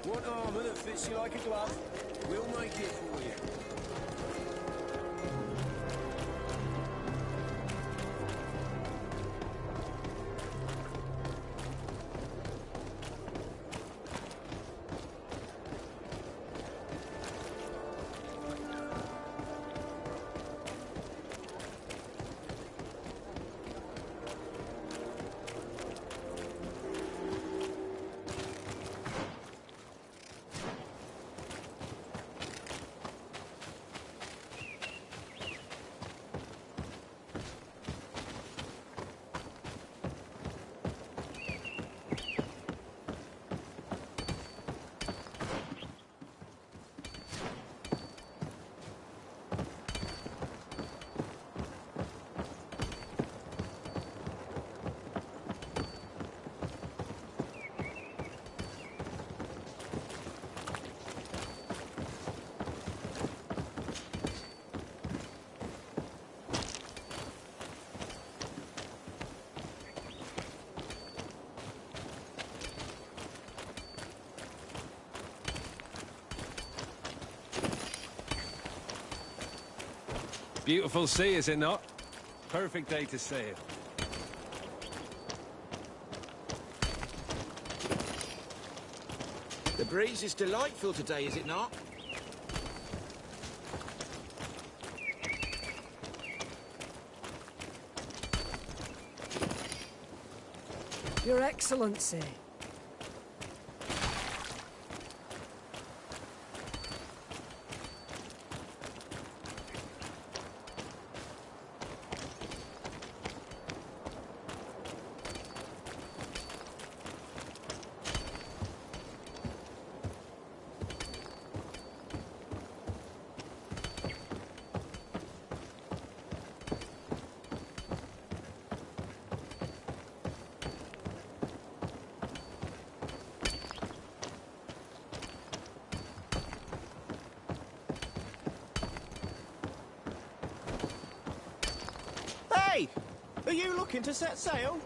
Want armor that fits you like a glove? We'll make it for you. Beautiful sea, is it not? Perfect day to sail. The breeze is delightful today, is it not? Your Excellency. Hey! Are you looking to set sail?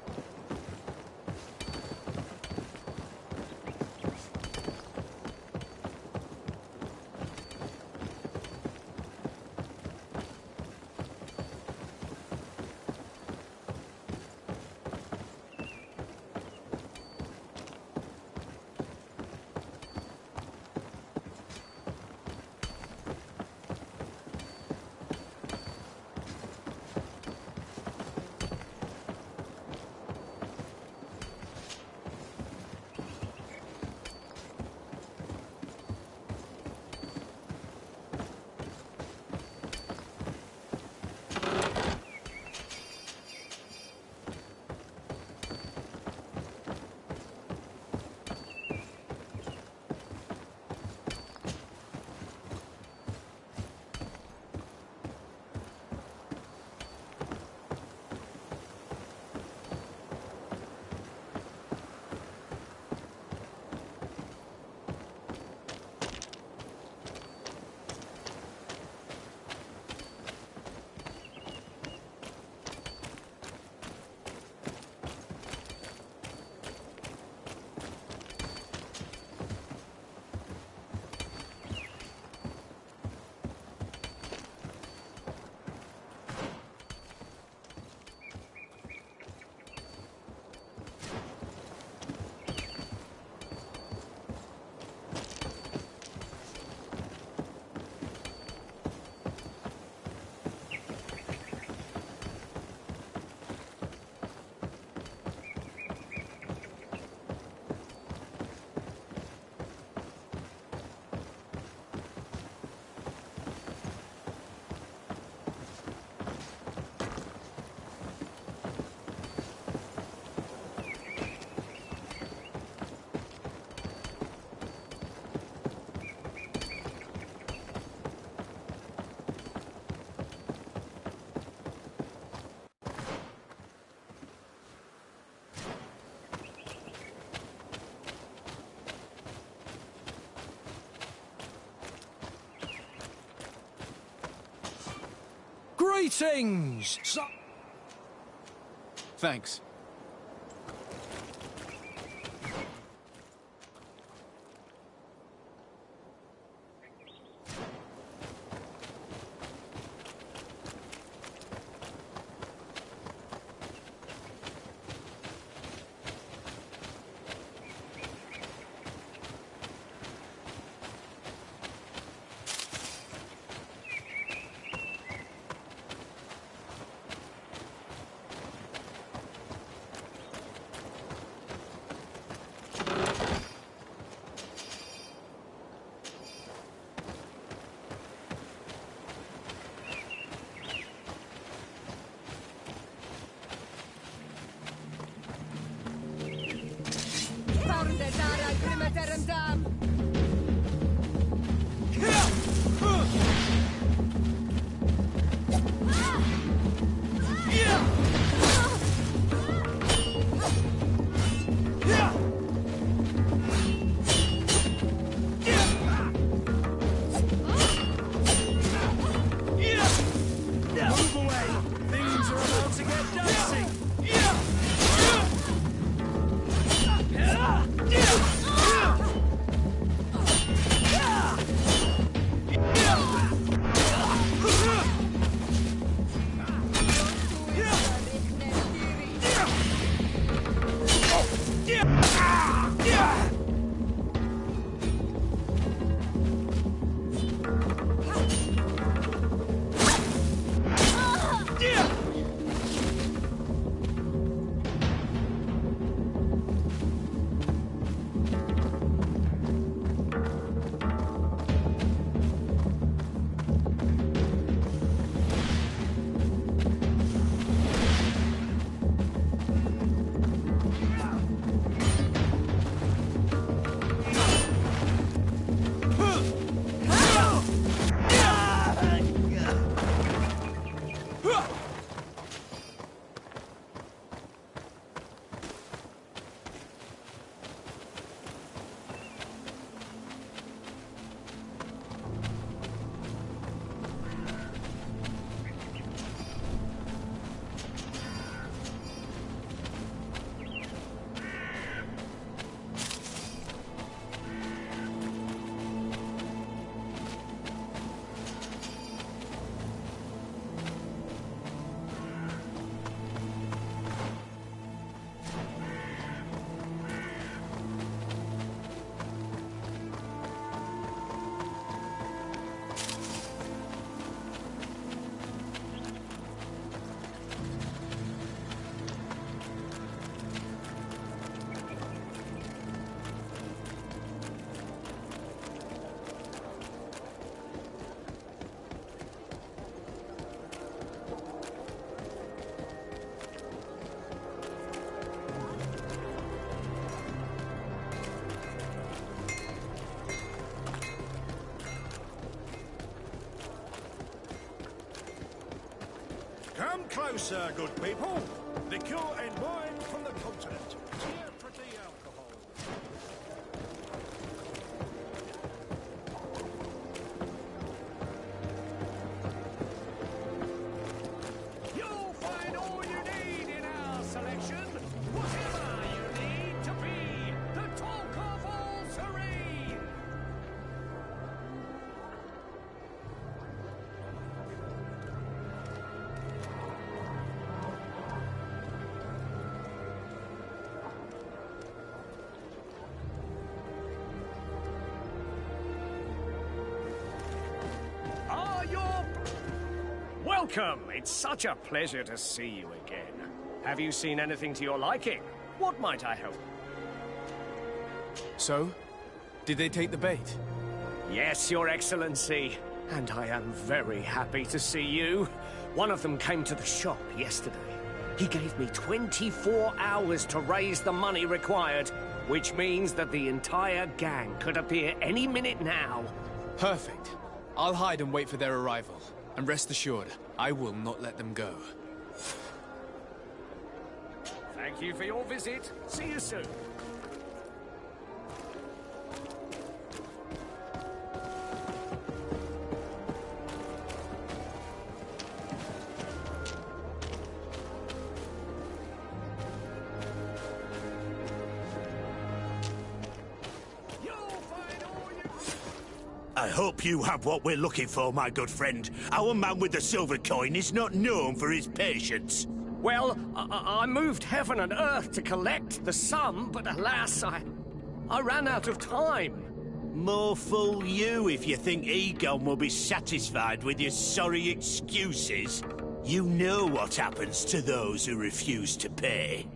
Greetings! Thanks. Come closer, good people. Liqueur and wine from the continent. Tear pretty alcohol. You'll find all you need in our selection. Whatever you need to be the talk of all Serene. Welcome! It's such a pleasure to see you again. Have you seen anything to your liking? What might I help? So? Did they take the bait? Yes, Your Excellency. And I am very happy to see you. One of them came to the shop yesterday. He gave me 24 hours to raise the money required, which means that the entire gang could appear any minute now. Perfect. I'll hide and wait for their arrival. And rest assured, I will not let them go. Thank you for your visit. See you soon. I hope you have what we're looking for, my good friend. Our man with the silver coin is not known for his patience. Well, I moved heaven and earth to collect the sum, but alas, I ran out of time. More fool you if you think Egon will be satisfied with your sorry excuses. You know what happens to those who refuse to pay.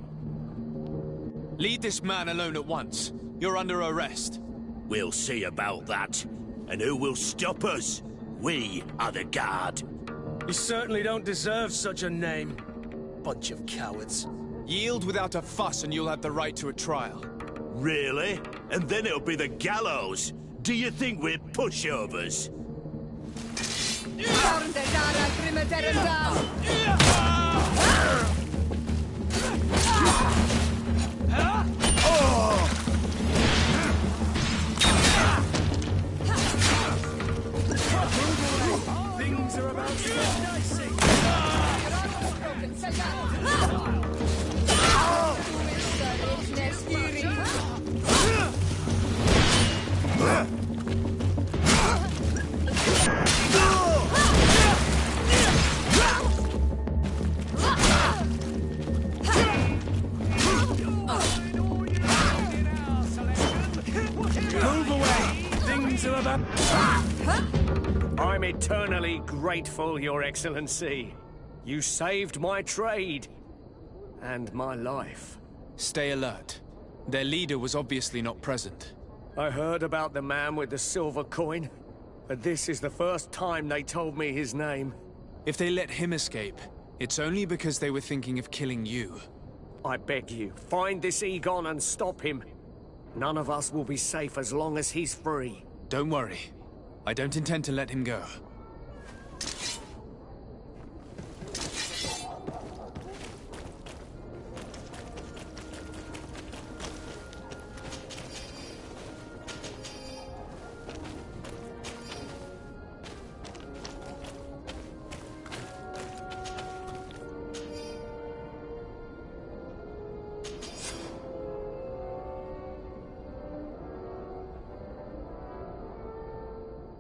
Leave this man alone at once. You're under arrest. We'll see about that. And who will stop us? We are the guard. You certainly don't deserve such a name. Bunch of cowards. Yield without a fuss and you'll have the right to a trial. Really? And then it'll be the gallows. Do you think we're pushovers? Things are about to get dicey. Move away! Things are about... I'm eternally grateful, Your Excellency. You saved my trade. And my life. Stay alert. Their leader was obviously not present. I heard about the man with the silver coin, but this is the first time they told me his name. If they let him escape, it's only because they were thinking of killing you. I beg you, find this Egon and stop him. None of us will be safe as long as he's free. Don't worry. I don't intend to let him go.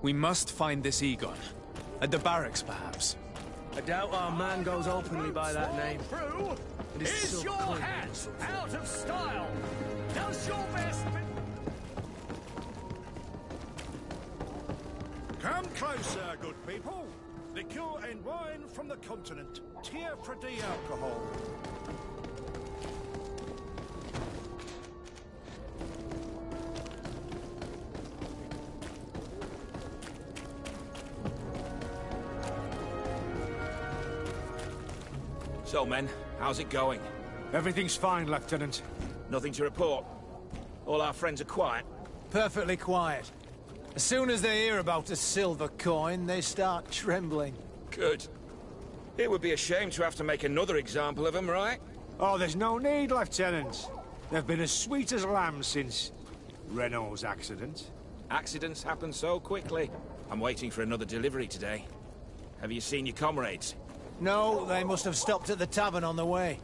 We must find this Egon. At the barracks, perhaps. I doubt our man goes openly by that name. Is your hat out of style? Does your best... Come closer, good people. Liqueur and wine from the continent. Tier for D alcohol. So, men, how's it going? Everything's fine, Lieutenant. Nothing to report. All our friends are quiet. Perfectly quiet. As soon as they hear about a silver coin, they start trembling. Good. It would be a shame to have to make another example of them, right? Oh, there's no need, Lieutenant. They've been as sweet as lambs since Renault's accident. Accidents happen so quickly. I'm waiting for another delivery today. Have you seen your comrades? No, they must have stopped at the tavern on the way.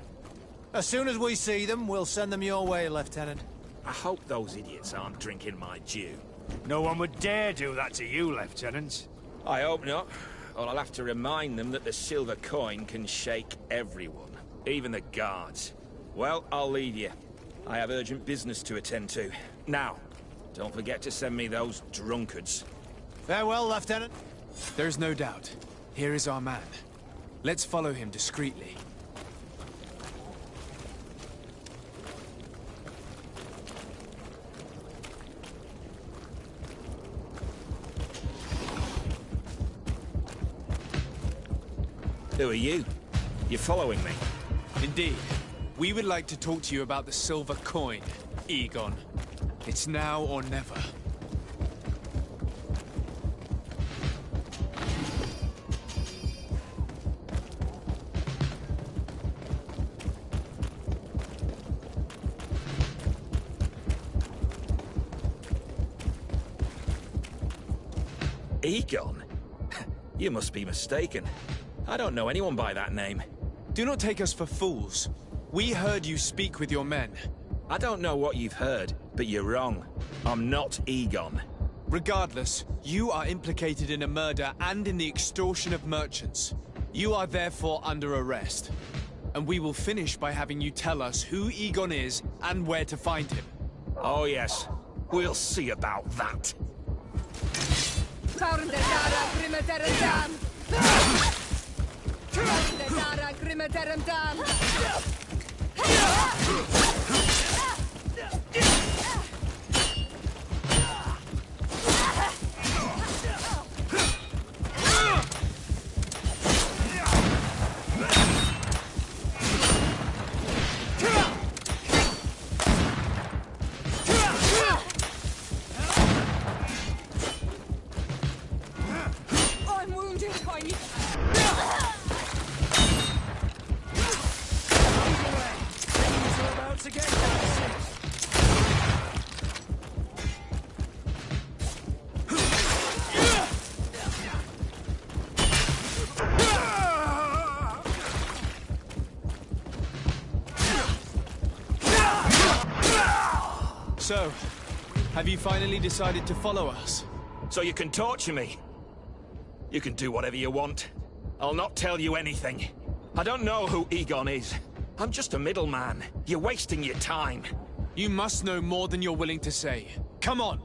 As soon as we see them, we'll send them your way, Lieutenant. I hope those idiots aren't drinking my dew. No one would dare do that to you, Lieutenant. I hope not. Or I'll have to remind them that the silver coin can shake everyone, even the guards. Well, I'll leave you. I have urgent business to attend to. Now, don't forget to send me those drunkards. Farewell, Lieutenant. There's no doubt. Here is our man. Let's follow him discreetly. Who are you? You're following me? Indeed. We would like to talk to you about the silver coin, Egon. It's now or never. Egon? You must be mistaken. I don't know anyone by that name. Do not take us for fools. We heard you speak with your men. I don't know what you've heard, but you're wrong. I'm not Egon. Regardless, you are implicated in a murder and in the extortion of merchants. You are therefore under arrest. And we will finish by having you tell us who Egon is and where to find him. Oh yes, we'll see about that. So, have you finally decided to follow us? So you can torture me? You can do whatever you want. I'll not tell you anything. I don't know who Egon is. I'm just a middleman. You're wasting your time. You must know more than you're willing to say. Come on!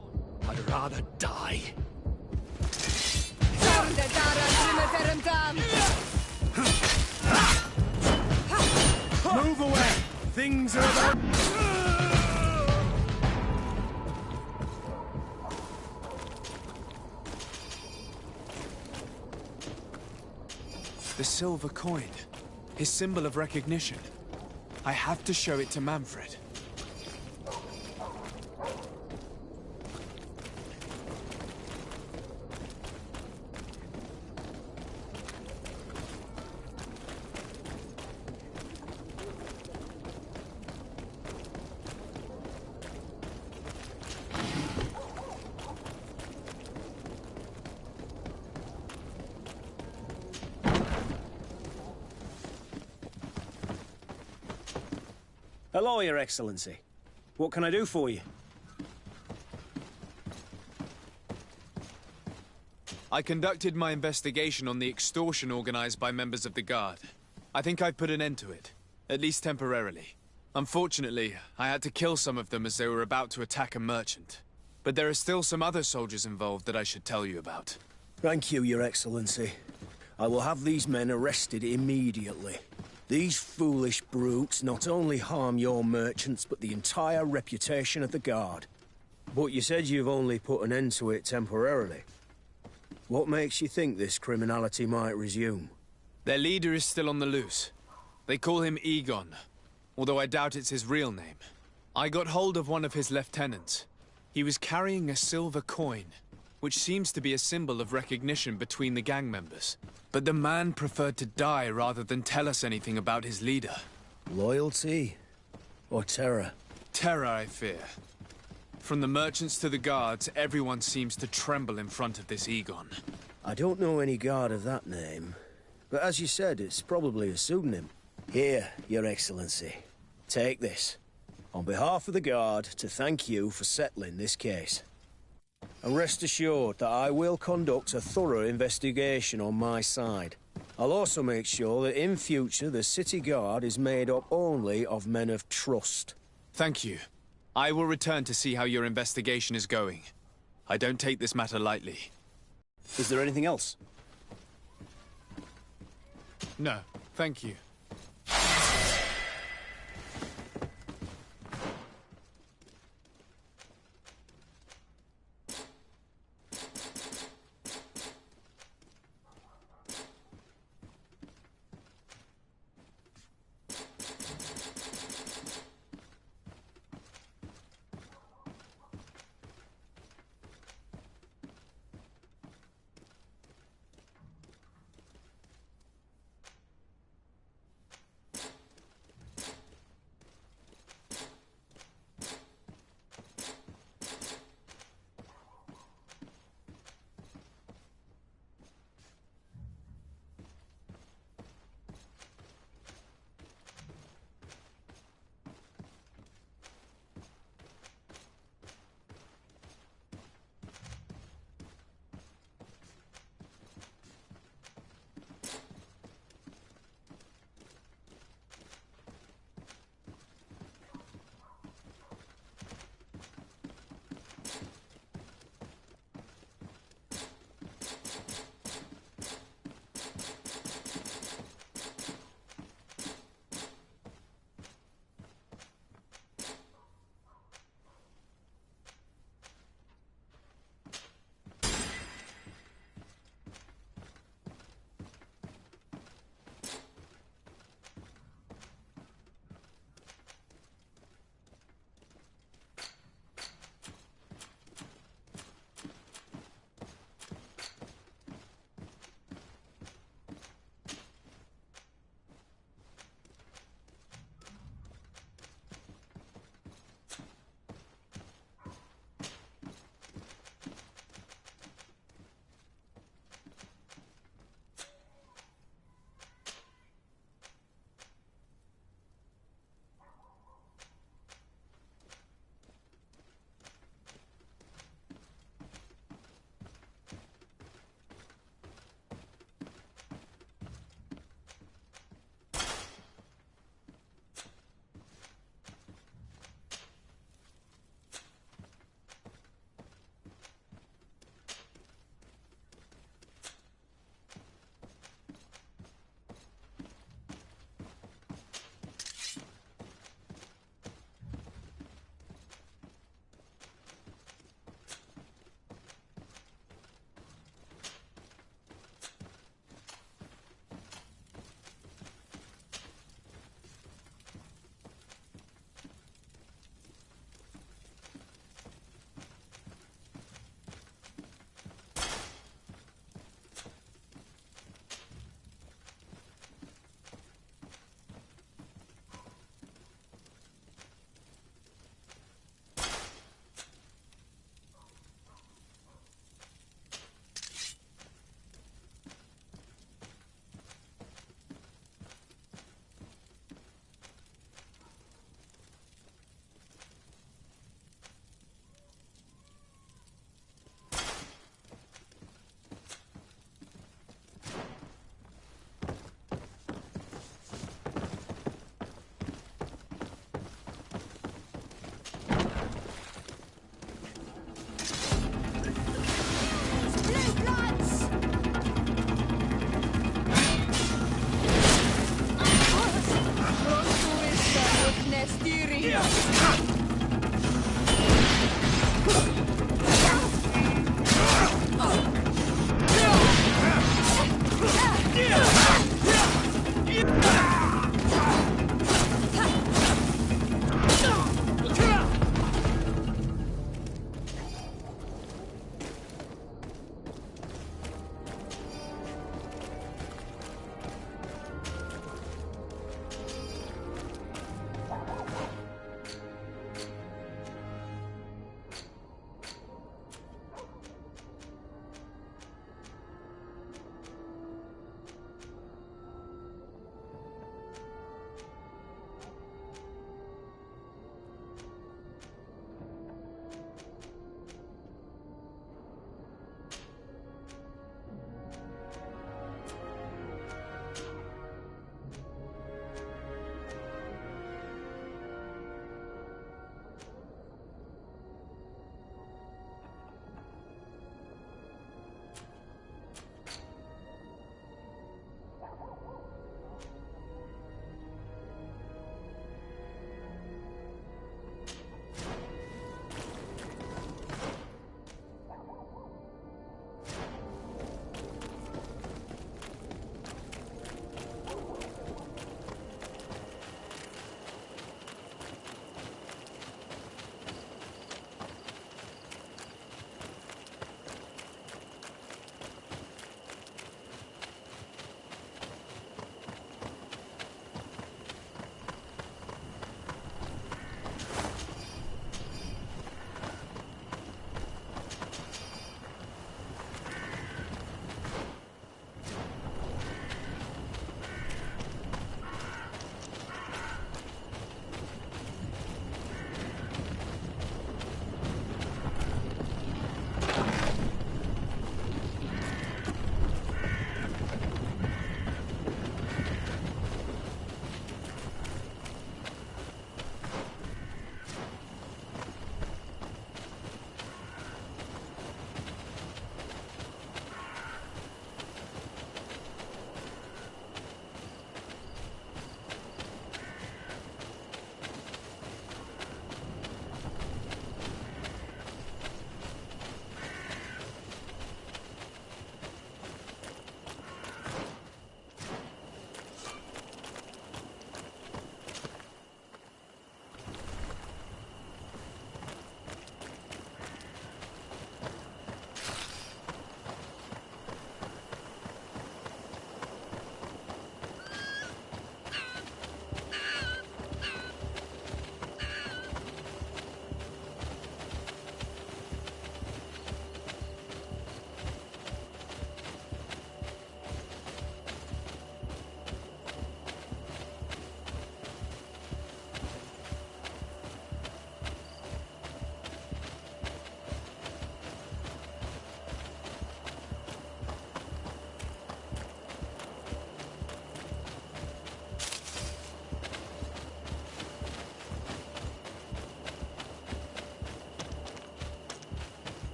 I'd rather die. Move away! Things are about... The silver coin. His symbol of recognition. I have to show it to Manfred. Hello, Your Excellency. What can I do for you? I conducted my investigation on the extortion organized by members of the Guard. I think I've put an end to it, at least temporarily. Unfortunately, I had to kill some of them as they were about to attack a merchant. But there are still some other soldiers involved that I should tell you about. Thank you, Your Excellency. I will have these men arrested immediately. These foolish brutes not only harm your merchants, but the entire reputation of the Guard. But you said you've only put an end to it temporarily. What makes you think this criminality might resume? Their leader is still on the loose. They call him Egon, although I doubt it's his real name. I got hold of one of his lieutenants. He was carrying a silver coin, which seems to be a symbol of recognition between the gang members. But the man preferred to die rather than tell us anything about his leader. Loyalty? Or terror? Terror, I fear. From the merchants to the guards, everyone seems to tremble in front of this Egon. I don't know any guard of that name. But as you said, it's probably a pseudonym. Here, Your Excellency. Take this. On behalf of the Guard, to thank you for settling this case. And rest assured that I will conduct a thorough investigation on my side. I'll also make sure that in future the City Guard is made up only of men of trust. Thank you. I will return to see how your investigation is going. I don't take this matter lightly. Is there anything else? No, thank you.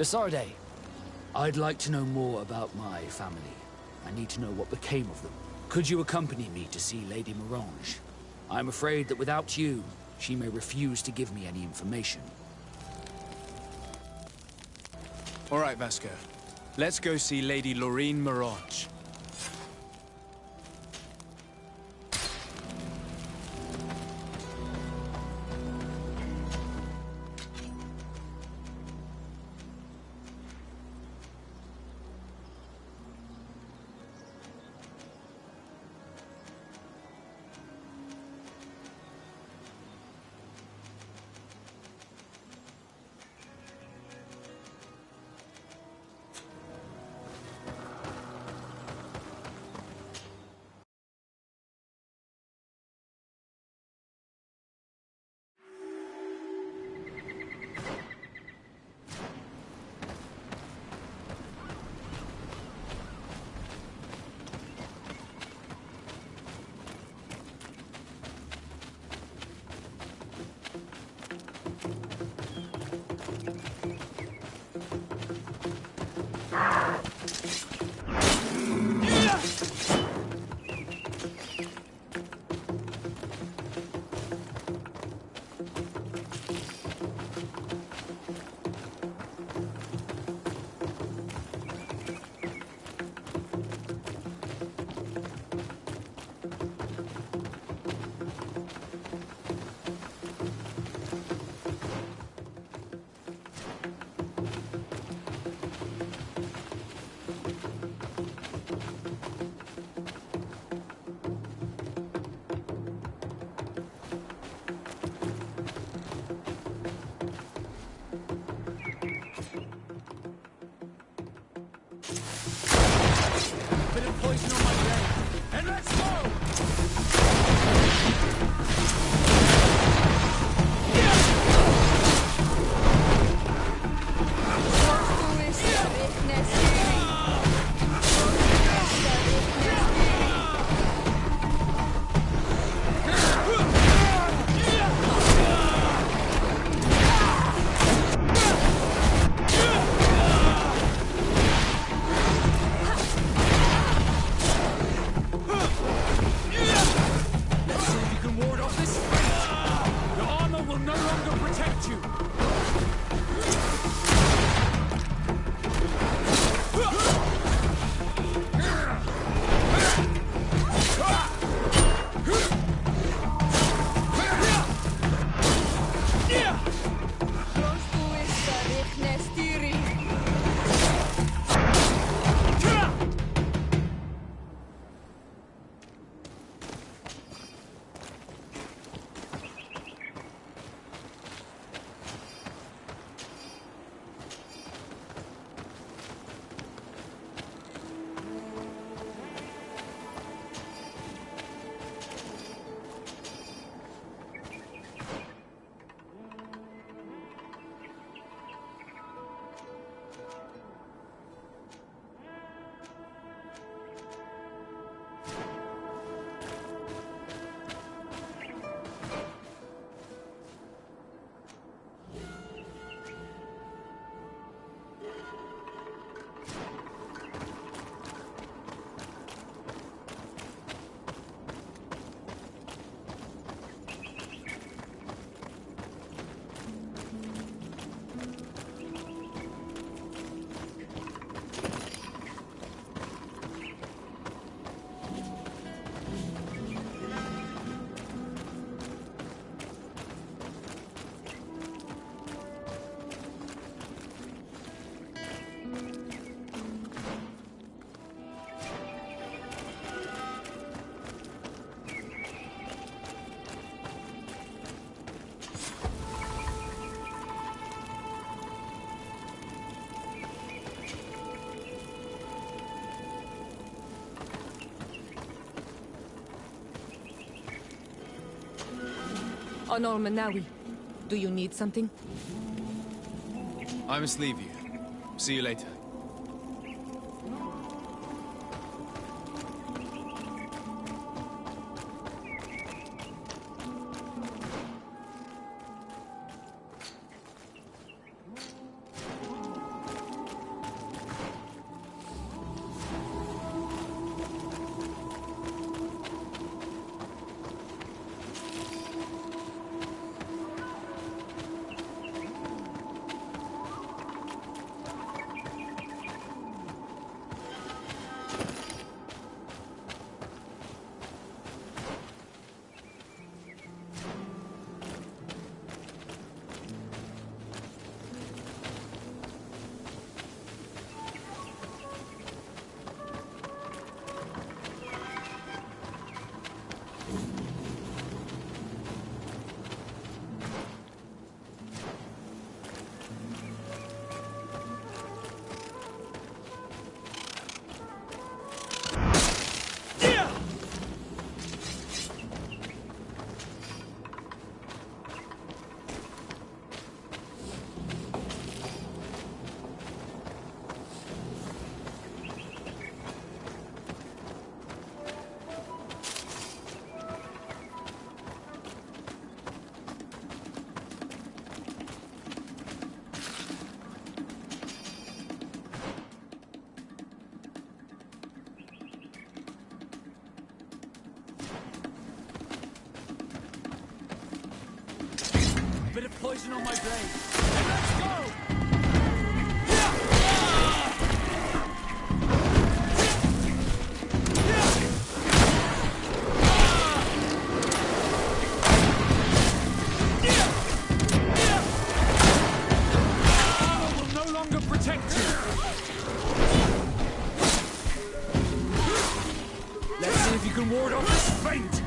Desarde, I'd like to know more about my family. I need to know what became of them. Could you accompany me to see Lady Morange? I'm afraid that without you, she may refuse to give me any information. All right, Vasco. Let's go see Lady Lorraine Morange. Bit of poison on my brain. And let's go! Honor Manawi, do you need something? I must leave you. See you later. poison on my blade. And let's go! Protect you! Let's see if you can ward off this feint!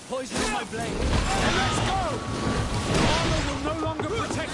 Poison on my blade. And let's go! Armor will no longer protect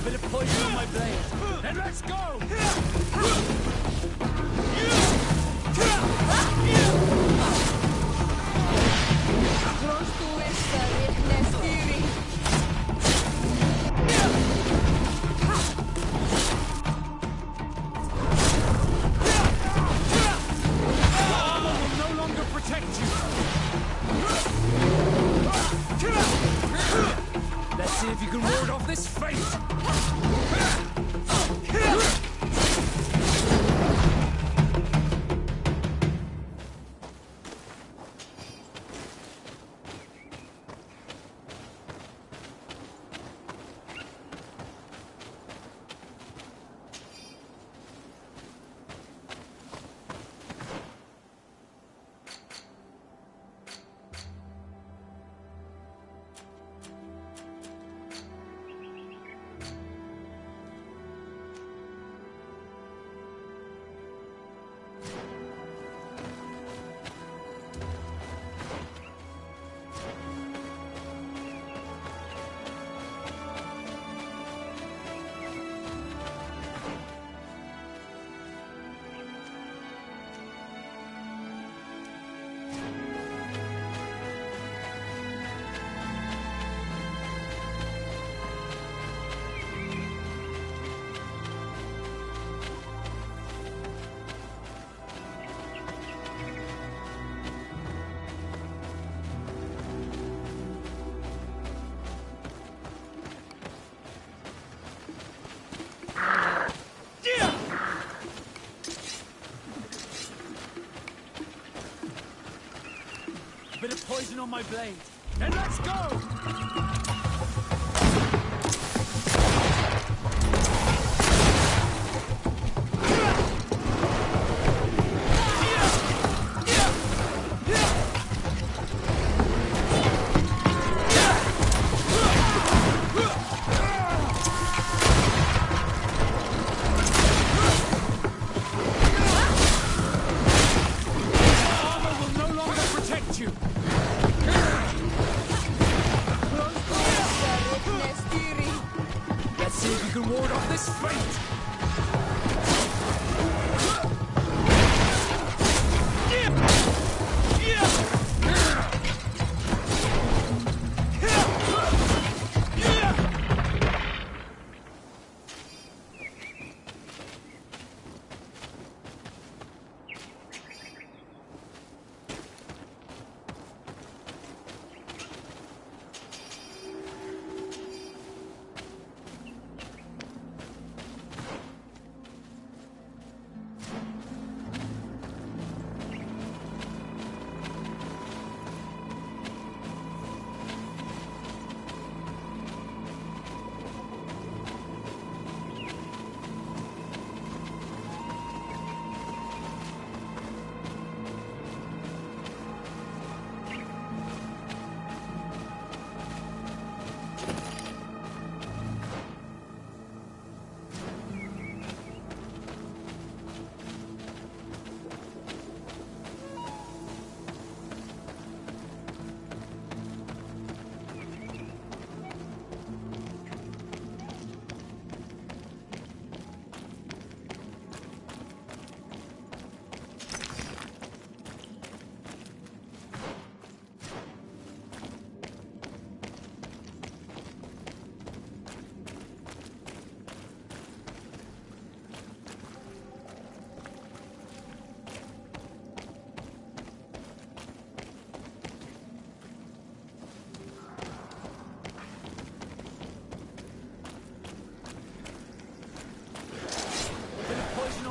Bit of poison on my blade. And let's go! Let's see if you can ward off this fate! of poison on my blade. And let's go!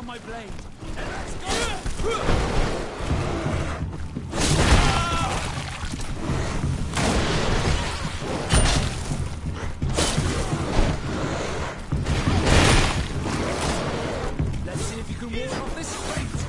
My blade. And let's go! Let's see if you can ward off this fate.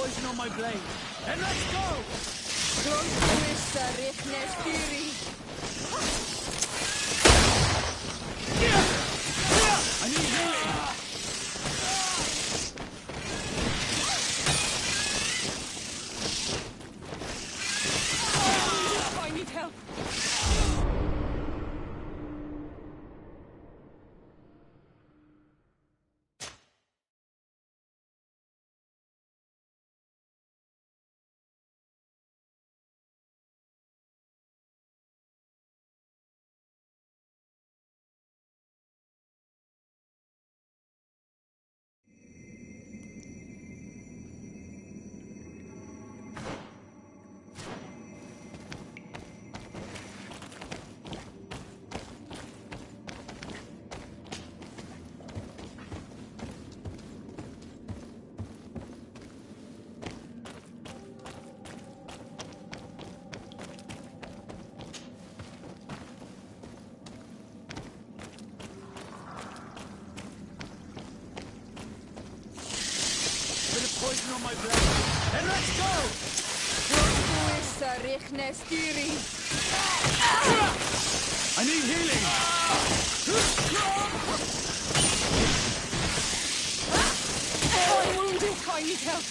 poison on my blade. And let's go! I need healing! I need help. Poison on my blade. And let's go! I need healing! I'm wounded. I need help.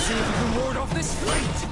see if you can ward off this fate!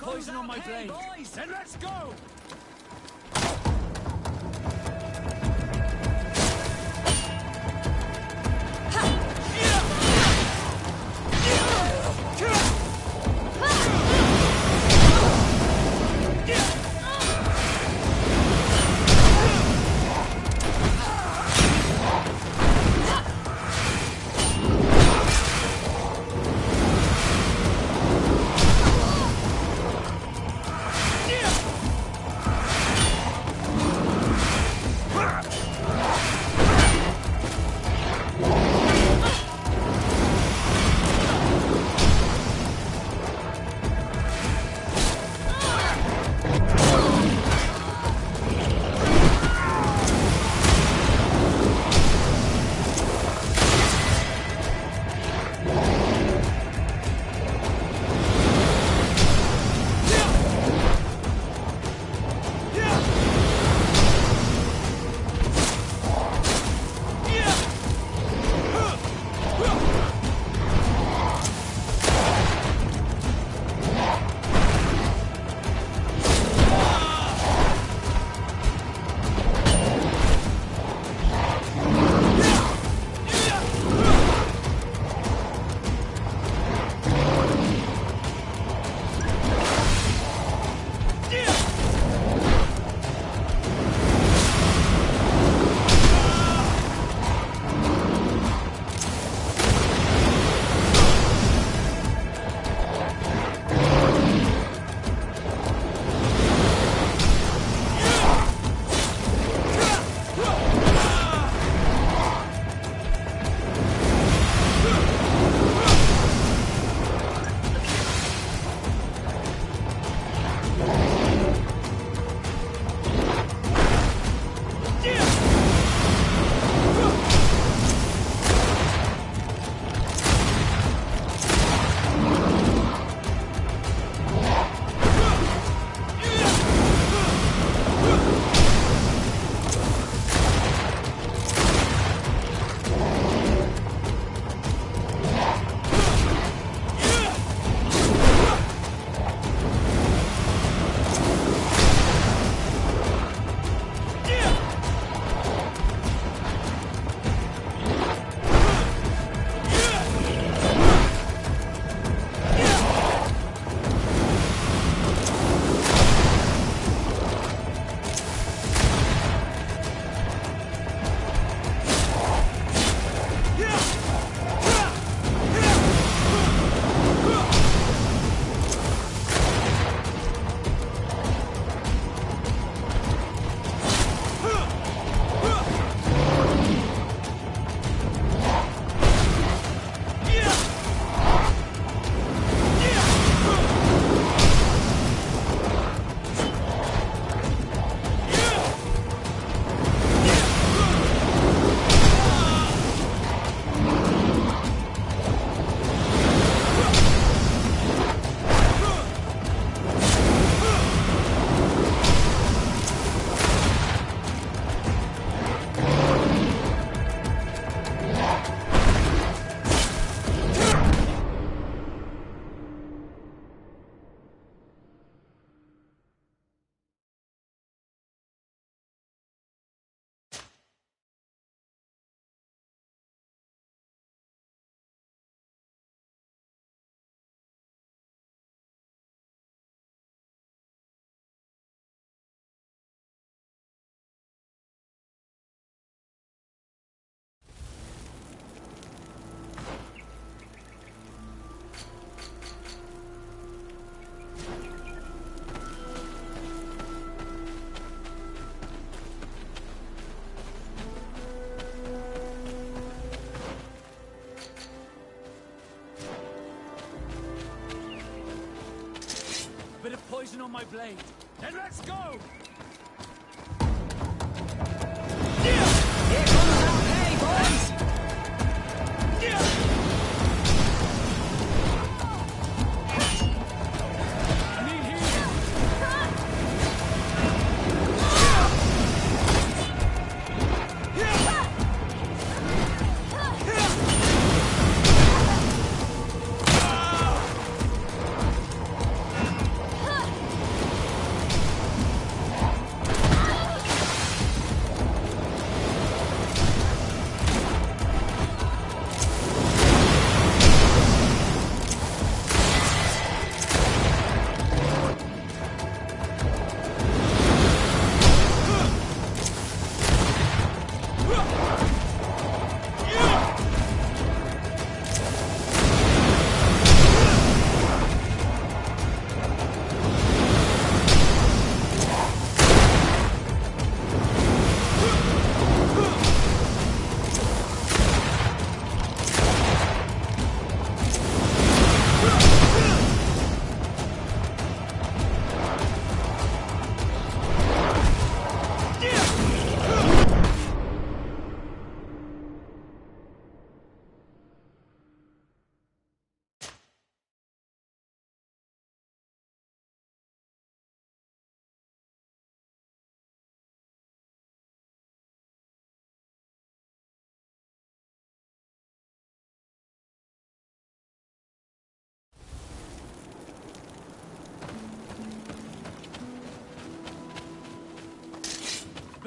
of poison on my blade. Boys, then let's go! poison on my blade. Then let's go! Here comes our pay, boys! Huh!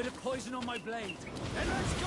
Bit of poison on my blade. And let's go!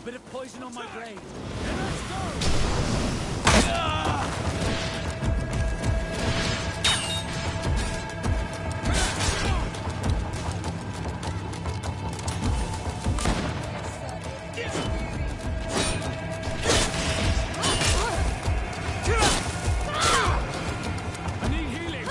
Bit of poison on my blade. And let's I need healing.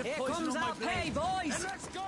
of Here poison comes on my our blade. pay, boys! And let's go!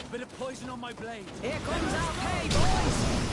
Bit of poison on my blade. Here comes our pay, boys!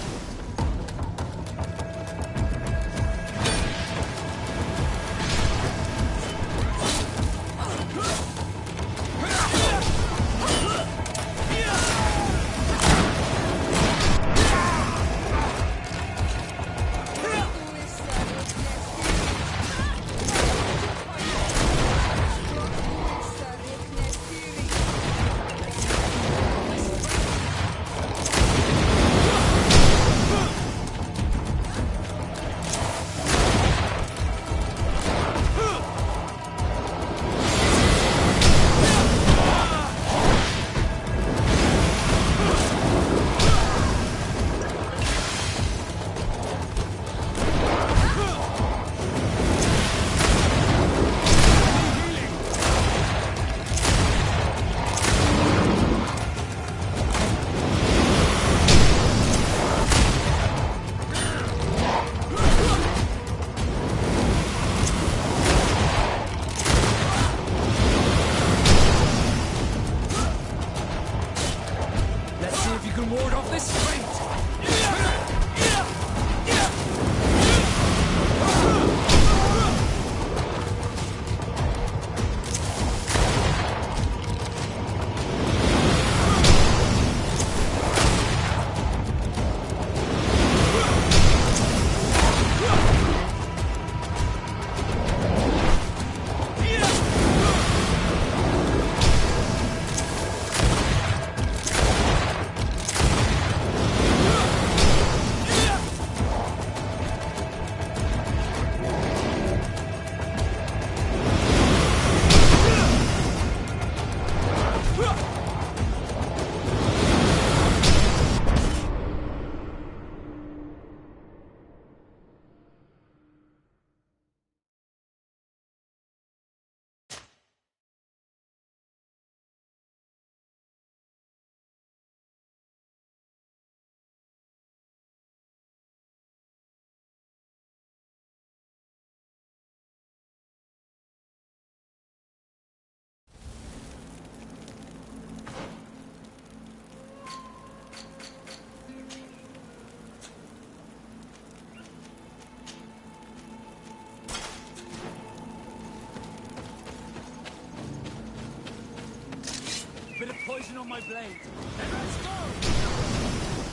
Bit of poison on my blade. And let's go!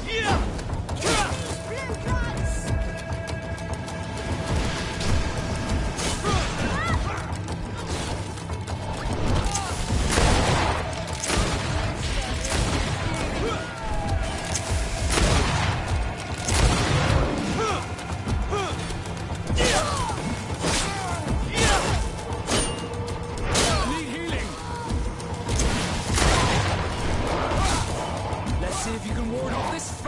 Yeah! Blue guns! See if you can ward off this.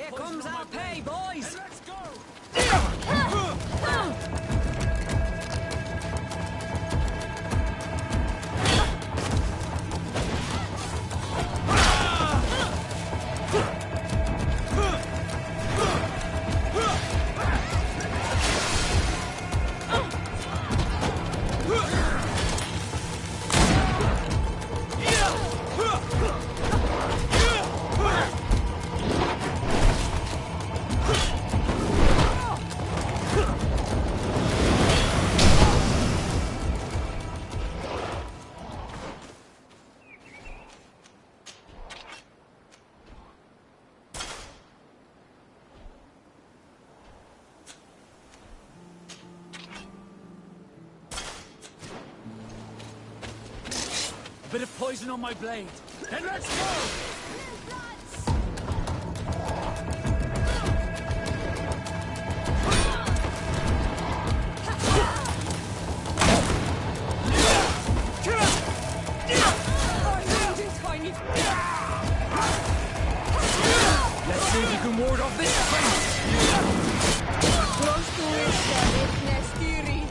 Here comes our pay, boys! Let's go! A bit of poison on my blade. Then let's go! Let's see if you can ward off this prince! Close to it, Nestiri.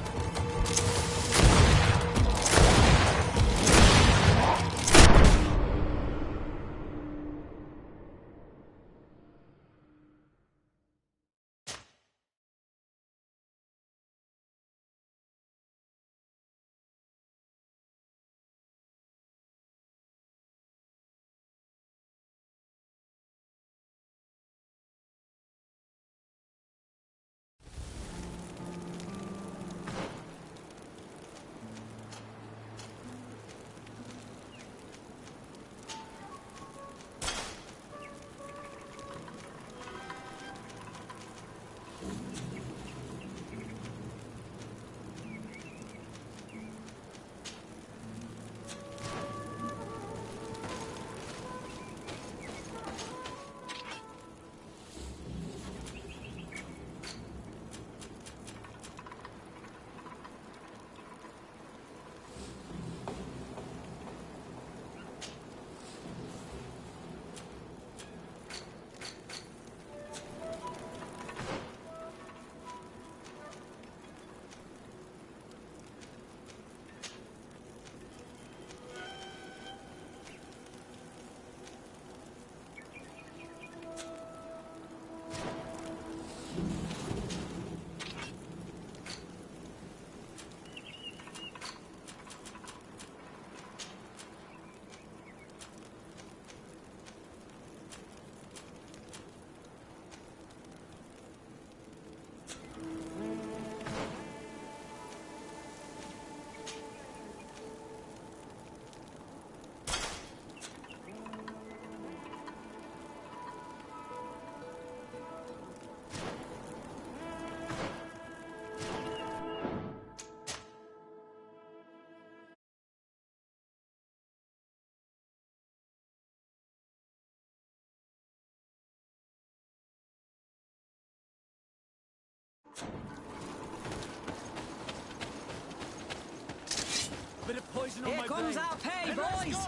A bit of poison on Here my comes blade. our pay, Then let's boys!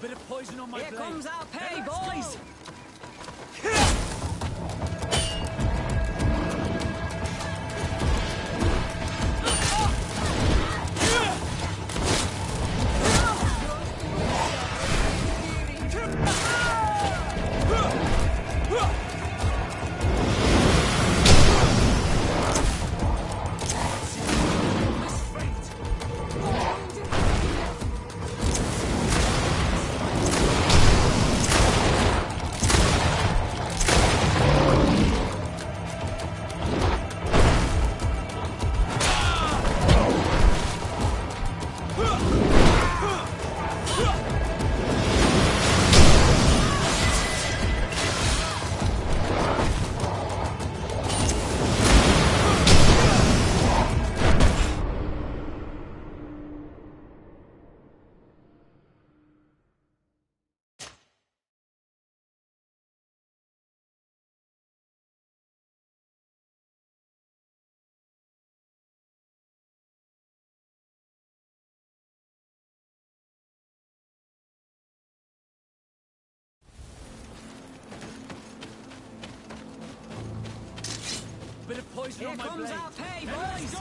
Bit of poison on my Here blade. comes our pay, boys! Bit of poison Here on my comes blade. our pay, Let's boys! go!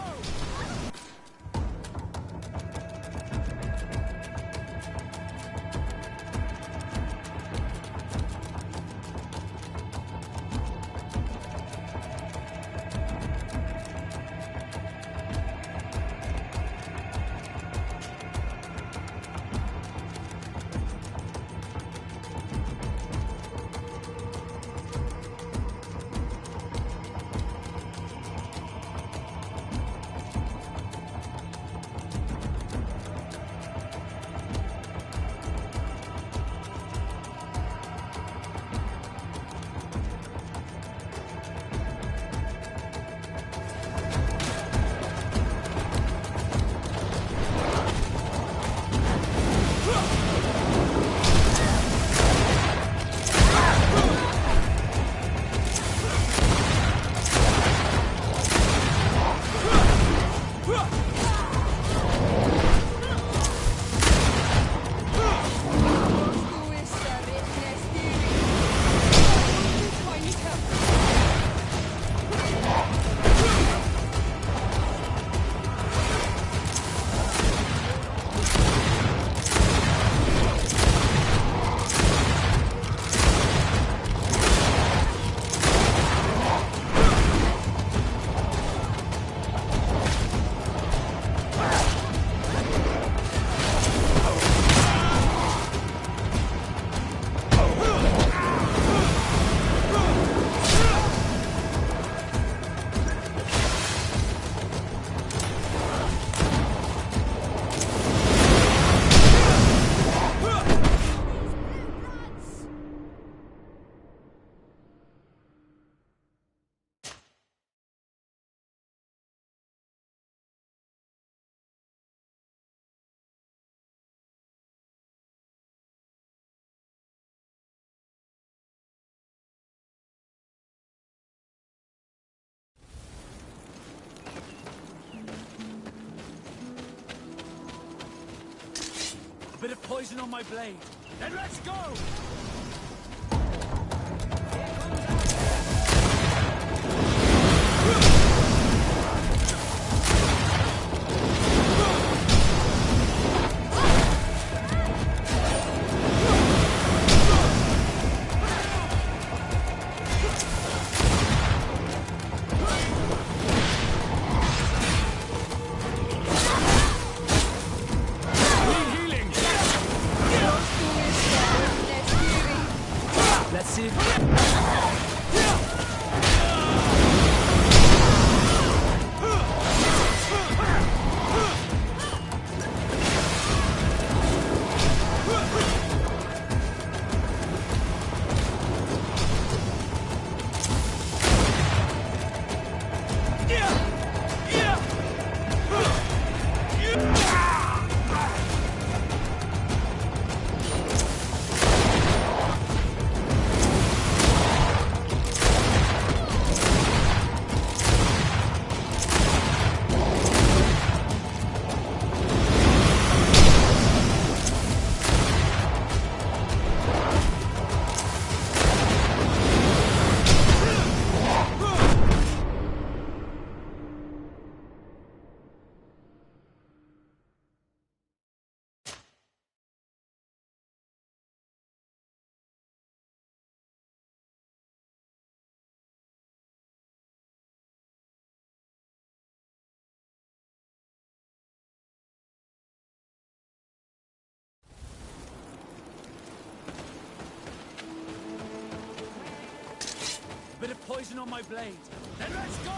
A bit of poison on my blade. Then let's go! Healing! A bit of poison on my blade. Then let's go!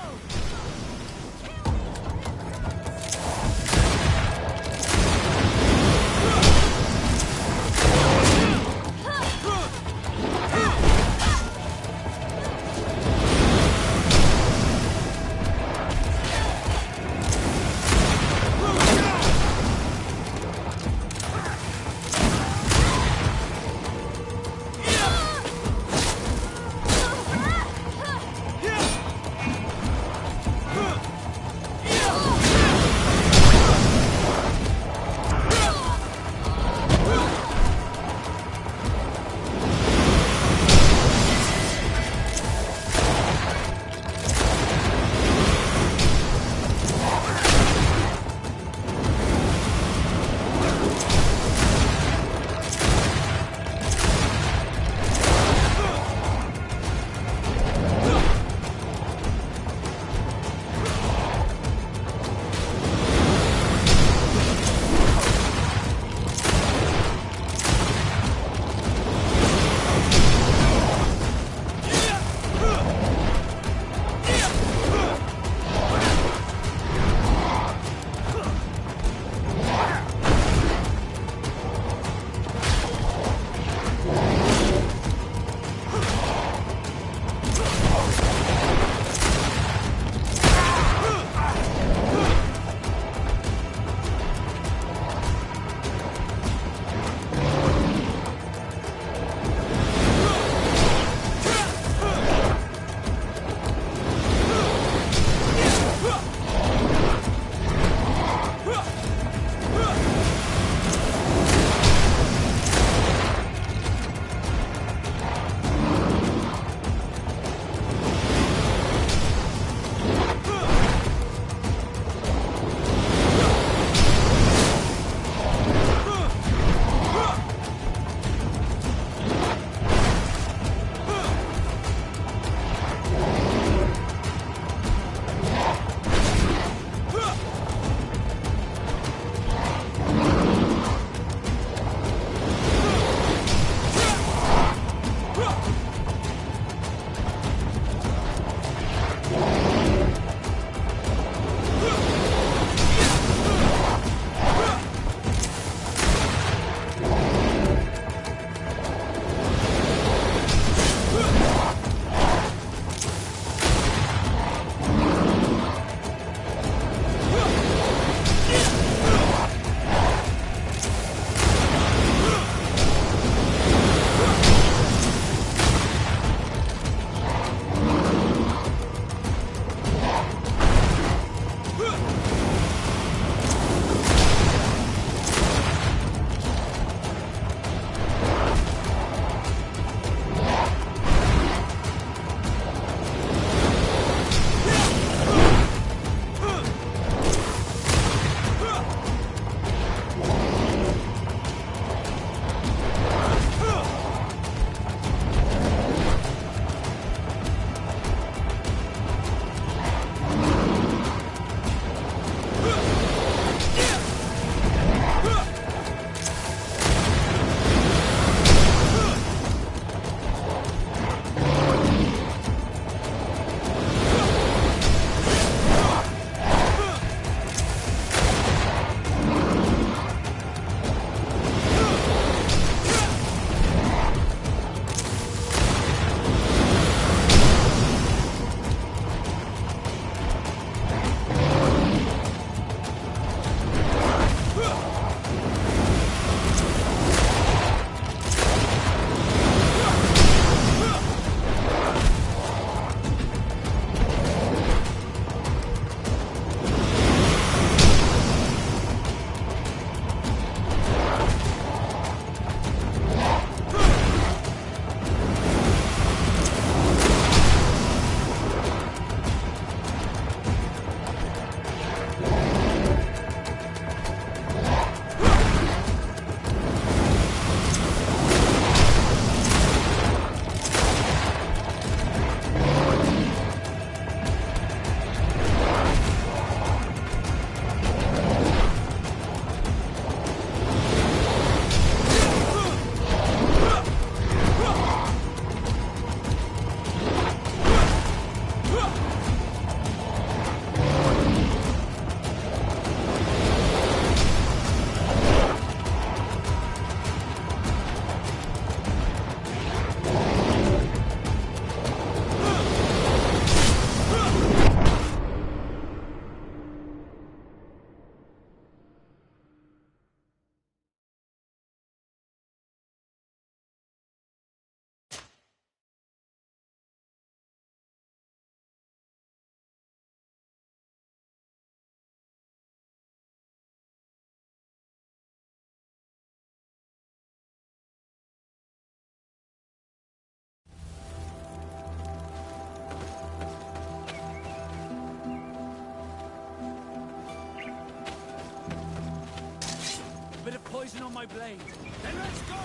poison on my blade. Then let's go!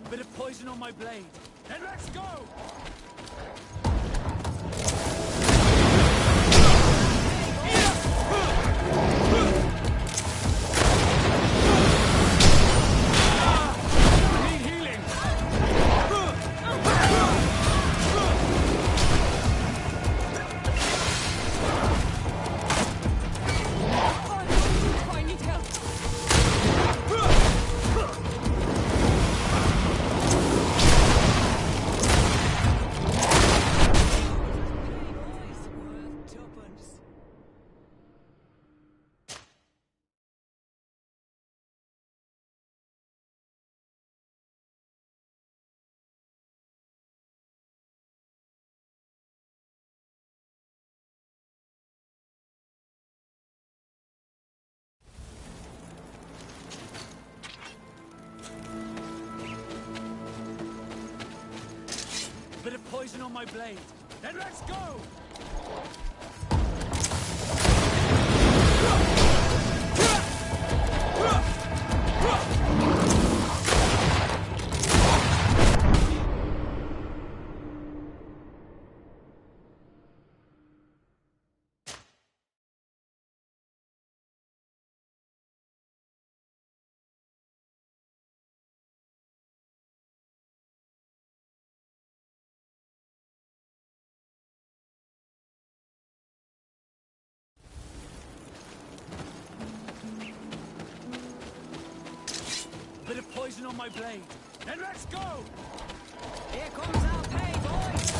Bit of poison on my blade. Then let's go! Bit of poison on my blade. Then let's go! Bit of poison on my blade. Then let's go! Here comes our pay, boys!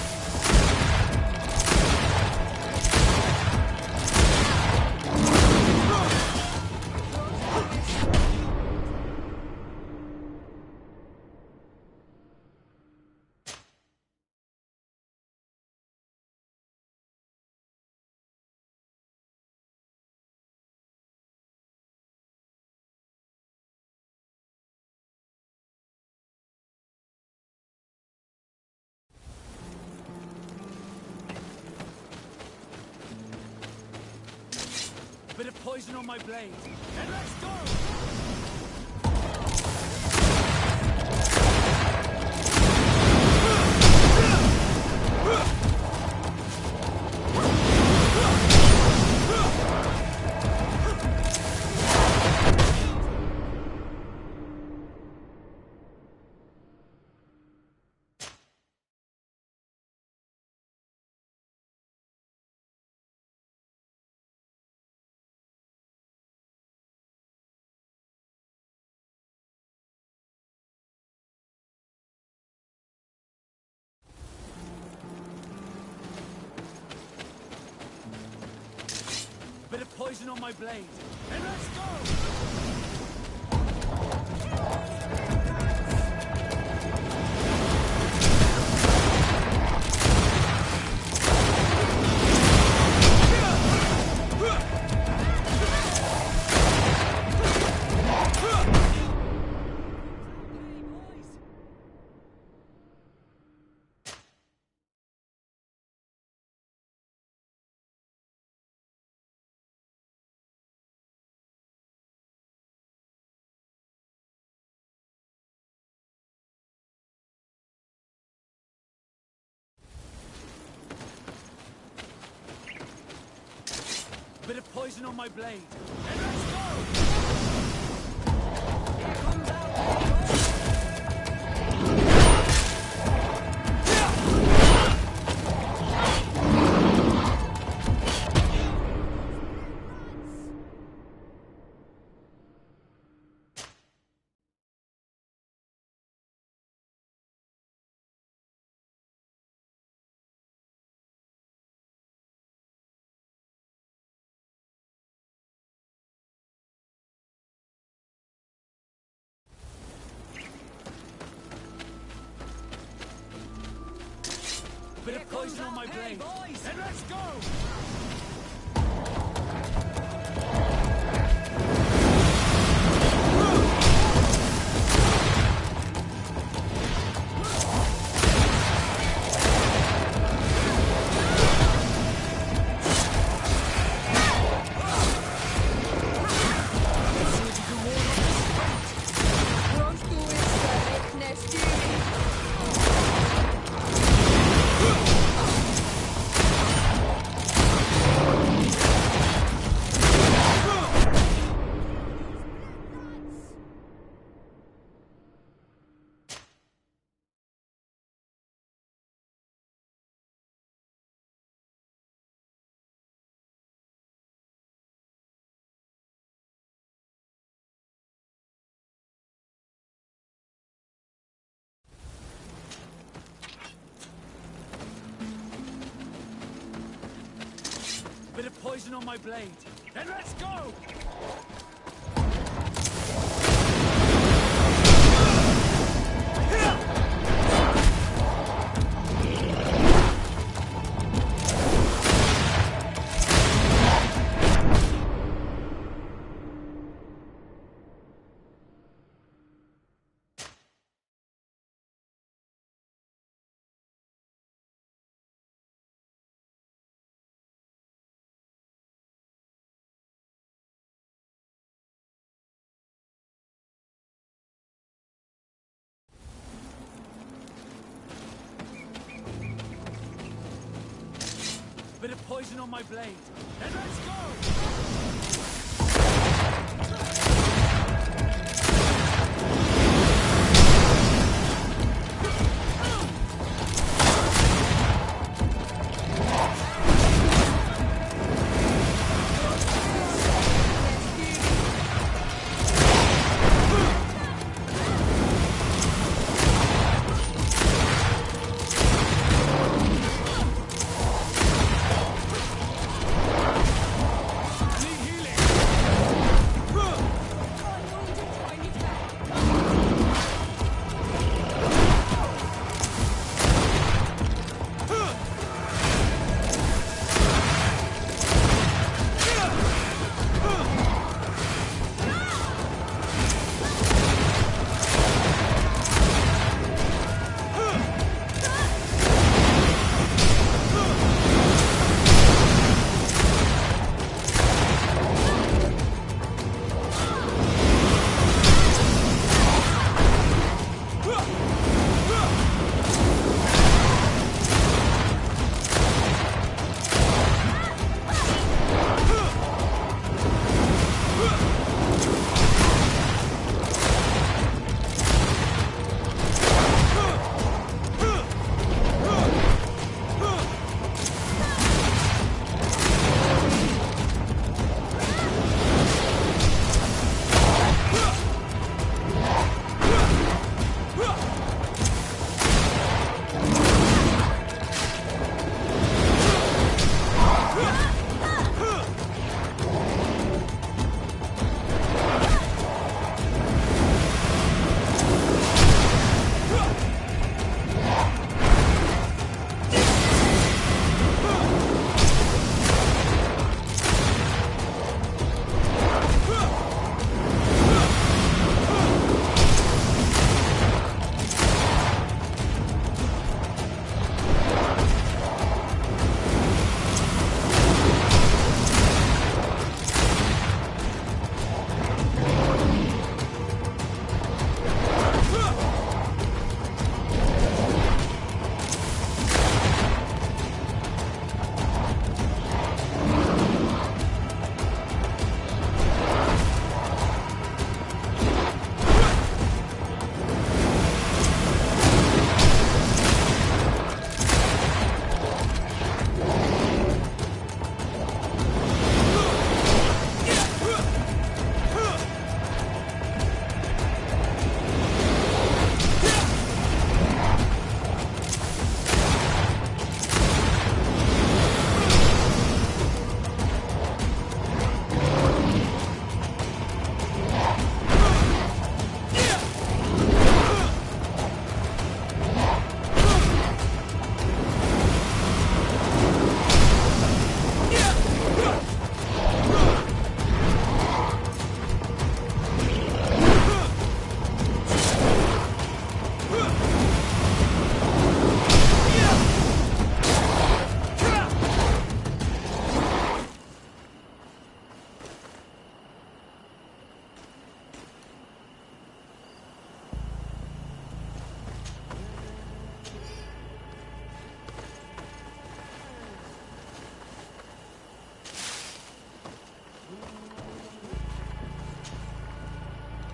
Bit of poison on my blade. Then let's go! Bit of poison on my blade. Then let's go! Bit of poison on my blade. Then let's go! Bit of poison on my blade. Then let's go! Bit of poison on my blade. Then let's go! Bit of poison on my blade. Then let's go! Need healing.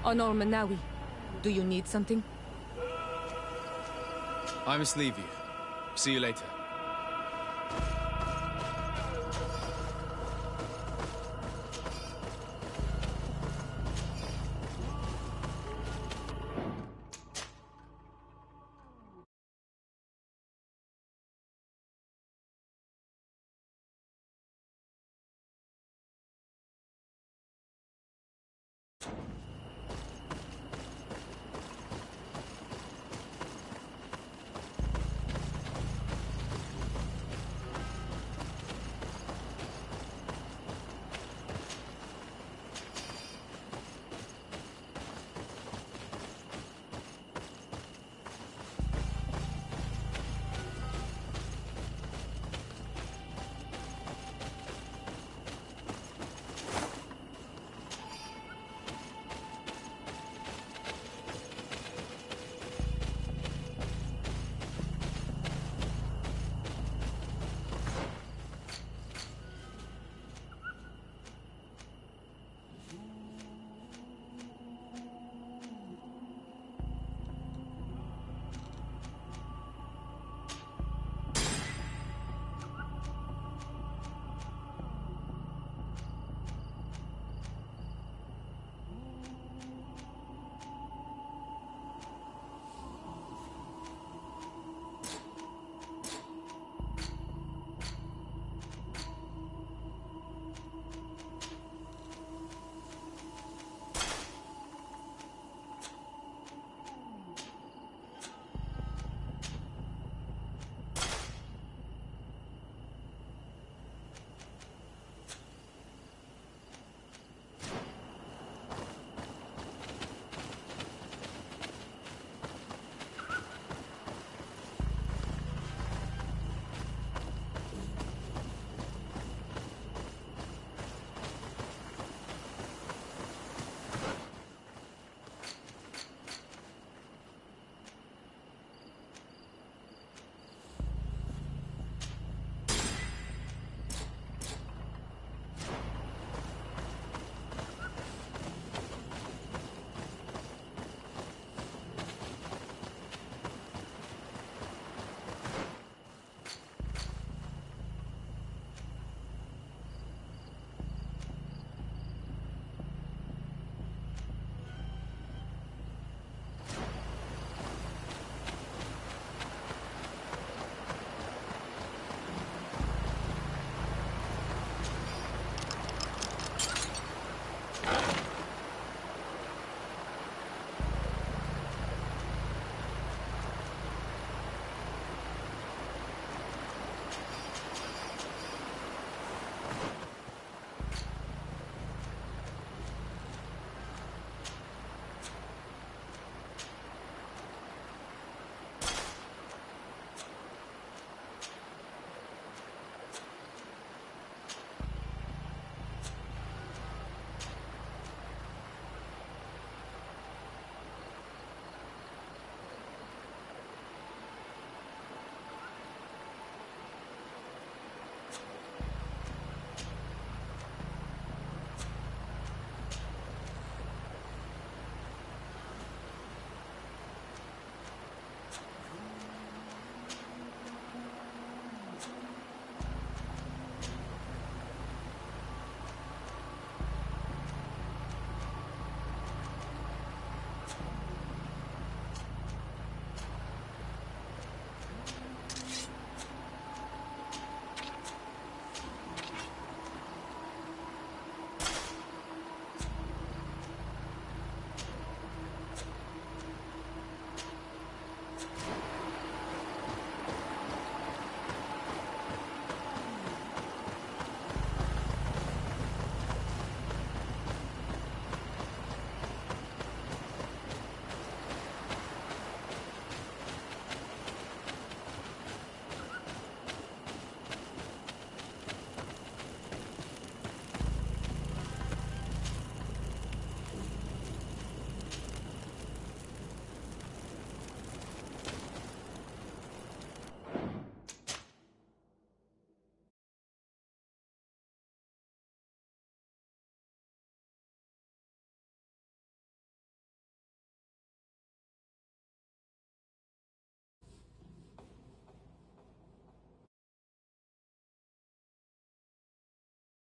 On Manawi, do you need something? I must leave you. See you later.